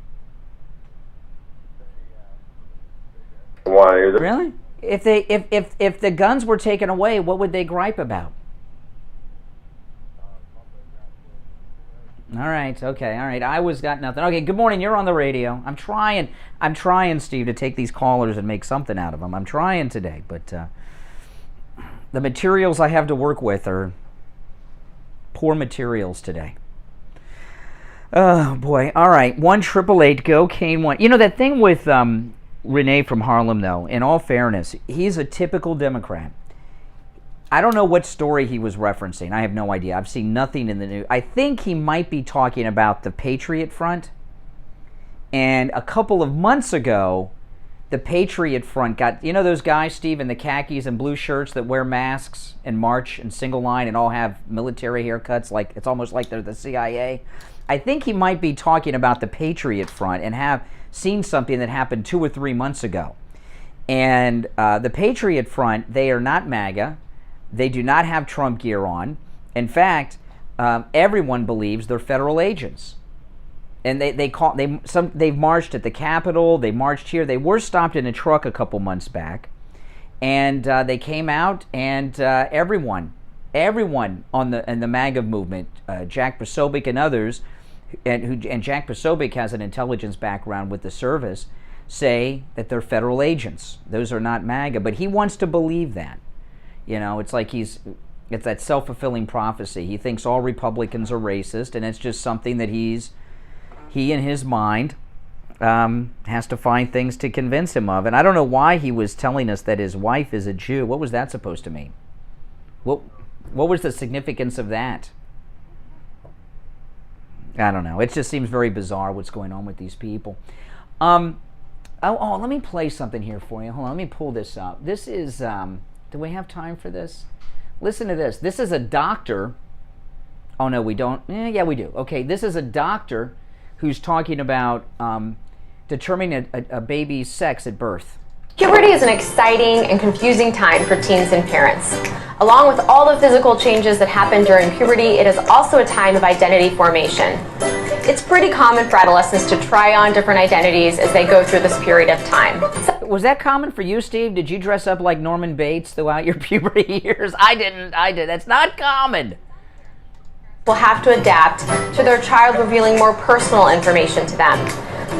Why? Really? If the guns were taken away, what would they gripe about? All right, okay, all right. Iowa's got nothing. Okay, good morning. You're on the radio. I'm trying, Steve, to take these callers and make something out of them. I'm trying today, but the materials I have to work with are poor materials today. Oh boy! All right, 1-888 go Kane 1. You know that thing with Renee from Harlem, though. In all fairness, he's a typical Democrat. I don't know what story he was referencing. I have no idea. I've seen nothing in the news. I think he might be talking about the Patriot Front. And a couple of months ago, the Patriot Front got, those guys, Steve, in the khakis and blue shirts that wear masks and march in single line and all have military haircuts, like it's almost like they're the CIA. I think he might be talking about the Patriot Front and have seen something that happened 2 or 3 months ago. And the Patriot Front, they are not MAGA. They do not have Trump gear on. In fact, everyone believes they're federal agents. And they've marched at the Capitol. They marched here. They were stopped in a truck a couple months back, and they came out. And everyone in the MAGA movement, Jack Posobiec and others, and Jack Posobiec has an intelligence background with the service, say that they're federal agents. Those are not MAGA, but he wants to believe that. It's like it's that self-fulfilling prophecy. He thinks all Republicans are racist, and it's just something that he in his mind has to find things to convince him of. And I don't know why he was telling us that his wife is a Jew. What was that supposed to mean? What was the significance of that? I don't know. It just seems very bizarre what's going on with these people. Let me play something here for you. Hold on, let me pull this up. This is, do we have time for this? Listen to this. This is a doctor. Oh, no, we don't. Yeah, we do. Okay, this is a doctor who's talking about determining a baby's sex at birth. Puberty is an exciting and confusing time for teens and parents. Along with all the physical changes that happen during puberty, it is also a time of identity formation. It's pretty common for adolescents to try on different identities as they go through this period of time. Was that common for you, Steve? Did you dress up like Norman Bates throughout your puberty years? I didn't. That's not common. Will have to adapt to their child revealing more personal information to them,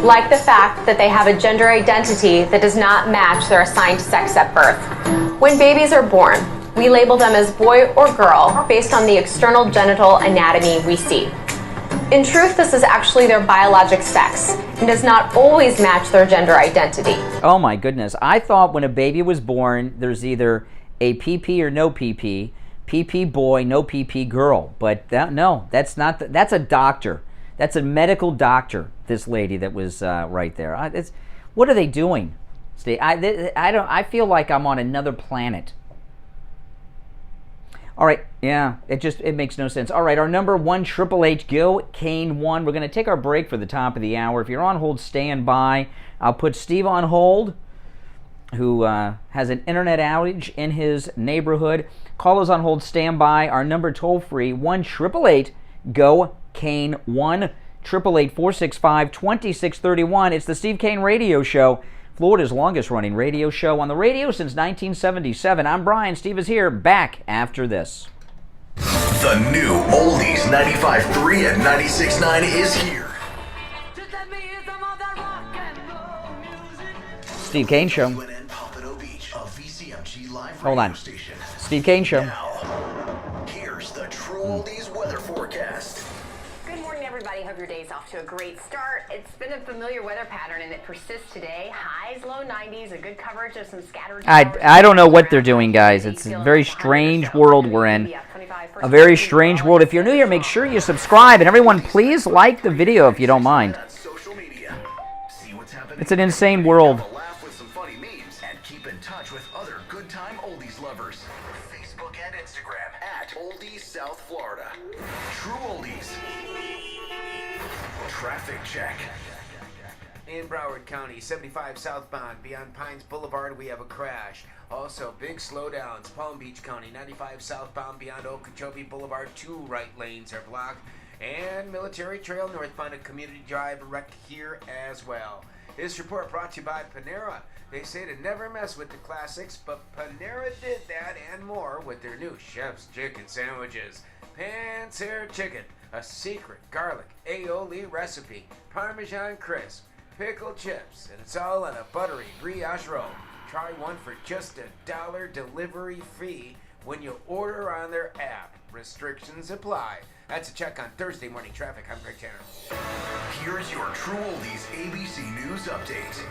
like the fact that they have a gender identity that does not match their assigned sex at birth. When babies are born, we label them as boy or girl based on the external genital anatomy we see. In truth, this is actually their biologic sex and does not always match their gender identity. Oh my goodness. I thought when a baby was born, there's either a PP or no PP, PP boy, no PP girl. But no, that's not. That's a doctor. That's a medical doctor, this lady that was right there. What are they doing? Steve? I feel like I'm on another planet. All right, yeah, it makes no sense. All right, our number 1-888 Go Kane 1. We're going to take our break for the top of the hour. If you're on hold, stand by. I'll put Steve on hold, who has an internet outage in his neighborhood. Callers on hold, stand by. Our number toll-free, 1-888 Go Kane 1-888-465-2631. It's the Steve Kane Radio Show, Florida's longest-running radio show on the radio since 1977. I'm Brian. Steve is here, back after this. The new Oldies 95.3 and 96.9 is here. Steve Kane Show. Hold on. Steve Kane Show. Now, here's the True Oldies weather forecast. Good morning, everybody. Hope your day's off to a great start. It's been a familiar weather pattern, and it persists today. Highs, low 90s, a good coverage of some scattered showers. I don't know what they're doing, guys. It's a very strange world we're in. A very strange world. If you're new here, make sure you subscribe. And everyone, please like the video if you don't mind. It's an insane world. Keep in touch with other good time oldies lovers. Facebook and Instagram at Oldies South Florida. True Oldies. Traffic check. In Broward County, 75 southbound, beyond Pines Boulevard, we have a crash. Also, big slowdowns. Palm Beach County, 95 southbound, beyond Okeechobee Boulevard, 2 right lanes are blocked. And Military Trail northbound at Community Drive, wrecked here as well. This report brought to you by Panera. They say to never mess with the classics, but Panera did that and more with their new Chef's Chicken Sandwiches. Panzer Chicken, a secret garlic aioli recipe, Parmesan crisp, pickled chips, and it's all on a buttery brioche roll. Try one for just $1 delivery fee when you order on their app. Restrictions apply. That's a check on Thursday morning traffic. I'm Greg Tanner. Here's your True Oldies ABC News update.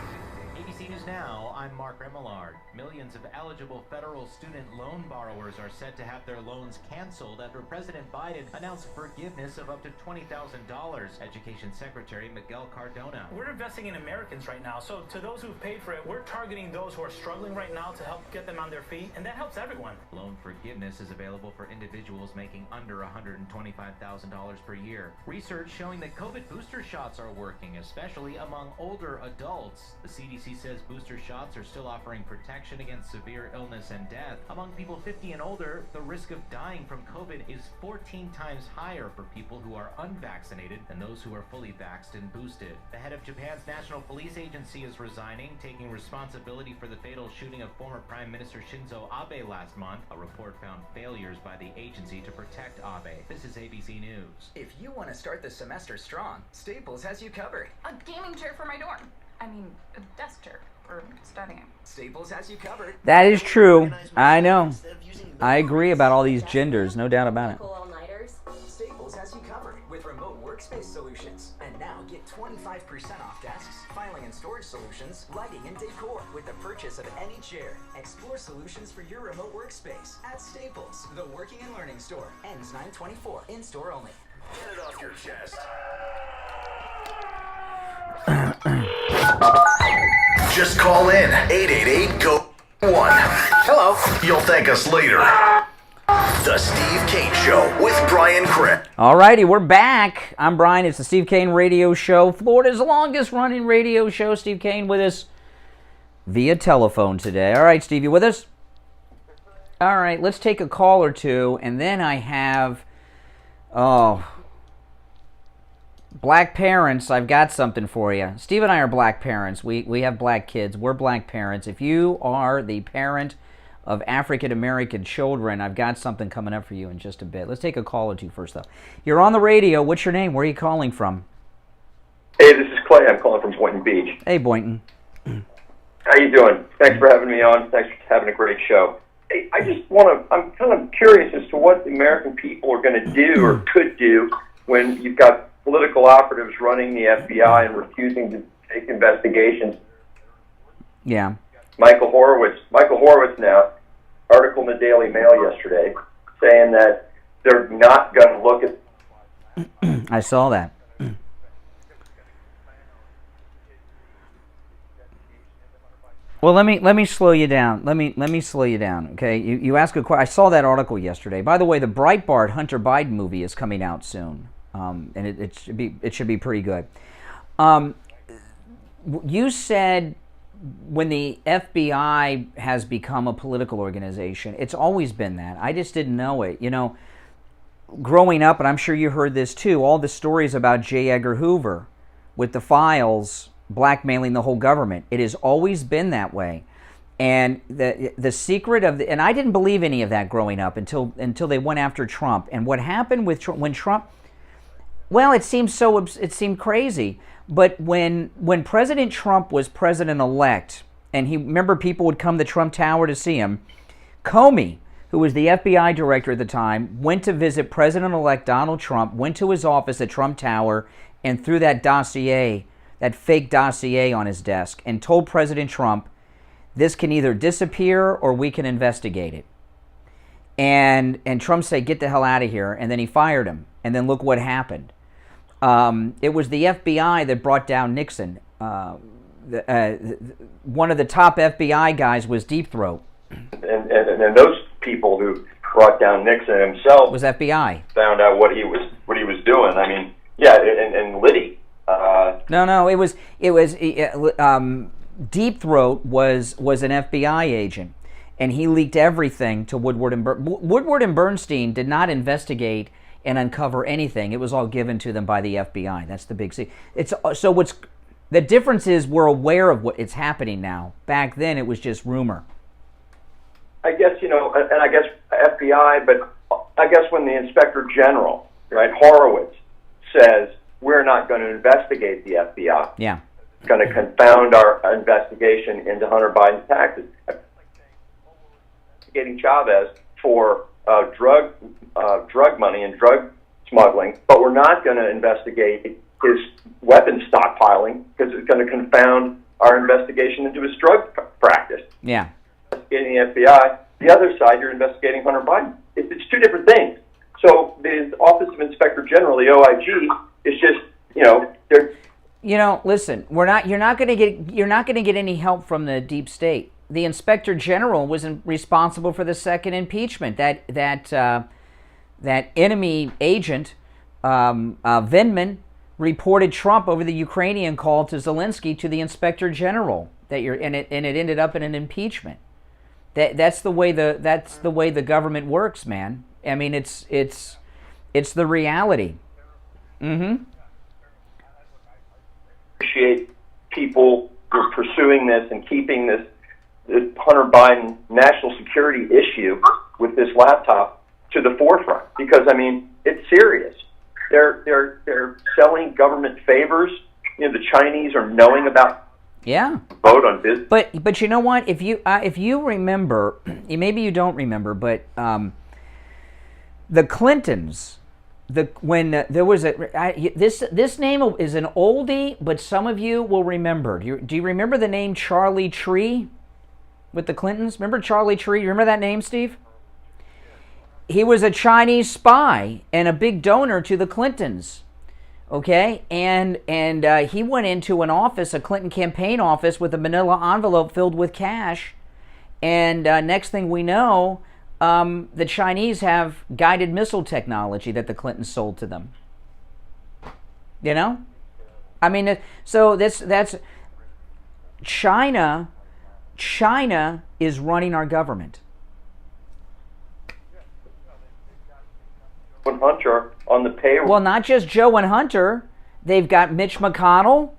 ABC News Now, I'm Mark Remillard. Millions of eligible federal student loan borrowers are set to have their loans canceled after President Biden announced forgiveness of up to $20,000. Education Secretary Miguel Cardona. We're investing in Americans right now, so to those who've paid for it, we're targeting those who are struggling right now to help get them on their feet, and that helps everyone. Loan forgiveness is available for individuals making under $125,000 per year. Research showing that COVID booster shots are working, especially among older adults. The CDC says booster shots are still offering protection against severe illness and death. Among people 50 and older, the risk of dying from COVID is 14 times higher for people who are unvaccinated than those who are fully vaxxed and boosted. The head of Japan's National Police Agency is resigning, taking responsibility for the fatal shooting of former Prime Minister Shinzo Abe last month. A report found failures by the agency to protect Abe. This is ABC News. If you want to start the semester strong, Staples has you covered. A gaming chair for my dorm. I mean, a desk chair for studying. Staples has you covered. That is true. I know. I agree about all these genders, no doubt about it. Staples has you covered with remote workspace solutions. And now get 25% off desks, filing and storage solutions, lighting and decor with the purchase of any chair. Explore solutions for your remote workspace at Staples, the working and learning store. Ends 9/24. In store only. Get it off your chest. Just call in 888-GO-1. Hello. You'll thank us later. The Steve Kane Show with Brian Crick. All righty, we're back. I'm Brian. It's the Steve Kane Radio Show, Florida's longest running radio show. Steve Kane with us via telephone today. All right, Steve, you with us? All right, let's take a call or two, and then I have, black parents. I've got something for you. Steve and I are black parents. We have black kids. We're black parents. If you are the parent of African-American children, I've got something coming up for you in just a bit. Let's take a call or two first, though. You're on the radio. What's your name? Where are you calling from? Hey, this is Clay. I'm calling from Boynton Beach. Hey, Boynton. How you doing? Thanks for having me on. Thanks for having a great show. Hey, I'm kind of curious as to what the American people are going to do or could do when you've got political operatives running the FBI and refusing to take investigations. Yeah. Michael Horowitz now, article in the Daily Mail yesterday, saying that they're not going to look at... I saw that. Well, let me slow you down. Let me slow you down. Okay, you ask a question. I saw that article yesterday. By the way, the Breitbart Hunter Biden movie is coming out soon, and it should be pretty good. You said when the FBI has become a political organization, it's always been that. I just didn't know it. You know, growing up, and I'm sure you heard this too, all the stories about J. Edgar Hoover with the files blackmailing the whole government. It has always been that way. And the secret of and I didn't believe any of that growing up until they went after Trump. And what happened with Trump, when Trump, well, it seemed crazy. But when President Trump was president-elect, and remember people would come to Trump Tower to see him, Comey, who was the FBI director at the time, went to visit President-elect Donald Trump, went to his office at Trump Tower, and threw that dossier, that fake dossier on his desk, and told President Trump, this can either disappear or we can investigate it. And Trump said, get the hell out of here, and then he fired him. And then look what happened. It was the FBI that brought down Nixon. One of the top FBI guys was Deep Throat. And those people who brought down Nixon himself was FBI. Found out what he was doing. I mean, yeah, and Liddy. No, it was Deep Throat was an FBI agent, and he leaked everything to Woodward and Woodward and Bernstein did not investigate and uncover anything. It was all given to them by the FBI. That's the big secret. The difference is we're aware of what it's happening now. Back then, it was just rumor. I guess, and I guess FBI, but I guess when the Inspector General, right, Horowitz, says we're not going to investigate the FBI. Yeah. It's going to confound our investigation into Hunter Biden's taxes. Investigating Chavez for drug money and drug smuggling, but we're not going to investigate his weapons stockpiling because it's going to confound our investigation into his drug practice. Yeah. Investigating the FBI. The other side, you're investigating Hunter Biden. It's two different things. So the Office of Inspector General, the OIG, is just, they're... Listen, you're not going to get any help from the deep state. The Inspector General was responsible for the second impeachment. That enemy agent, Vindman, reported Trump over the Ukrainian call to Zelensky to the Inspector General. And it ended up in an impeachment. That's the way the government works, man. I mean, it's the reality. Mm-hmm. Appreciate people who are pursuing this and keeping this Hunter Biden national security issue with this laptop to the forefront, because I mean it's serious. They're selling government favors. The Chinese are knowing about. Yeah. Vote on business. But you know what? If you remember, maybe you don't remember, but the Clintons. There was this name is an oldie, but some of you will remember. Do you remember the name Charlie Tree with the Clintons? Remember Charlie Tree? You remember that name, Steve? He was a Chinese spy and a big donor to the Clintons. Okay, and he went into an office, a Clinton campaign office, with a manila envelope filled with cash. And next thing we know, the Chinese have guided missile technology that the Clintons sold to them. You know, I mean, so that's China. China is running our government. And Hunter on the payroll. Well, not just Joe and Hunter. They've got Mitch McConnell.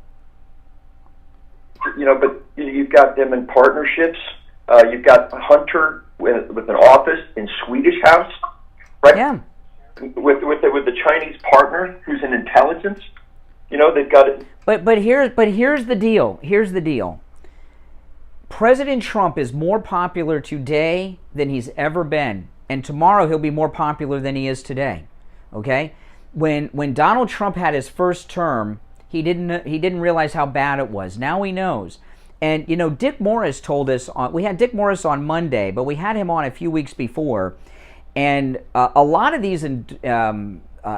You know, but you've got them in partnerships. You've got Hunter with an office in Swedish House, right? Yeah. With the Chinese partner who's in intelligence. You know, they've got it. But here's the deal. Here's the deal. President Trump is more popular today than he's ever been, and tomorrow he'll be more popular than he is today. Okay? When Donald Trump had his first term, he didn't realize how bad it was. Now he knows. And you know, Dick Morris told us we had Dick Morris on Monday, but we had him on a few weeks before, and a lot of these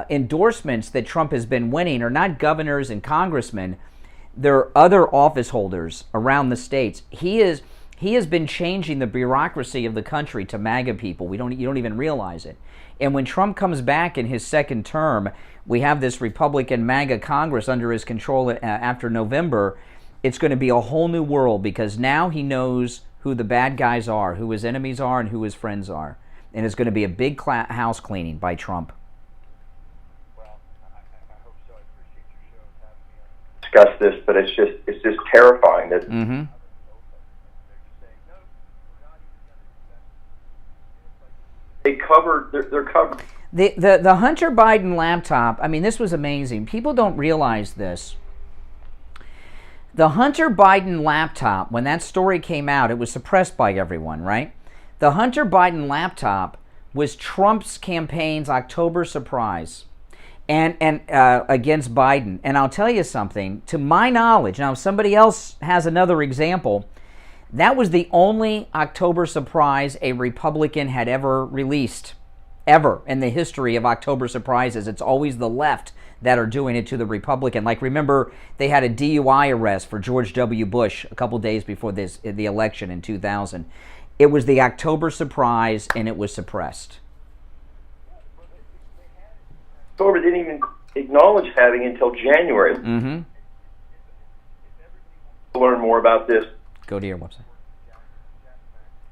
endorsements that Trump has been winning are not governors and congressmen. They're other office holders around the states. He has been changing the bureaucracy of the country to MAGA people. You don't even realize it. And when Trump comes back in his second term, we have this Republican MAGA Congress under his control after November. It's going to be a whole new world, because now he knows who the bad guys are, who his enemies are, and who his friends are. And it's going to be a big house cleaning by Trump. Discuss this, but it's just terrifying that they're covered. The Hunter Biden laptop, I mean, this was amazing. People don't realize this. The Hunter Biden laptop, when that story came out, it was suppressed by everyone, right? The Hunter Biden laptop was Trump's campaign's October surprise. And against Biden. And I'll tell you something, to my knowledge, now if somebody else has another example, that was the only October surprise a Republican had ever released, ever in the history of October surprises. It's always the left that are doing it to the Republican. Like, remember, they had a DUI arrest for George W. Bush a couple days before the election in 2000. It was the October surprise, and it was suppressed. October didn't even acknowledge having until January. Mm-hmm. To learn more about this, go to your website.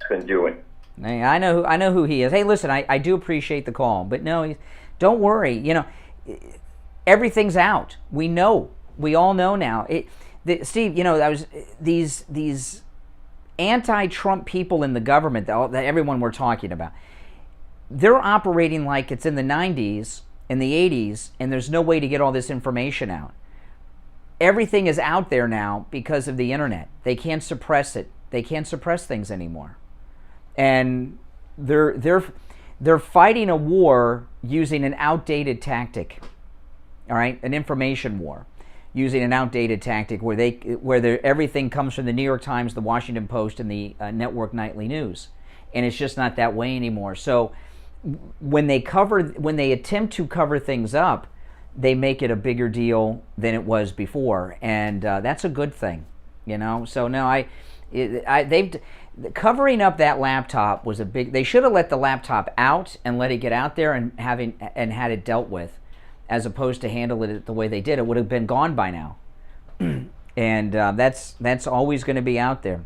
Been doing. Hey, I know who he is. Hey, listen, I do appreciate the call, but no, don't worry. You know, everything's out. We know. We all know now. Steve, you know, these anti-Trump people in the government that everyone we're talking about, they're operating like it's in the 90s. In the 80s, and there's no way to get all this information out. Everything is out there now because of the internet. They can't suppress it. They can't suppress things anymore. And they're fighting a war using an outdated tactic. All right, an information war using an outdated tactic where everything comes from the New York Times, the Washington Post, and the network nightly news. And it's just not that way anymore. So when they attempt to cover things up, they make it a bigger deal than it was before, and that's a good thing, you know. So no, covering up that laptop was a big. They should have let the laptop out and let it get out there and had it dealt with, as opposed to handle it the way they did. It would have been gone by now, and that's always going to be out there.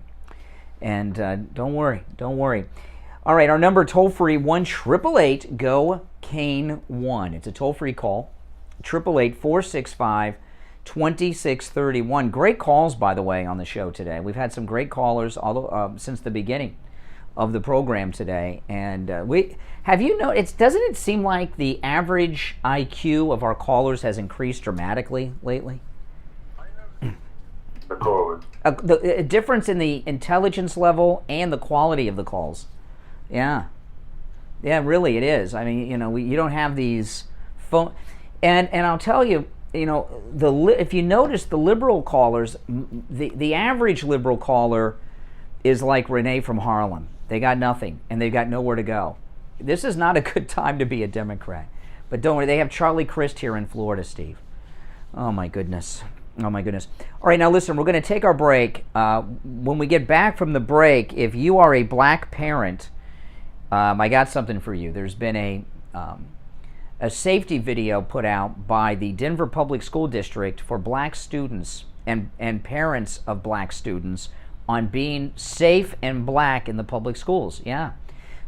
And don't worry. All right, our number toll-free, 1-888-GO-CANE-1. It's a toll-free call, 888-465-2631. Great calls, by the way, on the show today. We've had some great callers since the beginning of the program today. And have you noticed, doesn't it seem like the average IQ of our callers has increased dramatically lately? The callers. A difference in the intelligence level and the quality of the calls. Yeah, really, it is. I mean, you know, you don't have these phone, and I'll tell you, you know, if you notice the liberal callers, the average liberal caller is like Renee from Harlem. They got nothing, and they've got nowhere to go. this is not a good time to be a Democrat. But don't worry, they have Charlie Crist here in Florida, Steve. Oh my goodness. Oh my goodness. All right, now listen, we're going to take our break. When we get back from the break, if you are a black parent, I got something for you. There's been a safety video put out by the Denver Public School District for black students and parents of black students on being safe and black in the public schools. Yeah.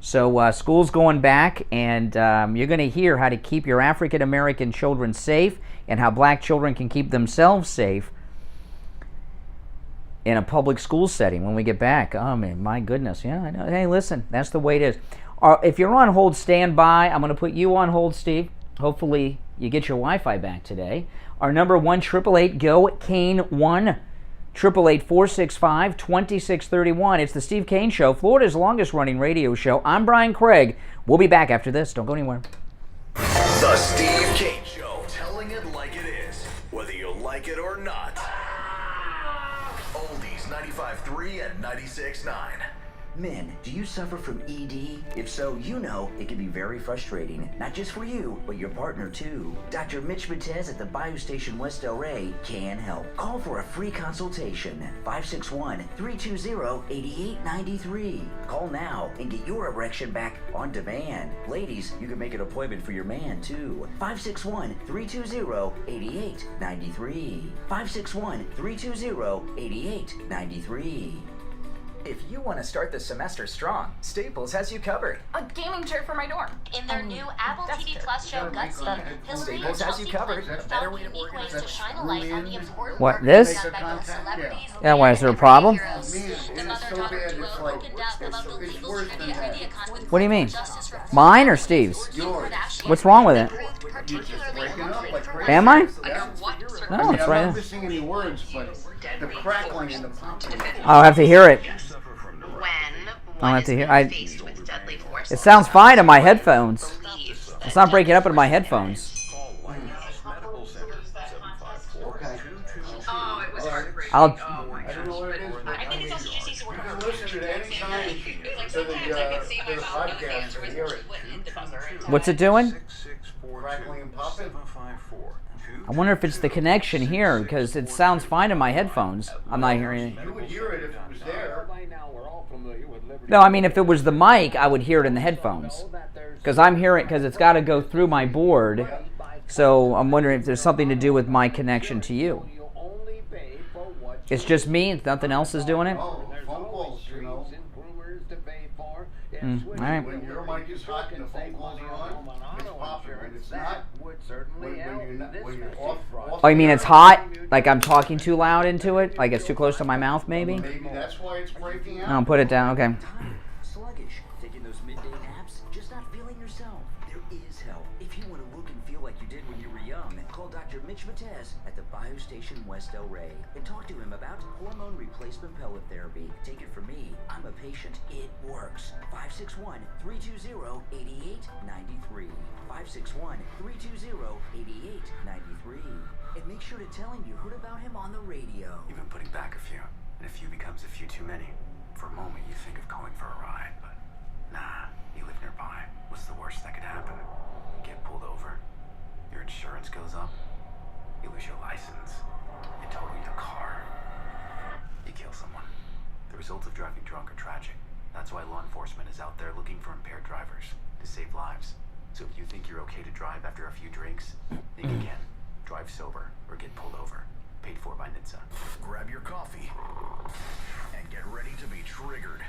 So school's going back, and you're going to hear how to keep your African American children safe and how black children can keep themselves safe in a public school setting when we get back. Oh, man, my goodness. Yeah, I know. Hey, listen, that's the way it is. If you're on hold, stand by. I'm going to put you on hold, Steve. Hopefully you get your Wi-Fi back today. Our number 1-888-GO-KANE-1. 888-465-2631. It's the Steve Kane Show, Florida's longest running radio show. I'm Brian Craig. We'll be back after this. Don't go anywhere. The Steve Kane Show, telling it like it is, whether you like it or not. Oldies 95.3 and 96.9. Men, do you suffer from ED? If so, you know it can be very frustrating, not just for you, but your partner too. Dr. Mitch Matez at the Bayou Station West El Rey can help. Call for a free consultation, 561-320-8893. Call now and get your erection back on demand. Ladies, you can make an appointment for your man too, 561-320-8893. 561-320-8893. If you want to start the semester strong, Staples has you covered. A gaming chair for my dorm. In their new Apple TV Plus show, Gutsy, Hillary and Staples has you Chelsea covered. Clinton found unique ways to shine a light on the important What, work this? done by both celebrities Yeah, why, is there a problem? The mother-daughter duo opened up about the legal trivia conflict. What do you mean? Mine or Steve's? What's wrong with it? Am I? No, it's right I'm not there. missing any words, but the crackling and the popping. I'll have to hear it. I'll have to hear. It sounds fine in my headphones. It's not breaking up in my headphones. I'll. What's it doing? I wonder if it's the connection here, because it sounds fine in my headphones. I'm not hearing it. You would hear it if it was there. No, I mean, if it was the mic, I would hear it in the headphones. Because I'm hearing it, because it's got to go through my board. So I'm wondering if there's something to do with my connection to you. It's just me, nothing else is doing it? Phone calls, you know. All right. When your mic is hot and the phone calls are on, it's popping. When it's not, when you're off. Oh, you mean it's hot? Like I'm talking too loud into it? Like it's too close to my mouth, maybe? Maybe that's why it's breaking out. I'll put it down, okay. Sluggish, taking those midday naps, just not feeling yourself. There is help. If you want to look and feel like you did when you were young, call Dr. Mitch Matez at the Bayou Station West El Rey and talk to him about hormone replacement pellet therapy. Take it from me. I'm a patient. It works. 561-320-8893. 561-320-8893. And make sure to tell him you heard about him on the radio. You've been putting back a few, and a few becomes a few too many. For a moment, you think of going for a ride, but nah, you live nearby. What's the worst that could happen? You get pulled over, your insurance goes up, you lose your license, you total your car, you kill someone. The results of driving drunk are tragic. That's why law enforcement is out there looking for impaired drivers to save lives. So if you think you're okay to drive after a few drinks, think again. Drive sober or get pulled over. Paid for by NHTSA. Grab your coffee and get ready to be triggered.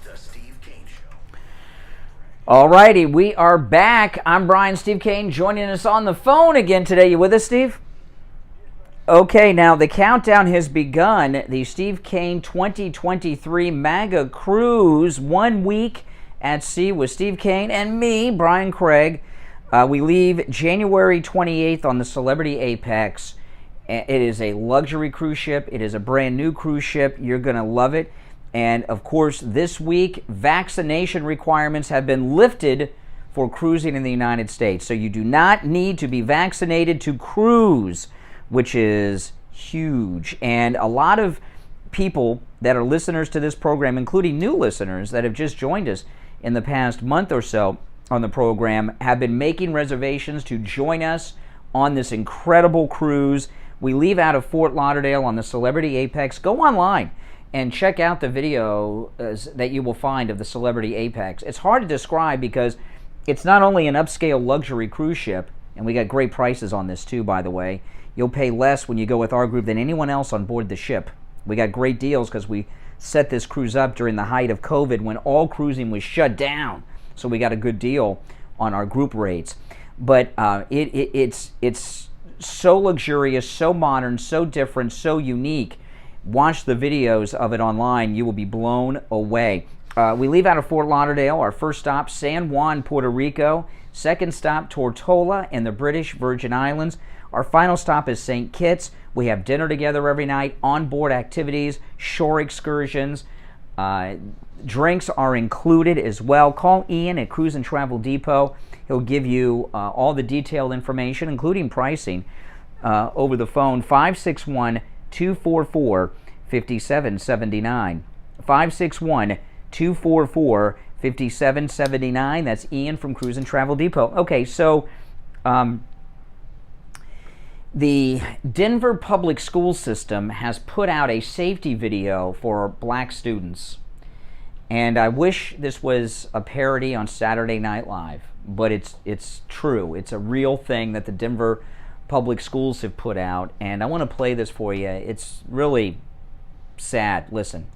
The Steve Kane Show. Alrighty, we are back. I'm Brian Steve Kane, joining us on the phone again today. You with us, Steve? Okay, now the countdown has begun. The Steve Kane 2023 MAGA Cruise, 1 week at sea with Steve Kane and me, Brian Craig. We leave January 28th on the Celebrity Apex. It is a luxury cruise ship. It is a brand new cruise ship. You're going to love it. And of course, this week, vaccination requirements have been lifted for cruising in the United States. So you do not need to be vaccinated to cruise, which is huge. And a lot of people that are listeners to this program, including new listeners that have just joined us, in the past month or so on the program have been making reservations to join us on this incredible cruise. We leave out of Fort Lauderdale on the Celebrity Apex. Go online and check out the video that you will find of the Celebrity Apex. It's hard to describe because it's not only an upscale luxury cruise ship, and we got great prices on this too, by the way. You'll pay less when you go with our group than anyone else on board the ship. We got great deals because we set this cruise up during the height of COVID when all cruising was shut down. So we got a good deal on our group rates. But it's so luxurious, so modern, so different, so unique. Watch the videos of it online. You will be blown away. We leave out of Fort Lauderdale. Our first stop, San Juan, Puerto Rico. Second stop, Tortola and the British Virgin Islands. Our final stop is St. Kitts. We have dinner together every night, onboard activities, shore excursions. Drinks are included as well. Call Ian at Cruise and Travel Depot. He'll give you all the detailed information, including pricing, over the phone. 561-244-5779. 561-244-5779. That's Ian from Cruise and Travel Depot. Okay, so the Denver public school system has put out a safety video for black students. And I wish this was a parody on Saturday Night Live, but it's true. It's a real thing that the Denver public schools have put out, and I want to play this for you. It's really sad. Listen.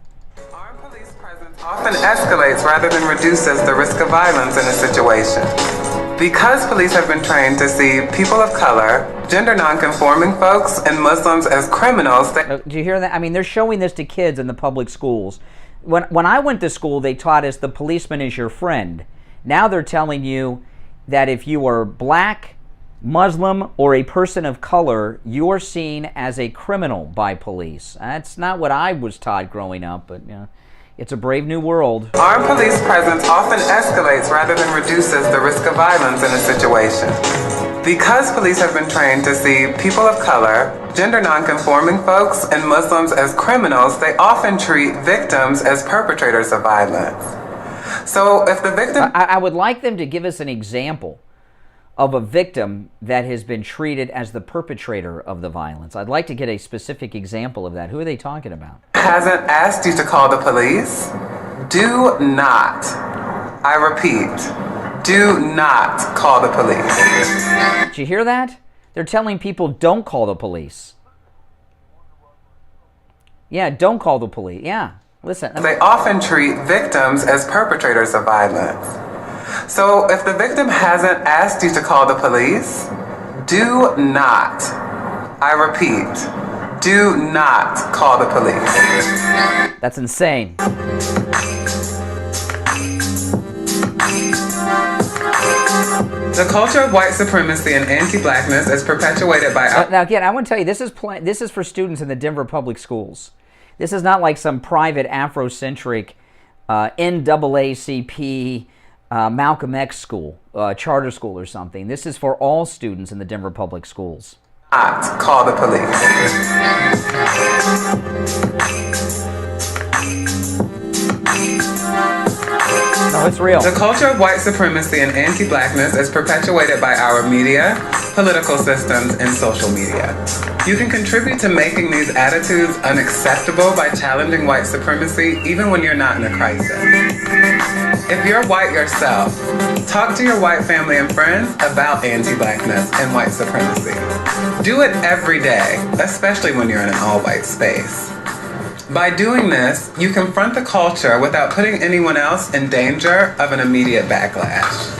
Armed police presence often escalates rather than reduces the risk of violence in a situation. Because police have been trained to see people of color, gender nonconforming folks, and Muslims as criminals. Do you hear that? I mean, they're showing this to kids in the public schools. When I went to school, they taught us the policeman is your friend. Now they're telling you that if you are black, Muslim, or a person of color, you're seen as a criminal by police. That's not what I was taught growing up, but you know, it's a brave new world. Armed police presence often escalates rather than reduces the risk of violence in a situation. Because police have been trained to see people of color, gender nonconforming folks, and Muslims as criminals, they often treat victims as perpetrators of violence. So if the victim... I would like them to give us an example of a victim that has been treated as the perpetrator of the violence. I'd like to get a specific example of that. Who are they talking about? Hasn't asked you to call the police, do not, I repeat, do not call the police. Did you hear that? They're telling people don't call the police. Yeah, don't call the police. Yeah, listen. They often treat victims as perpetrators of violence. So if the victim hasn't asked you to call the police, do not, I repeat, do not call the police. That's insane. The culture of white supremacy and anti-blackness is perpetuated by... Now again, I want to tell you, this is for students in the Denver public schools. This is not like some private Afrocentric NAACP Malcolm X school, charter school or something. This is for all students in the Denver public schools. Not call the police. No, it's real. The culture of white supremacy and anti-blackness is perpetuated by our media, political systems, and social media. You can contribute to making these attitudes unacceptable by challenging white supremacy even when you're not in a crisis. If you're white yourself, talk to your white family and friends about anti-blackness and white supremacy. Do it every day, especially when you're in an all-white space. By doing this, you confront the culture without putting anyone else in danger of an immediate backlash.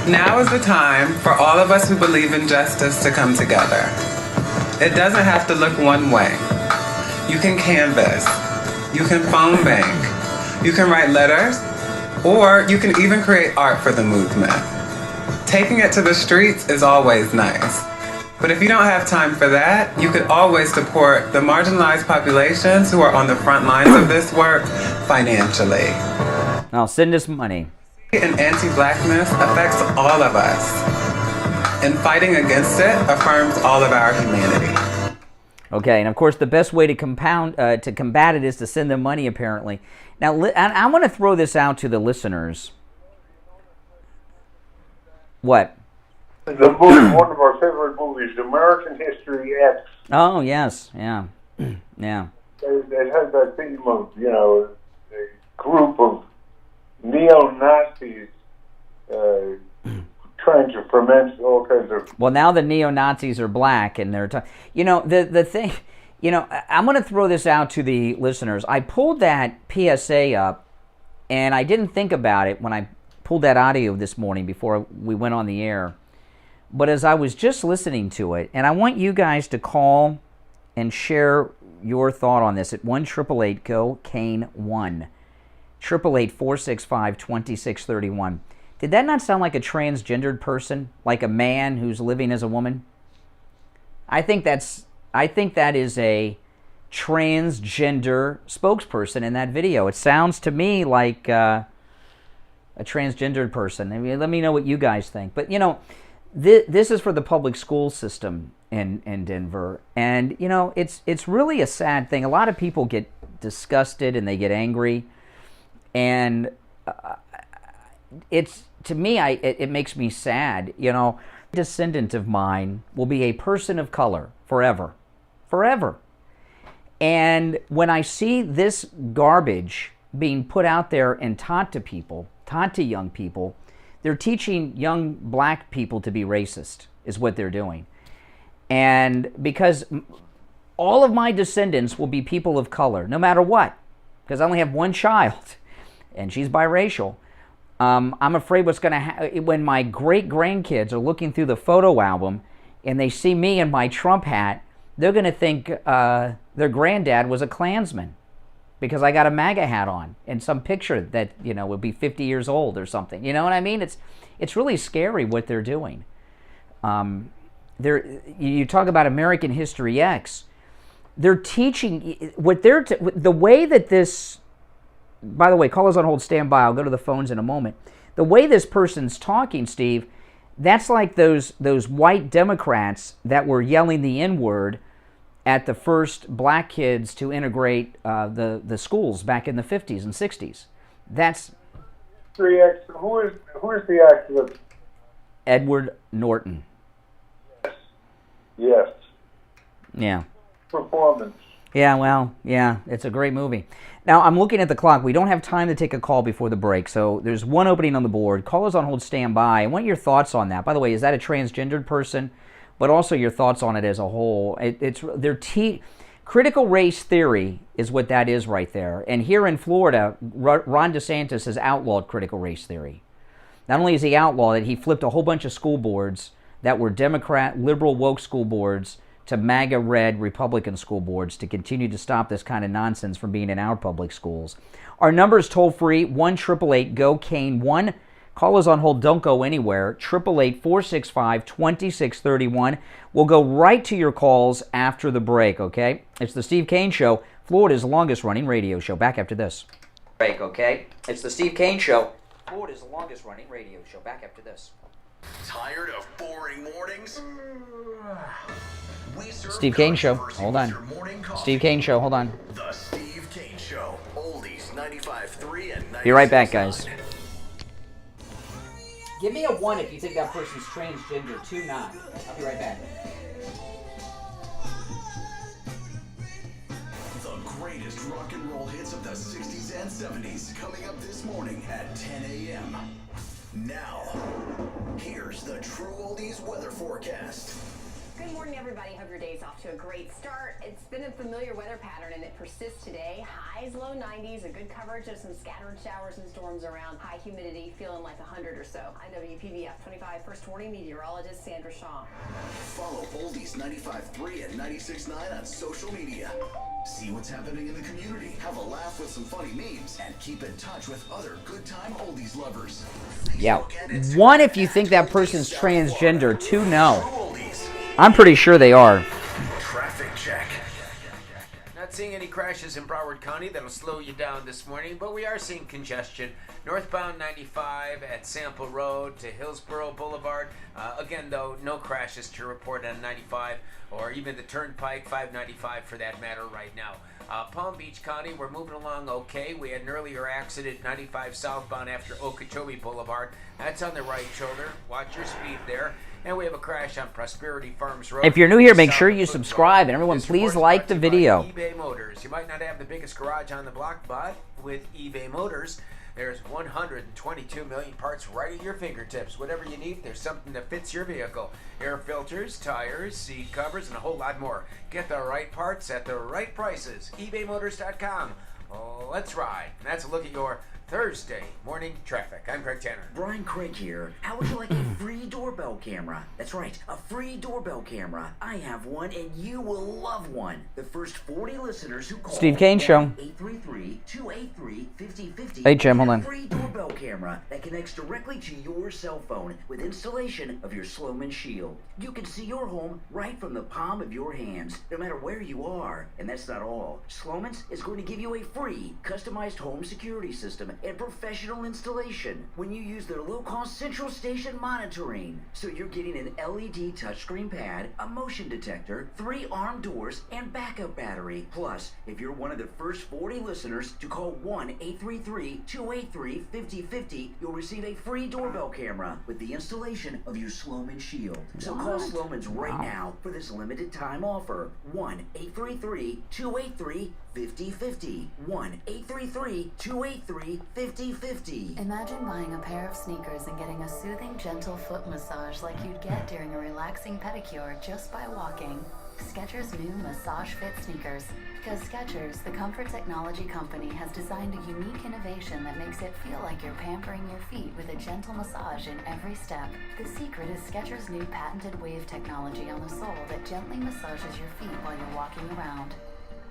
Now is the time for all of us who believe in justice to come together. It doesn't have to look one way. You can canvass, you can phone bank, you can write letters, or you can even create art for the movement. Taking it to the streets is always nice. But if you don't have time for that, you could always support the marginalized populations who are on the front lines of this work financially. Now send us money. And anti-blackness affects all of us. And fighting against it affirms all of our humanity. Okay, and of course the best way to combat it is to send them money, apparently. Now, I want to throw this out to the listeners. What? The movie, one of our favorite movies, American History X. Oh, yes, yeah, yeah. It has that theme of, a group of neo-Nazis trying to ferment all kinds of... Well, now the neo-Nazis are black, and they're... the thing... I'm going to throw this out to the listeners. I pulled that PSA up, and I didn't think about it when I pulled that audio this morning before we went on the air. But as I was just listening to it, and I want you guys to call and share your thought on this at 1-888-GO-CANE-1. 888-465-2631. Did that not sound like a transgendered person? Like a man who's living as a woman? I think that is a transgender spokesperson in that video. It sounds to me like a transgendered person. I mean, let me know what you guys think. But, this is for the public school system in Denver. And, it's really a sad thing. A lot of people get disgusted and they get angry. And to me, it makes me sad. A descendant of mine will be a person of color forever. Forever. And when I see this garbage being put out there and taught to young people, they're teaching young black people to be racist, is what they're doing. And because all of my descendants will be people of color, no matter what, because I only have one child, and she's biracial. I'm afraid what's going to happen when my great-grandkids are looking through the photo album and they see me in my Trump hat, they're going to think their granddad was a Klansman because I got a MAGA hat on in some picture that, would be 50 years old or something. You know what I mean? It's really scary what they're doing. You talk about American History X. They're teaching the way that this... By the way, callers on hold, stand by. I'll go to the phones in a moment. The way this person's talking, Steve, that's like those white Democrats that were yelling the N-word at the first black kids to integrate the schools back in the 50s and 60s. That's... Who is the activist? Edward Norton. Yes. Yeah. Performance. Yeah, well, yeah, it's a great movie. Now, I'm looking at the clock. We don't have time to take a call before the break, so there's one opening on the board. Callers on hold, stand by. I want your thoughts on that. By the way, is that a transgendered person? But also your thoughts on it as a whole. Critical race theory is what that is right there. And here in Florida, Ron DeSantis has outlawed critical race theory. Not only has he outlawed it, he flipped a whole bunch of school boards that were Democrat, liberal, woke school boards to MAGA red Republican school boards to continue to stop this kind of nonsense from being in our public schools. Our number is toll free, 1-888-GO-CANE-1. Callers on hold, don't go anywhere, 888-465-2631. We'll go right to your calls after the break, okay? It's the Steve Kane Show, Florida's longest running radio show. Back after this. Break, okay? It's the Steve Kane Show, Florida's longest running radio show. Back after this. Tired of boring mornings? Steve Kane Show, hold on. Steve Kane Show, hold on. The Steve Kane Show, oldies 95.3 and 96.9. Be right back, guys. Give me a 1 if you think that person's transgender. 2 not. I'll be right back. The greatest rock and roll hits of the 60s and 70s coming up this morning at 10 a.m. Now, here's the True Oldies weather forecast. Good morning, everybody. Hope your day's off to a great start. It's been a familiar weather pattern, and it persists today. Highs, low 90s, a good coverage of some scattered showers and storms around. High humidity, feeling like 100 or so. I'm WPBF 25 First Warning meteorologist Sandra Shaw. Follow Oldies 95.3 and 96.9 on social media. See what's happening in the community, have a laugh with some funny memes, and keep in touch with other good time oldies lovers. Yeah. 1 if you think that person's transgender. 2 no. I'm pretty sure they are. Traffic check. seeing any crashes in Broward County that'll slow you down this morning, but we are seeing congestion. Northbound 95 at Sample Road to Hillsborough Boulevard. Again, though, no crashes to report on 95 or even the Turnpike 595 for that matter right now. Palm Beach County, we're moving along okay. We had an earlier accident 95 southbound after Okeechobee Boulevard. That's on the right shoulder. Watch your speed there. And we have a crash on Prosperity Farms Road. If you're new here, make sure you subscribe. And everyone, please like the video. eBay Motors. You might not have the biggest garage on the block, but with eBay Motors, there's 122 million parts right at your fingertips. Whatever you need, there's something that fits your vehicle. Air filters, tires, seat covers, and a whole lot more. Get the right parts at the right prices. ebaymotors.com. Oh, let's ride. And that's a look at your Thursday morning traffic. I'm Craig Tanner. Brian Craig here. How would you like a free doorbell camera? That's right, a free doorbell camera. I have one and you will love one. The first 40 listeners who call Steve Kane Show. 833-283-5050 Hey, Jim, hold on. a free doorbell camera that connects directly to your cell phone with installation of your Sloman Shield. You can see your home right from the palm of your hands, no matter where you are. And that's not all. Sloman's is going to give you a free, customized home security system and professional installation when you use their low-cost central station monitoring. So you're getting an LED touchscreen pad, a motion detector, 3 armed doors, and backup battery. Plus, if you're one of the first 40 listeners to call 1-833-283-5050, you'll receive a free doorbell camera with the installation of your Sloman Shield. So call Sloman's right now for this limited time offer. 1-833-283-5050. 1-833-283-5050. Imagine buying a pair of sneakers and getting a soothing, gentle foot massage like you'd get during a relaxing pedicure just by walking. Skechers' new Massage Fit sneakers. Because Skechers, the comfort technology company, has designed a unique innovation that makes it feel like you're pampering your feet with a gentle massage in every step. The secret is Skechers' new patented wave technology on the sole that gently massages your feet while you're walking around.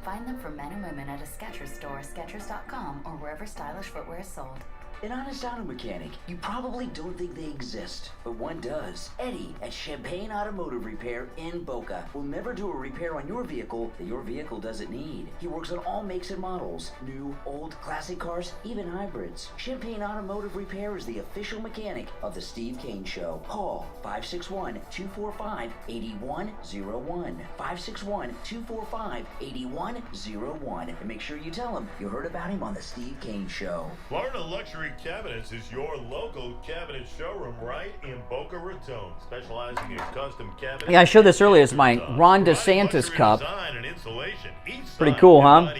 Find them for men and women at a Skechers store, Skechers.com, or wherever stylish footwear is sold. An honest auto mechanic, you probably don't think they exist, but one does. Eddie at Champagne Automotive Repair in Boca will never do a repair on your vehicle that your vehicle doesn't need. He works on all makes and models, new, old, classic cars, even hybrids. Champagne Automotive Repair is the official mechanic of the Steve Kane Show. Call 561-245-8101. 561-245-8101. And make sure you tell him you heard about him on the Steve Kane Show. Florida Luxury Cabinets is your local cabinet showroom right in Boca Raton, specializing in custom cabinets. Yeah, I showed this earlier. It's my Ron DeSantis cup. Pretty cool, huh?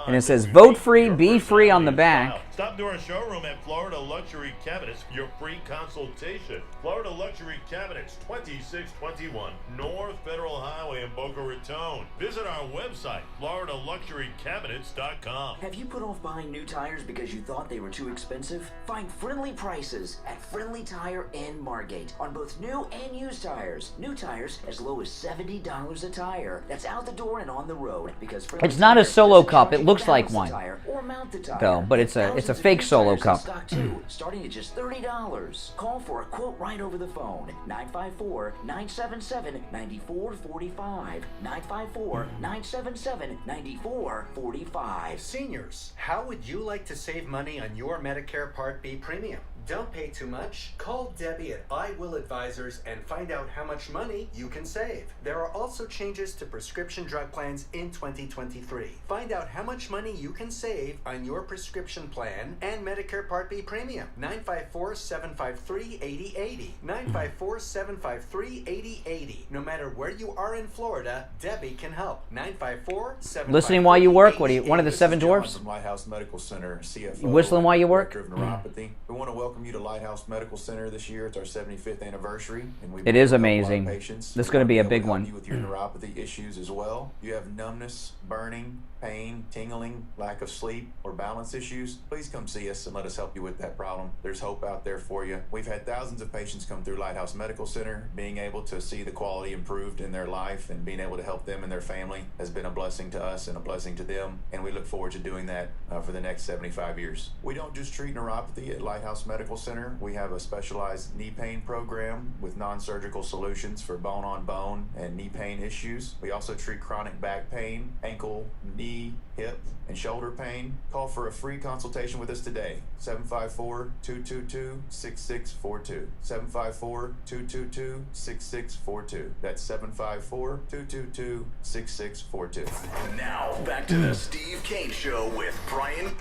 And it says vote free, be free on the back. Stop to our showroom at Florida Luxury Cabinets for your free consultation. Florida Luxury Cabinets, 2621 North Federal Highway in Boca Raton. Visit our website, FloridaLuxuryCabinets.com. Have you put off buying new tires because you thought they were too expensive? Find friendly prices at Friendly Tire in Margate on both new and used tires. New tires as low as $70 a tire. That's out the door and on the road because It's not a solo cup. It looks like one, or mount the tire. though, but it's a fake solo cup. Stock too, starting at just $30. Call for a quote right over the phone. 954-977-9445. 954-977-9445. Seniors, how would you like to save money on your Medicare Part B premium? Don't pay too much? Call Debbie at I Will Advisors and find out how much money you can save. There are also changes to prescription drug plans in 2023. Find out how much money you can save on your prescription plan and Medicare Part B premium. 954-753-8080. 954-753-8080. No matter where you are in Florida, Debbie can help. 954-753-8080. Listening while you work? What are you, one of the seven dwarfs? From Lighthouse Medical Center, CFO. You whistling while you work? Director of Neuropathy. We want to welcome you to Lighthouse Medical Center this year. It's our 75th anniversary. And It is amazing. This is going to be a big one. You with your neuropathy issues as well. You have numbness, burning, pain, tingling, lack of sleep, or balance issues, please come see us and let us help you with that problem. There's hope out there for you. We've had thousands of patients come through Lighthouse Medical Center. Being able to see the quality improved in their life and being able to help them and their family has been a blessing to us and a blessing to them, and we look forward to doing that for the next 75 years. We don't just treat neuropathy at Lighthouse Medical Center. We have a specialized knee pain program with non-surgical solutions for bone-on-bone and knee pain issues. We also treat chronic back pain, ankle, knee, hip, and shoulder pain. Call for a free consultation with us today. 754-222-6642. 754-222-6642. That's 754-222-6642. Now, back to the Steve Kane Show with Brian.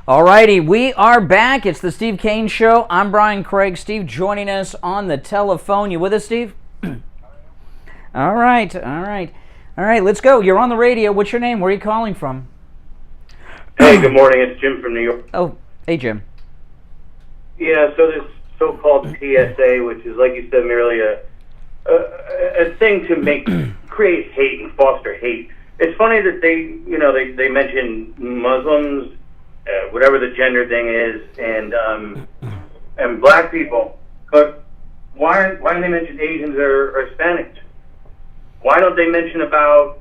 Alrighty, we are back. It's the Steve Kane Show. I'm Brian Craig. Steve joining us on the telephone. You with us, Steve? All right, let's go. You're on the radio. What's your name? Where are you calling from? Hey, good morning. It's Jim from New York. Oh, hey, Jim. Yeah, so this so-called PSA, which is, like you said, merely a thing to create hate and foster hate. It's funny that they mention Muslims, whatever the gender thing is, and black people, but why don't they mention Asians or Hispanics? Why don't they mention about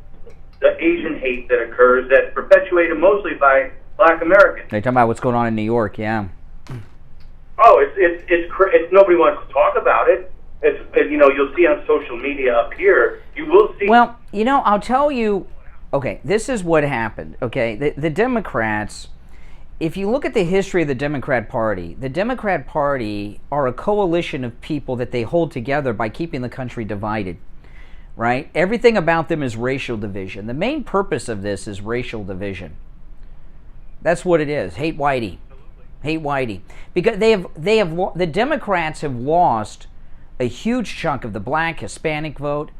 the Asian hate that occurs that's perpetuated mostly by black Americans? They're talking about what's going on in New York, yeah. Oh, it's nobody wants to talk about it. You'll see on social media up here, you will see. Well, I'll tell you, okay, this is what happened, okay? The Democrats, if you look at the history of the Democrat Party are a coalition of people that they hold together by keeping the country divided, right? Everything about them is racial division. The main purpose of this is racial division. That's what it is. Hate Whitey. Because the Democrats have lost a huge chunk of the black, Hispanic vote,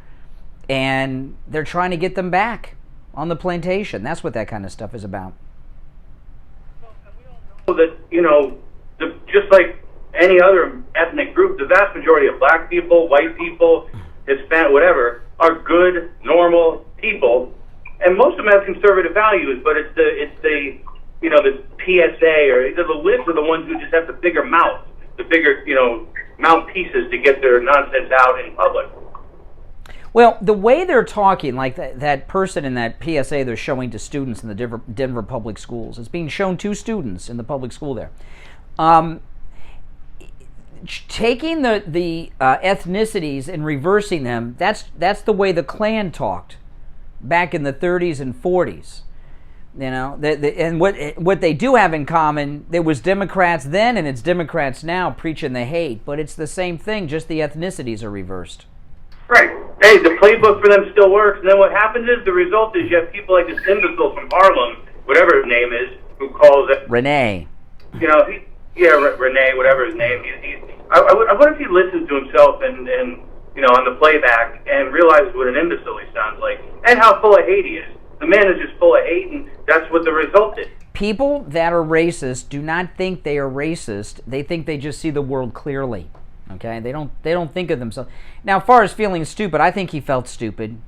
and they're trying to get them back on the plantation. That's what that kind of stuff is about. That just like any other ethnic group, the vast majority of black people, white people, Hispanic, whatever, are good, normal people, and most of them have conservative values. But it's the PSA or the libs are the ones who just have the bigger mouth, the bigger mouthpieces to get their nonsense out in public. Well, the way they're talking, like that person in that PSA they're showing to students in the Denver public schools, it's being shown to students in the public school there. Taking the ethnicities and reversing them, that's the way the Klan talked back in the 30s and 40s. And what they do have in common, there was Democrats then and it's Democrats now preaching the hate, but it's the same thing, just the ethnicities are reversed. Right. Hey, the playbook for them still works. And then what happens is the result is you have people like this imbecile from Harlem, whatever his name is, who calls it Renee. Renee, whatever his name. I wonder if he listens to himself and on the playback and realizes what an imbecile he sounds like and how full of hate he is. The man is just full of hate, and that's what the result is. People that are racist do not think they are racist. They think they just see the world clearly. Okay, they don't think of themselves. Now, as far as feeling stupid, I think he felt stupid.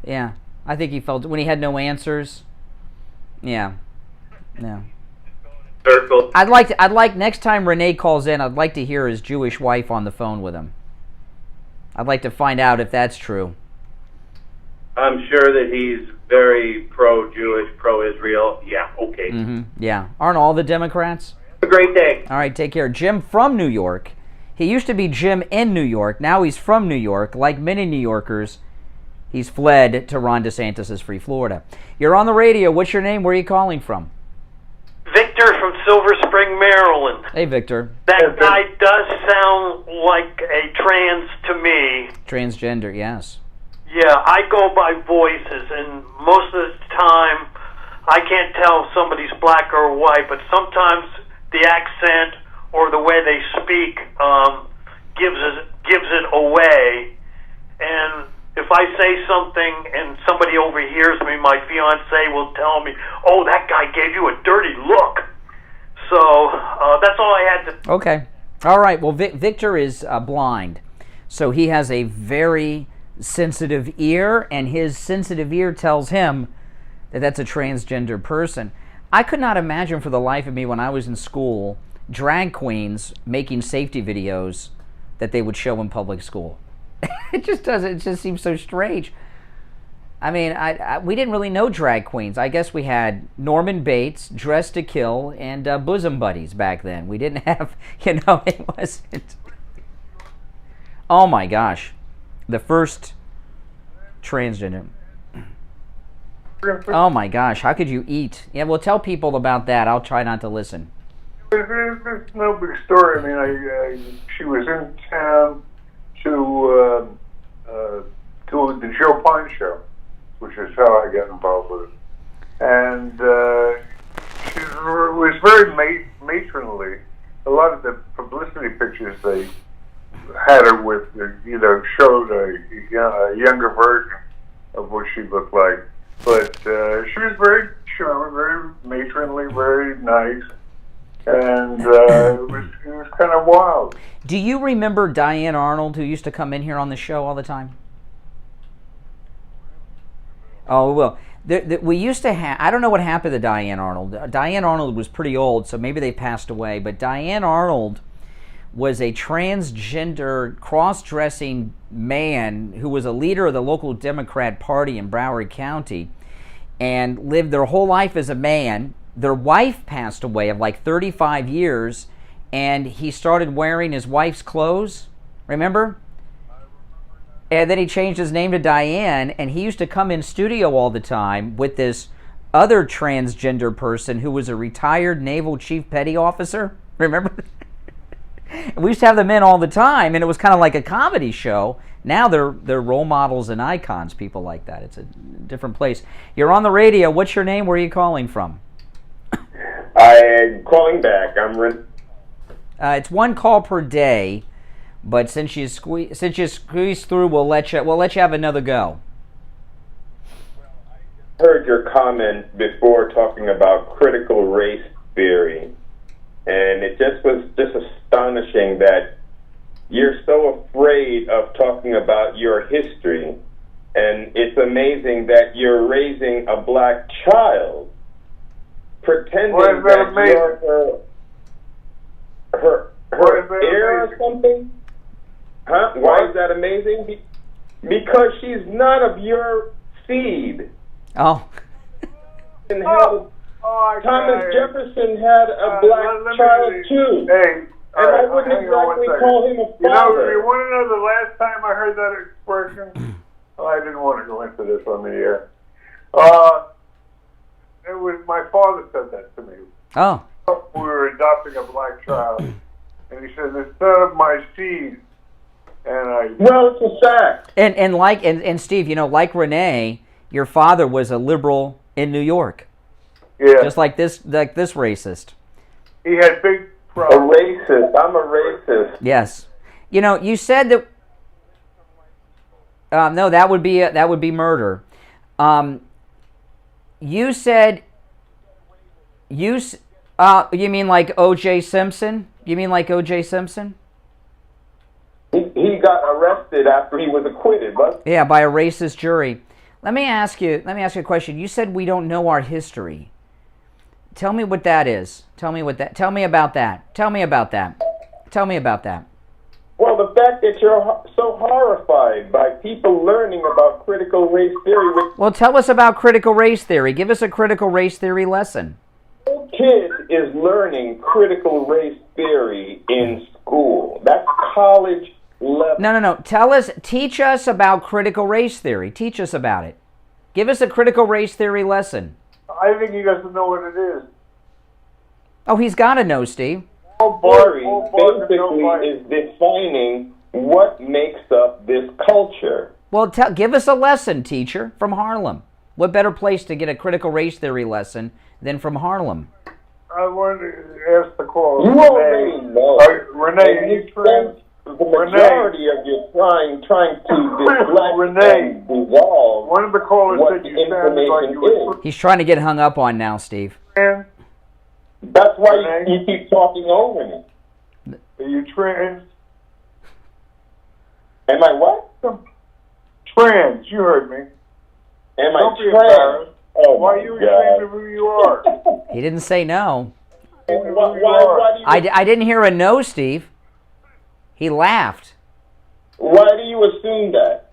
Yeah, I think he felt when he had no answers. Yeah. Circle. I'd like next time Renee calls in, I'd like to hear his Jewish wife on the phone with him. I'd like to find out if that's true. I'm sure that he's very pro-Jewish, pro-Israel. Yeah, okay. Mm-hmm. Yeah. Aren't all the Democrats? Have a great day. All right, take care. Jim from New York. He used to be Jim in New York. Now he's from New York. Like many New Yorkers, he's fled to Ron DeSantis' free Florida. You're on the radio. What's your name? Where are you calling from? Victor from Silver Spring, Maryland. Hey, Victor. That guy does sound like a trans to me. Transgender, yes. Yeah, I go by voices, and most of the time I can't tell if somebody's black or white, but sometimes the accent or the way they speak gives it away. And if I say something and somebody overhears me, my fiance will tell me, "Oh, that guy gave you a dirty look." So that's all I had to. Okay. All right. Well, Victor is blind, so he has a very sensitive ear, and his sensitive ear tells him that that's a transgender person. I could not imagine for the life of me when I was in school drag queens making safety videos that they would show in public school. It just doesn't. It just seems so strange. I mean, we didn't really know drag queens. I guess we had Norman Bates, Dressed to Kill, and Bosom Buddies back then. We didn't have, it wasn't. Oh my gosh, the first transgender. Oh my gosh, how could you eat? Yeah, well, tell people about that. I'll try not to listen. It's no big story. I mean, she was in town to the Joe Pine show, which is how I got involved with it. And she was very matronly. A lot of the publicity pictures they had her with, showed a younger version of what she looked like. But she was very charming, very matronly, very nice, and it was kind of wild. Do you remember Diane Arnold, who used to come in here on the show all the time? Oh, well, we used to have, I don't know what happened to Diane Arnold. Diane Arnold was pretty old, so maybe they passed away, but Diane Arnold was a transgender, cross-dressing man who was a leader of the local Democrat Party in Broward County and lived their whole life as a man. Their wife passed away of like 35 years, and he started wearing his wife's clothes, remember? And then he changed his name to Diane, and he used to come in studio all the time with this other transgender person who was a retired Naval Chief Petty Officer, remember? We used to have them in all the time, and it was kind of like a comedy show. Now they're role models and icons, people like that. It's a different place. You're on the radio. What's your name? Where are you calling from? I'm calling back. It's one call per day, but since you squeeze through, we'll let you have another go. I heard your comment before talking about critical race theory, and it was astonishing that you're so afraid of talking about your history, and it's amazing that you're raising a black child, pretending that you're her heir or something. Huh? Why is that amazing? Because she's not of your seed. Oh. Thomas Jefferson had a black child too. Hey, and I wouldn't exactly call him a father. You want to know the last time I heard that expression? I didn't want to go into this on the air. It was my father said that to me. Oh. We were adopting a black child, and he said, "It's not of my seed." And well, it's a fact. And Steve, like Renee, your father was a liberal in New York. Yeah. Just like this racist. He had big problems. A racist. I'm a racist. Yes. You said that. No, that would be murder. You said. You mean like O.J. Simpson? You mean like O.J. Simpson? He got arrested after he was acquitted, but yeah, by a racist jury. Let me ask you a question. You said we don't know our history. Tell me what that is. Tell me about that. Tell me about that. Well, the fact that you're so horrified by people learning about critical race theory. Well, tell us about critical race theory. Give us a critical race theory lesson. No kid is learning critical race theory in school. That's college level. No. Teach us about critical race theory. Teach us about it. Give us a critical race theory lesson. I think he doesn't know what it is. Oh, he's got to know, Steve. Theory basically is defining what makes up this culture. Well, give us a lesson, teacher, from Harlem. What better place to get a critical race theory lesson than from Harlem? I wanted to ask the caller. You already know. Renee, the majority of you trying to deflect and dissolve one of the callers what said the you sounded like you were. He's trying to get hung up on now, Steve. That's why you keep talking over me. Are you trans? Am I what? Trans, you heard me. Am I trans? Why are you ashamed of who you are? He didn't say no. Why do you, I didn't hear a no, Steve. He laughed. why do you assume that?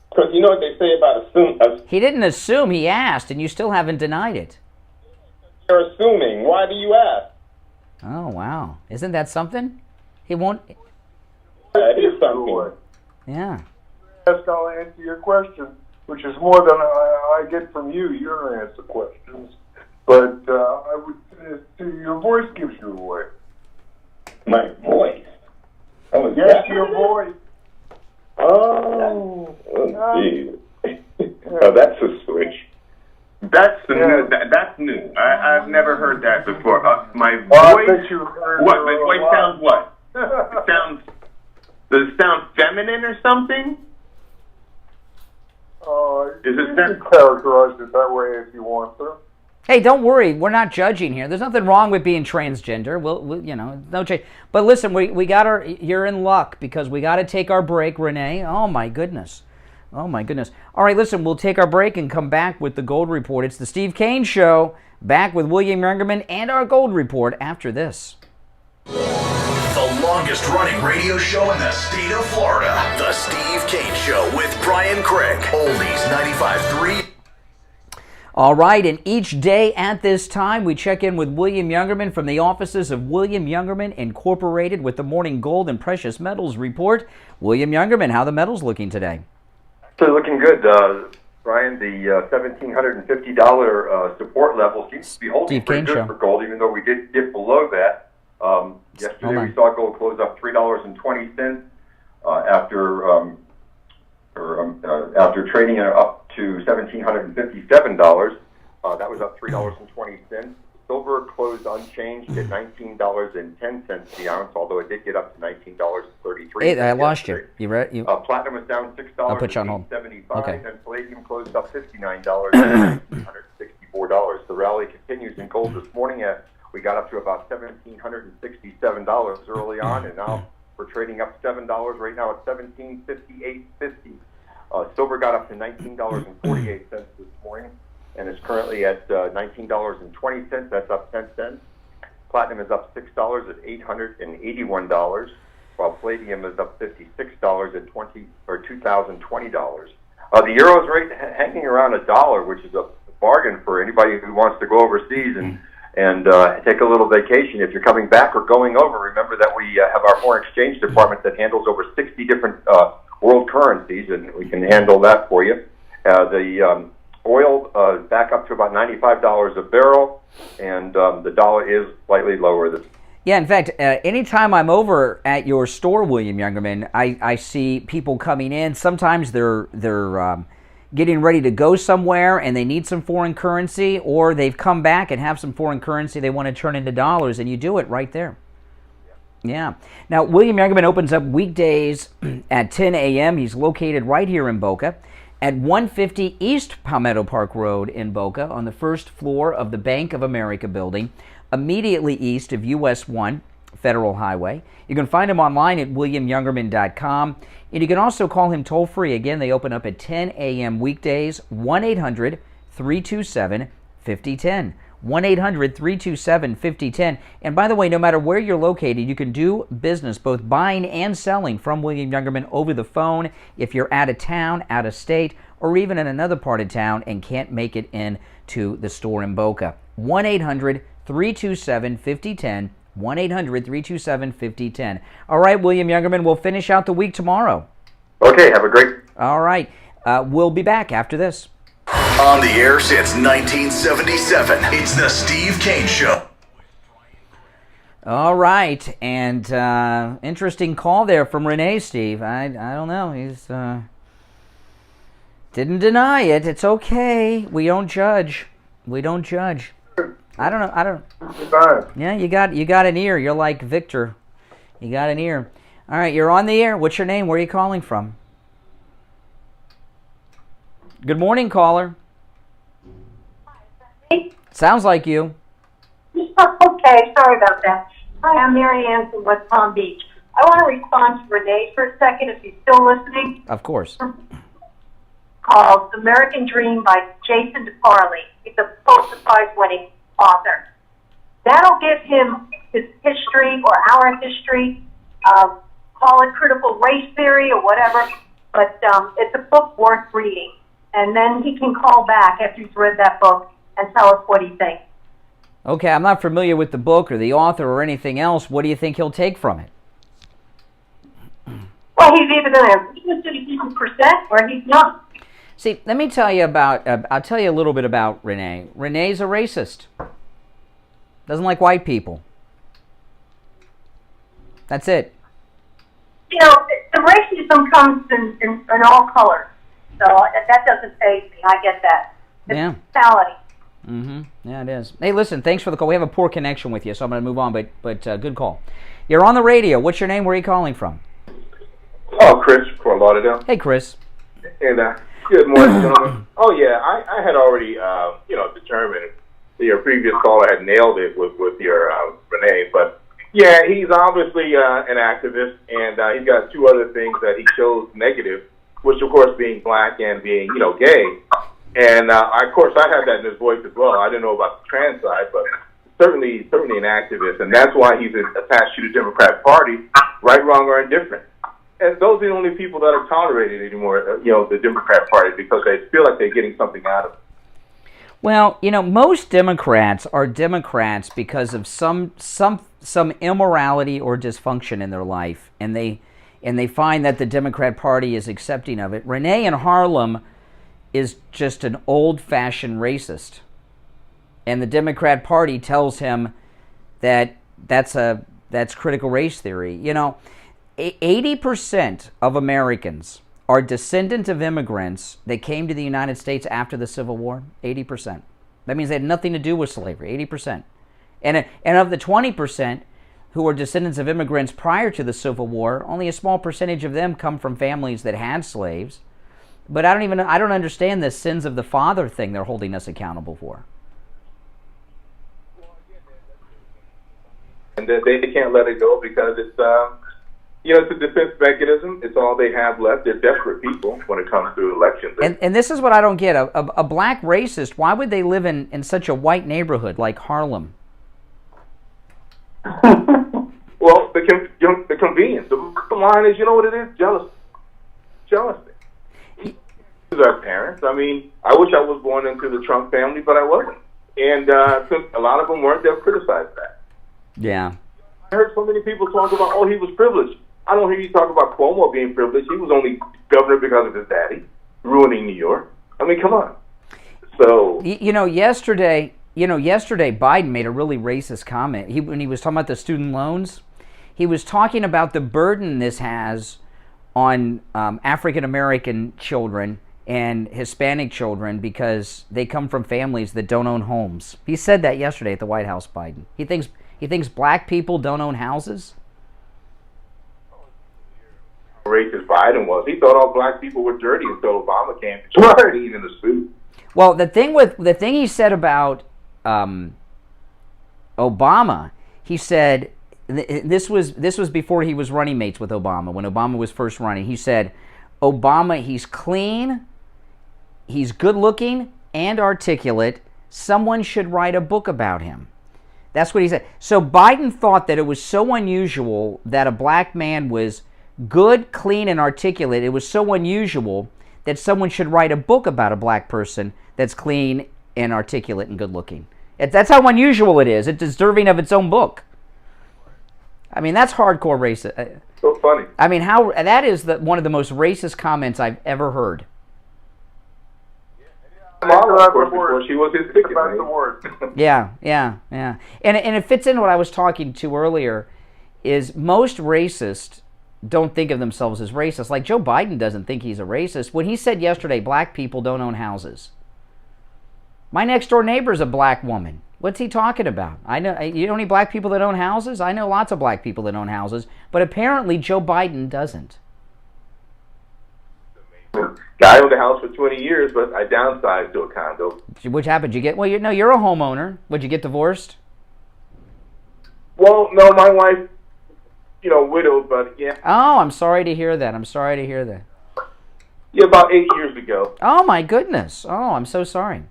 Because you know what they say about assume. He didn't assume, he asked, and you still haven't denied it. You're assuming. Why do you ask? Oh, wow. Isn't that something? He won't... That is something. Yeah. I'll answer your question, which is more than I get from you. You don't answer questions. But I would, your voice gives you away. My voice? Oh, yes, your voice. Oh, geez. Oh, that's a switch. That's new. That's new. I've never heard that before. My voice. I bet you heard what? My voice sounds what? Does it sound feminine or something? You can characterize it that way if you want to. Hey, don't worry. We're not judging here. There's nothing wrong with being transgender. We'll no change. But listen, we got you're in luck because we got to take our break, Renee. Oh my goodness. Oh my goodness. All right, listen, we'll take our break and come back with the Gold Report. It's the Steve Kane Show. Back with William Youngerman and our Gold Report after this. The longest running radio show in the state of Florida. The Steve Kane Show with Brian Craig. Oldies 95.3. All right, and each day at this time, we check in with William Youngerman from the offices of William Youngerman Incorporated with the Morning Gold and Precious Metals Report. William Youngerman, how are the metals looking today? Actually looking good, Brian. The $1,750 support level seems to be holding pretty good for gold, even though we did dip below that. Yesterday we saw gold close up $3.20 after trading it up to $1,757. That was up $3.20. Silver closed unchanged at $19.10 the ounce, although it did get up to $19.33. Hey, I lost you. You read? Platinum was down $6. I'll put you on hold. Okay. And palladium closed up $59 $164. The rally continues in gold this morning. We got up to about $1,767 early on, and now we're trading up $7 right now at $17.5850. Silver got up to $19.48 this morning, and is currently at $19.20. That's up 10 cents. Platinum is up $6 at $881, while palladium is up $56 at $2,020. The euro is hanging around $1, which is a bargain for anybody who wants to go overseas and take a little vacation. If you're coming back or going over, remember that we have our foreign exchange department that handles over 60 different world currencies, and we can handle that for you. The oil back up to about $95 a barrel, and the dollar is slightly lower. Yeah, in fact, anytime I'm over at your store, William Youngerman, I see people coming in. Sometimes they're getting ready to go somewhere and they need some foreign currency, or they've come back and have some foreign currency they want to turn into dollars, and you do it right there. Yeah. Now, William Youngerman opens up weekdays at 10 a.m. He's located right here in Boca at 150 East Palmetto Park Road in Boca on the first floor of the Bank of America building, immediately east of US 1 Federal Highway. You can find him online at williamyoungerman.com, and you can also call him toll-free. Again, they open up at 10 a.m. weekdays, 1-800-327-5010. 1-800-327-5010. And by the way, no matter where you're located, you can do business, both buying and selling, from William Youngerman over the phone if you're out of town, out of state, or even in another part of town and can't make it in to the store in Boca. 1-800-327-5010. 1-800-327-5010. All right, William Youngerman, we'll finish out the week tomorrow. Okay, have a great... All right, we'll be back after this. On the air since 1977, it's the Steve Kane Show. All right, and interesting call there from Renee, Steve. I don't know. He's didn't deny it. It's okay. We don't judge. We don't judge. I don't know. Yeah, you got an ear. You're like Victor. You got an ear. All right, you're on the air. What's your name? Where are you calling from? Good morning, caller. Sounds like you. Okay, sorry about that. Hi, I'm Mary Ann from West Palm Beach. I want to respond to Renee for a second, if he's still listening. Of course. Called American Dream by Jason DeParley. He's a Pulitzer Prize-winning author. That'll give him his history or our history, call it critical race theory or whatever, but it's a book worth reading. And then he can call back after he's read that book and tell us what he thinks. Okay, I'm not familiar with the book or the author or anything else. What do you think he'll take from it? Well, he's either going to agree with it 50% or he's not. See, let me tell you about, I'll tell you a little bit about Renee. Renee's a racist. Doesn't like white people. That's it. You know, the racism comes in all colors. So that doesn't faze me. I get that. It's Yeah. mentality. Yeah, it is. Hey, listen, thanks for the call. We have a poor connection with you, so I'm going to move on, but good call. You're on the radio. What's your name? Where are you calling from? Oh, Chris from Lauderdale. Hey, Chris. And good morning, gentlemen. Oh yeah, I had already determined that your previous caller had nailed it with your Renee, but yeah, he's obviously an activist, and he's got two other things that he chose negative, which of course being black and being gay. And of course I had that in his voice as well. I didn't know about the trans side, but certainly an activist, and that's why he's attached to the Democrat Party, right, wrong, or indifferent. And those are the only people that are tolerated anymore, the Democrat Party, because they feel like they're getting something out of it. Well, most Democrats are Democrats because of some immorality or dysfunction in their life, and they find that the Democrat Party is accepting of it. Renee in Harlem is just an old-fashioned racist, and the Democrat Party tells him that that's critical race theory. 80% of Americans are descendants of immigrants that came to the United States after the Civil War. 80%. That means they had nothing to do with slavery. 80%. And of the 20% who are descendants of immigrants prior to the Civil War, only a small percentage of them come from families that had slaves. But I don't understand this sins of the father thing they're holding us accountable for. And they can't let it go because it's it's a defense mechanism. It's all they have left. They're desperate people when it comes to elections. And this is what I don't get. A black racist, why would they live in such a white neighborhood like Harlem? Well, the convenience. The line is, you know what it is? Jealousy. These are parents. I mean, I wish I was born into the Trump family, but I wasn't. And since a lot of them weren't, they'll criticize that. Yeah. I heard so many people talk about, he was privileged. I don't hear you talk about Cuomo being privileged. He was only governor because of his daddy, ruining New York. I mean, come on. So yesterday Biden made a really racist comment. When he was talking about the student loans, he was talking about the burden this has on African American children and Hispanic children because they come from families that don't own homes. He said that yesterday at the White House. Biden. He thinks black people don't own houses. Racist Biden was. He thought all black people were dirty until Obama came to clean in the suit. Well, the thing he said about Obama, he said this was before he was running mates with Obama. When Obama was first running, he said, Obama, he's clean, he's good looking and articulate. Someone should write a book about him. That's what he said. So Biden thought that it was so unusual that a black man was good, clean, and articulate. It was so unusual that someone should write a book about a black person that's clean and articulate and good looking. That's how unusual it is. It's deserving of its own book. I mean, that's hardcore racist. So funny. I mean, that is one of the most racist comments I've ever heard. Of course, before she was his ticket. Yeah. And it fits into what I was talking to earlier, is most racists don't think of themselves as racist. Like Joe Biden doesn't think he's a racist. When he said yesterday, black people don't own houses. My next door neighbor's a black woman. What's he talking about? You know any black people that own houses? I know lots of black people that own houses, but apparently Joe Biden doesn't. I owned a house for 20 years, but I downsized to a condo. Which happened? You're a homeowner. Would you get divorced? Well, no, my wife, widowed, but yeah. Oh, I'm sorry to hear that. Yeah, about 8 years ago. Oh, my goodness. Oh, I'm so sorry.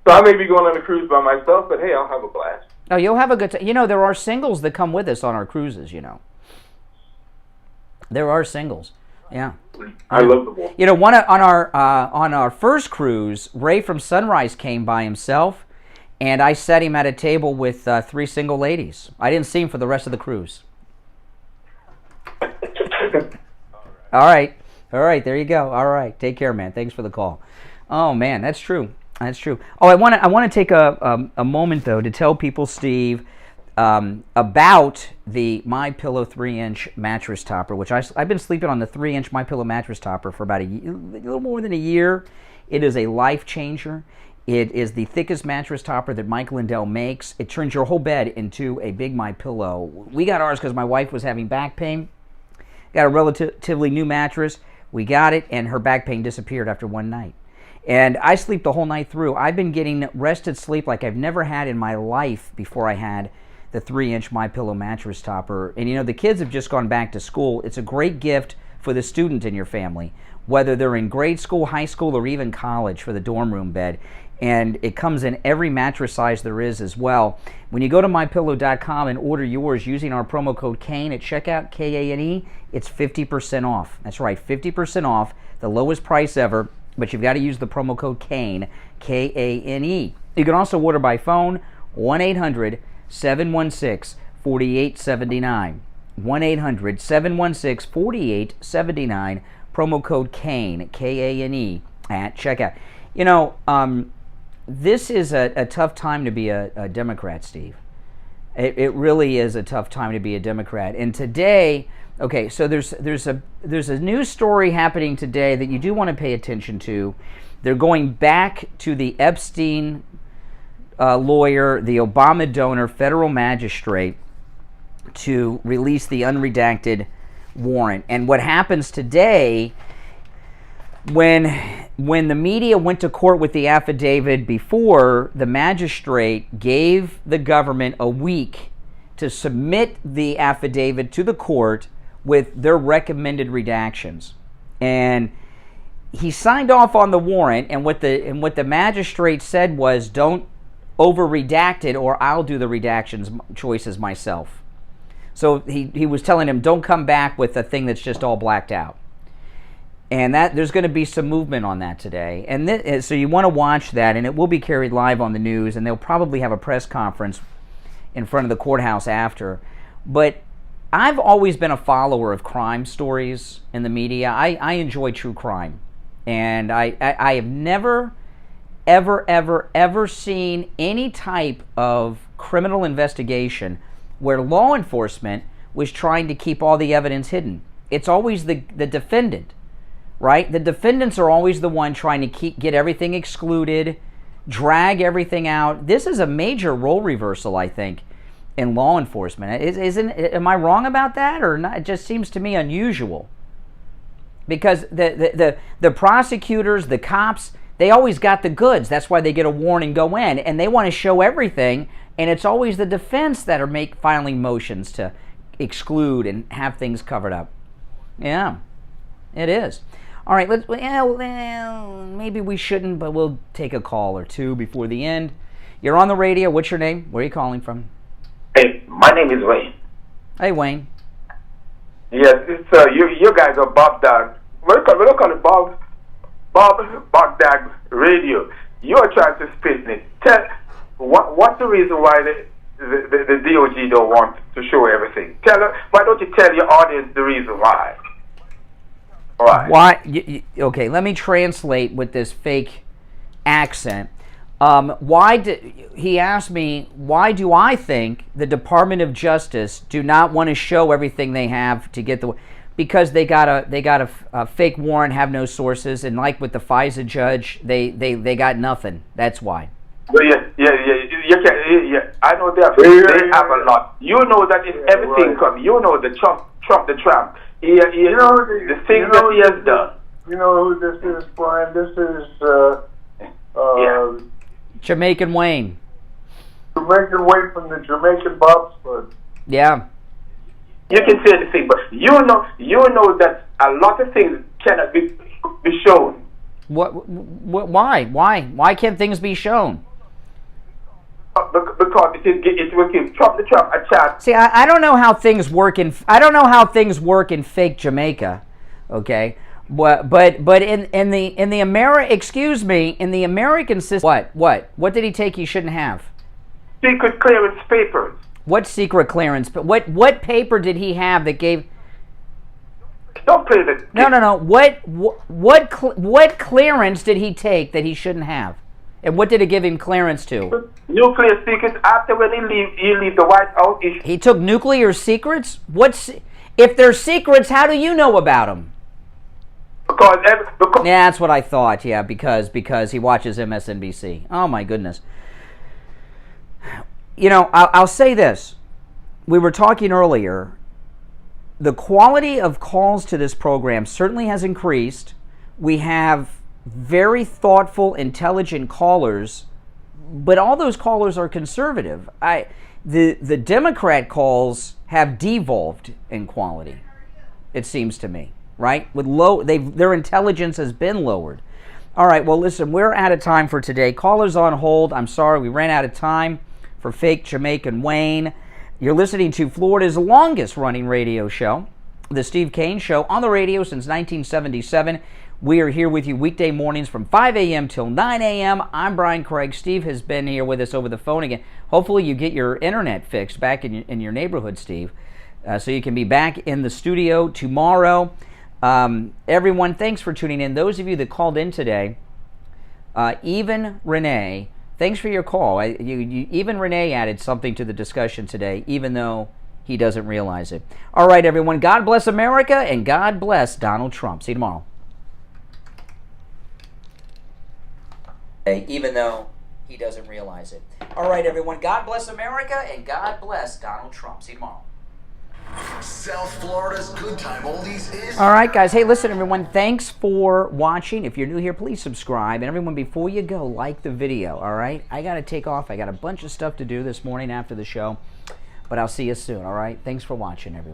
So I may be going on a cruise by myself, but hey, I'll have a blast. Oh, you'll have a good time. You know, there are singles that come with us on our cruises, you know. There are singles. Yeah. I love the water. You know, on our first cruise, Ray from Sunrise came by himself, and I set him at a table with 3 single ladies. I didn't see him for the rest of the cruise. All right. There you go. All right. Take care, man. Thanks for the call. Oh, man, that's true. That's true. Oh, I want to take a moment, though, to tell people, Steve, about the MyPillow 3-inch mattress topper, which I've been sleeping on the 3-inch MyPillow mattress topper for about a little more than a year. It is a life changer. It is the thickest mattress topper that Mike Lindell makes. It turns your whole bed into a big MyPillow. We got ours because my wife was having back pain. Got a relatively new mattress. We got it, and her back pain disappeared after one night. And I sleep the whole night through. I've been getting rested sleep like I've never had in my life before I had the 3-inch MyPillow mattress topper. And you know, the kids have just gone back to school. It's a great gift for the student in your family, whether they're in grade school, high school, or even college, for the dorm room bed. And it comes in every mattress size there is as well. When you go to MyPillow.com and order yours using our promo code KANE at checkout, K-A-N-E, it's 50% off. That's right, 50% off, the lowest price ever. But you've got to use the promo code KANE, K-A-N-E. You can also order by phone, 1-800-716-4879. 1-800-716-4879, promo code KANE, K-A-N-E, at checkout. You know, this is a tough time to be a Democrat, Steve. It really is a tough time to be a Democrat. And today, okay, so there's a news story happening today that you do want to pay attention to. They're going back to the Epstein lawyer, the Obama donor, federal magistrate, to release the unredacted warrant. And what happens today, when the media went to court with the affidavit before, the magistrate gave the government a week to submit the affidavit to the court with their recommended redactions. And he signed off on the warrant, and what the magistrate said was, don't over-redact it or I'll do the redactions choices myself. So he was telling him, don't come back with a thing that's just all blacked out. And that there's going to be some movement on that today. And so you want to watch that, and it will be carried live on the news, and they'll probably have a press conference in front of the courthouse after. But I've always been a follower of crime stories in the media. I enjoy true crime. And I have never, ever seen any type of criminal investigation where law enforcement was trying to keep all the evidence hidden. It's always the defendant, right? The defendants are always the one trying to get everything excluded, drag everything out. This is a major role reversal, I think, in law enforcement. Am I wrong about that, or not? It just seems to me unusual. Because the prosecutors, the cops, they always got the goods. That's why they get a warrant and go in, and they want to show everything. And it's always the defense that are filing motions to exclude and have things covered up. Yeah, it is. All right, maybe we shouldn't, but we'll take a call or two before the end. You're on the radio. What's your name? Where are you calling from? Hey, my name is Wayne. Hey, Wayne. Yes, it's you guys are Bob Dag. We'll call it Bob Dag Radio. You are trying to spin it. What's the reason why the DOJ don't want to show everything? Why don't you tell your audience the reason why? All right. Why? Okay, let me translate with this fake accent. He asked me, why do I think the Department of Justice do not want to show everything they have to get because they got a fake warrant, have no sources, and like with the FISA judge, they got nothing. That's why. Yeah. I know they have a lot. You know that if everything comes, you know the Trump the Trump. The things that he has done. You know who this is, Brian? This is Jamaican Wayne. Jamaican Wayne from the Jamaican bobsled. Yeah. You can say the thing, but you know that a lot of things cannot be shown. Why? Why can't things be shown? because it will give Trump a chance. See, I don't know how things work in fake Jamaica, okay? But in the American system, what did he take he shouldn't have? Secret clearance papers. What secret clearance? What paper did he have that gave? Don't play that. No. What clearance did he take that he shouldn't have? And what did it give him clearance to? Nuclear secrets. After when he leave the White House. He took nuclear secrets? If they're secrets, how do you know about them? Because yeah, that's what I thought. Yeah, because he watches MSNBC. Oh my goodness. You know, I'll say this. We were talking earlier. The quality of calls to this program certainly has increased. We have very thoughtful, intelligent callers, but all those callers are conservative. The Democrat calls have devolved in quality, it seems to me, right? With their intelligence has been lowered. All right, well, listen, we're out of time for today. Callers on hold. I'm sorry, we ran out of time for fake Jamaican Wayne. You're listening to Florida's longest running radio show, The Steve Kane Show, on the radio since 1977. We are here with you weekday mornings from 5 a.m. till 9 a.m. I'm Brian Craig. Steve has been here with us over the phone again. Hopefully you get your internet fixed back in your neighborhood, Steve, so you can be back in the studio tomorrow. Everyone, thanks for tuning in. Those of you that called in today, even Renee, thanks for your call. Even Renee added something to the discussion today, even though he doesn't realize it. All right, everyone, God bless America, and God bless Donald Trump. See you tomorrow. Even though he doesn't realize it. All right, everyone, God bless America, and God bless Donald Trump. See you tomorrow. South Florida's Good Time Oldies is... All right, guys. Hey, listen, everyone. Thanks for watching. If you're new here, please subscribe. And everyone, before you go, like the video, all right? I got to take off. I got a bunch of stuff to do this morning after the show. But I'll see you soon, all right? Thanks for watching, everyone.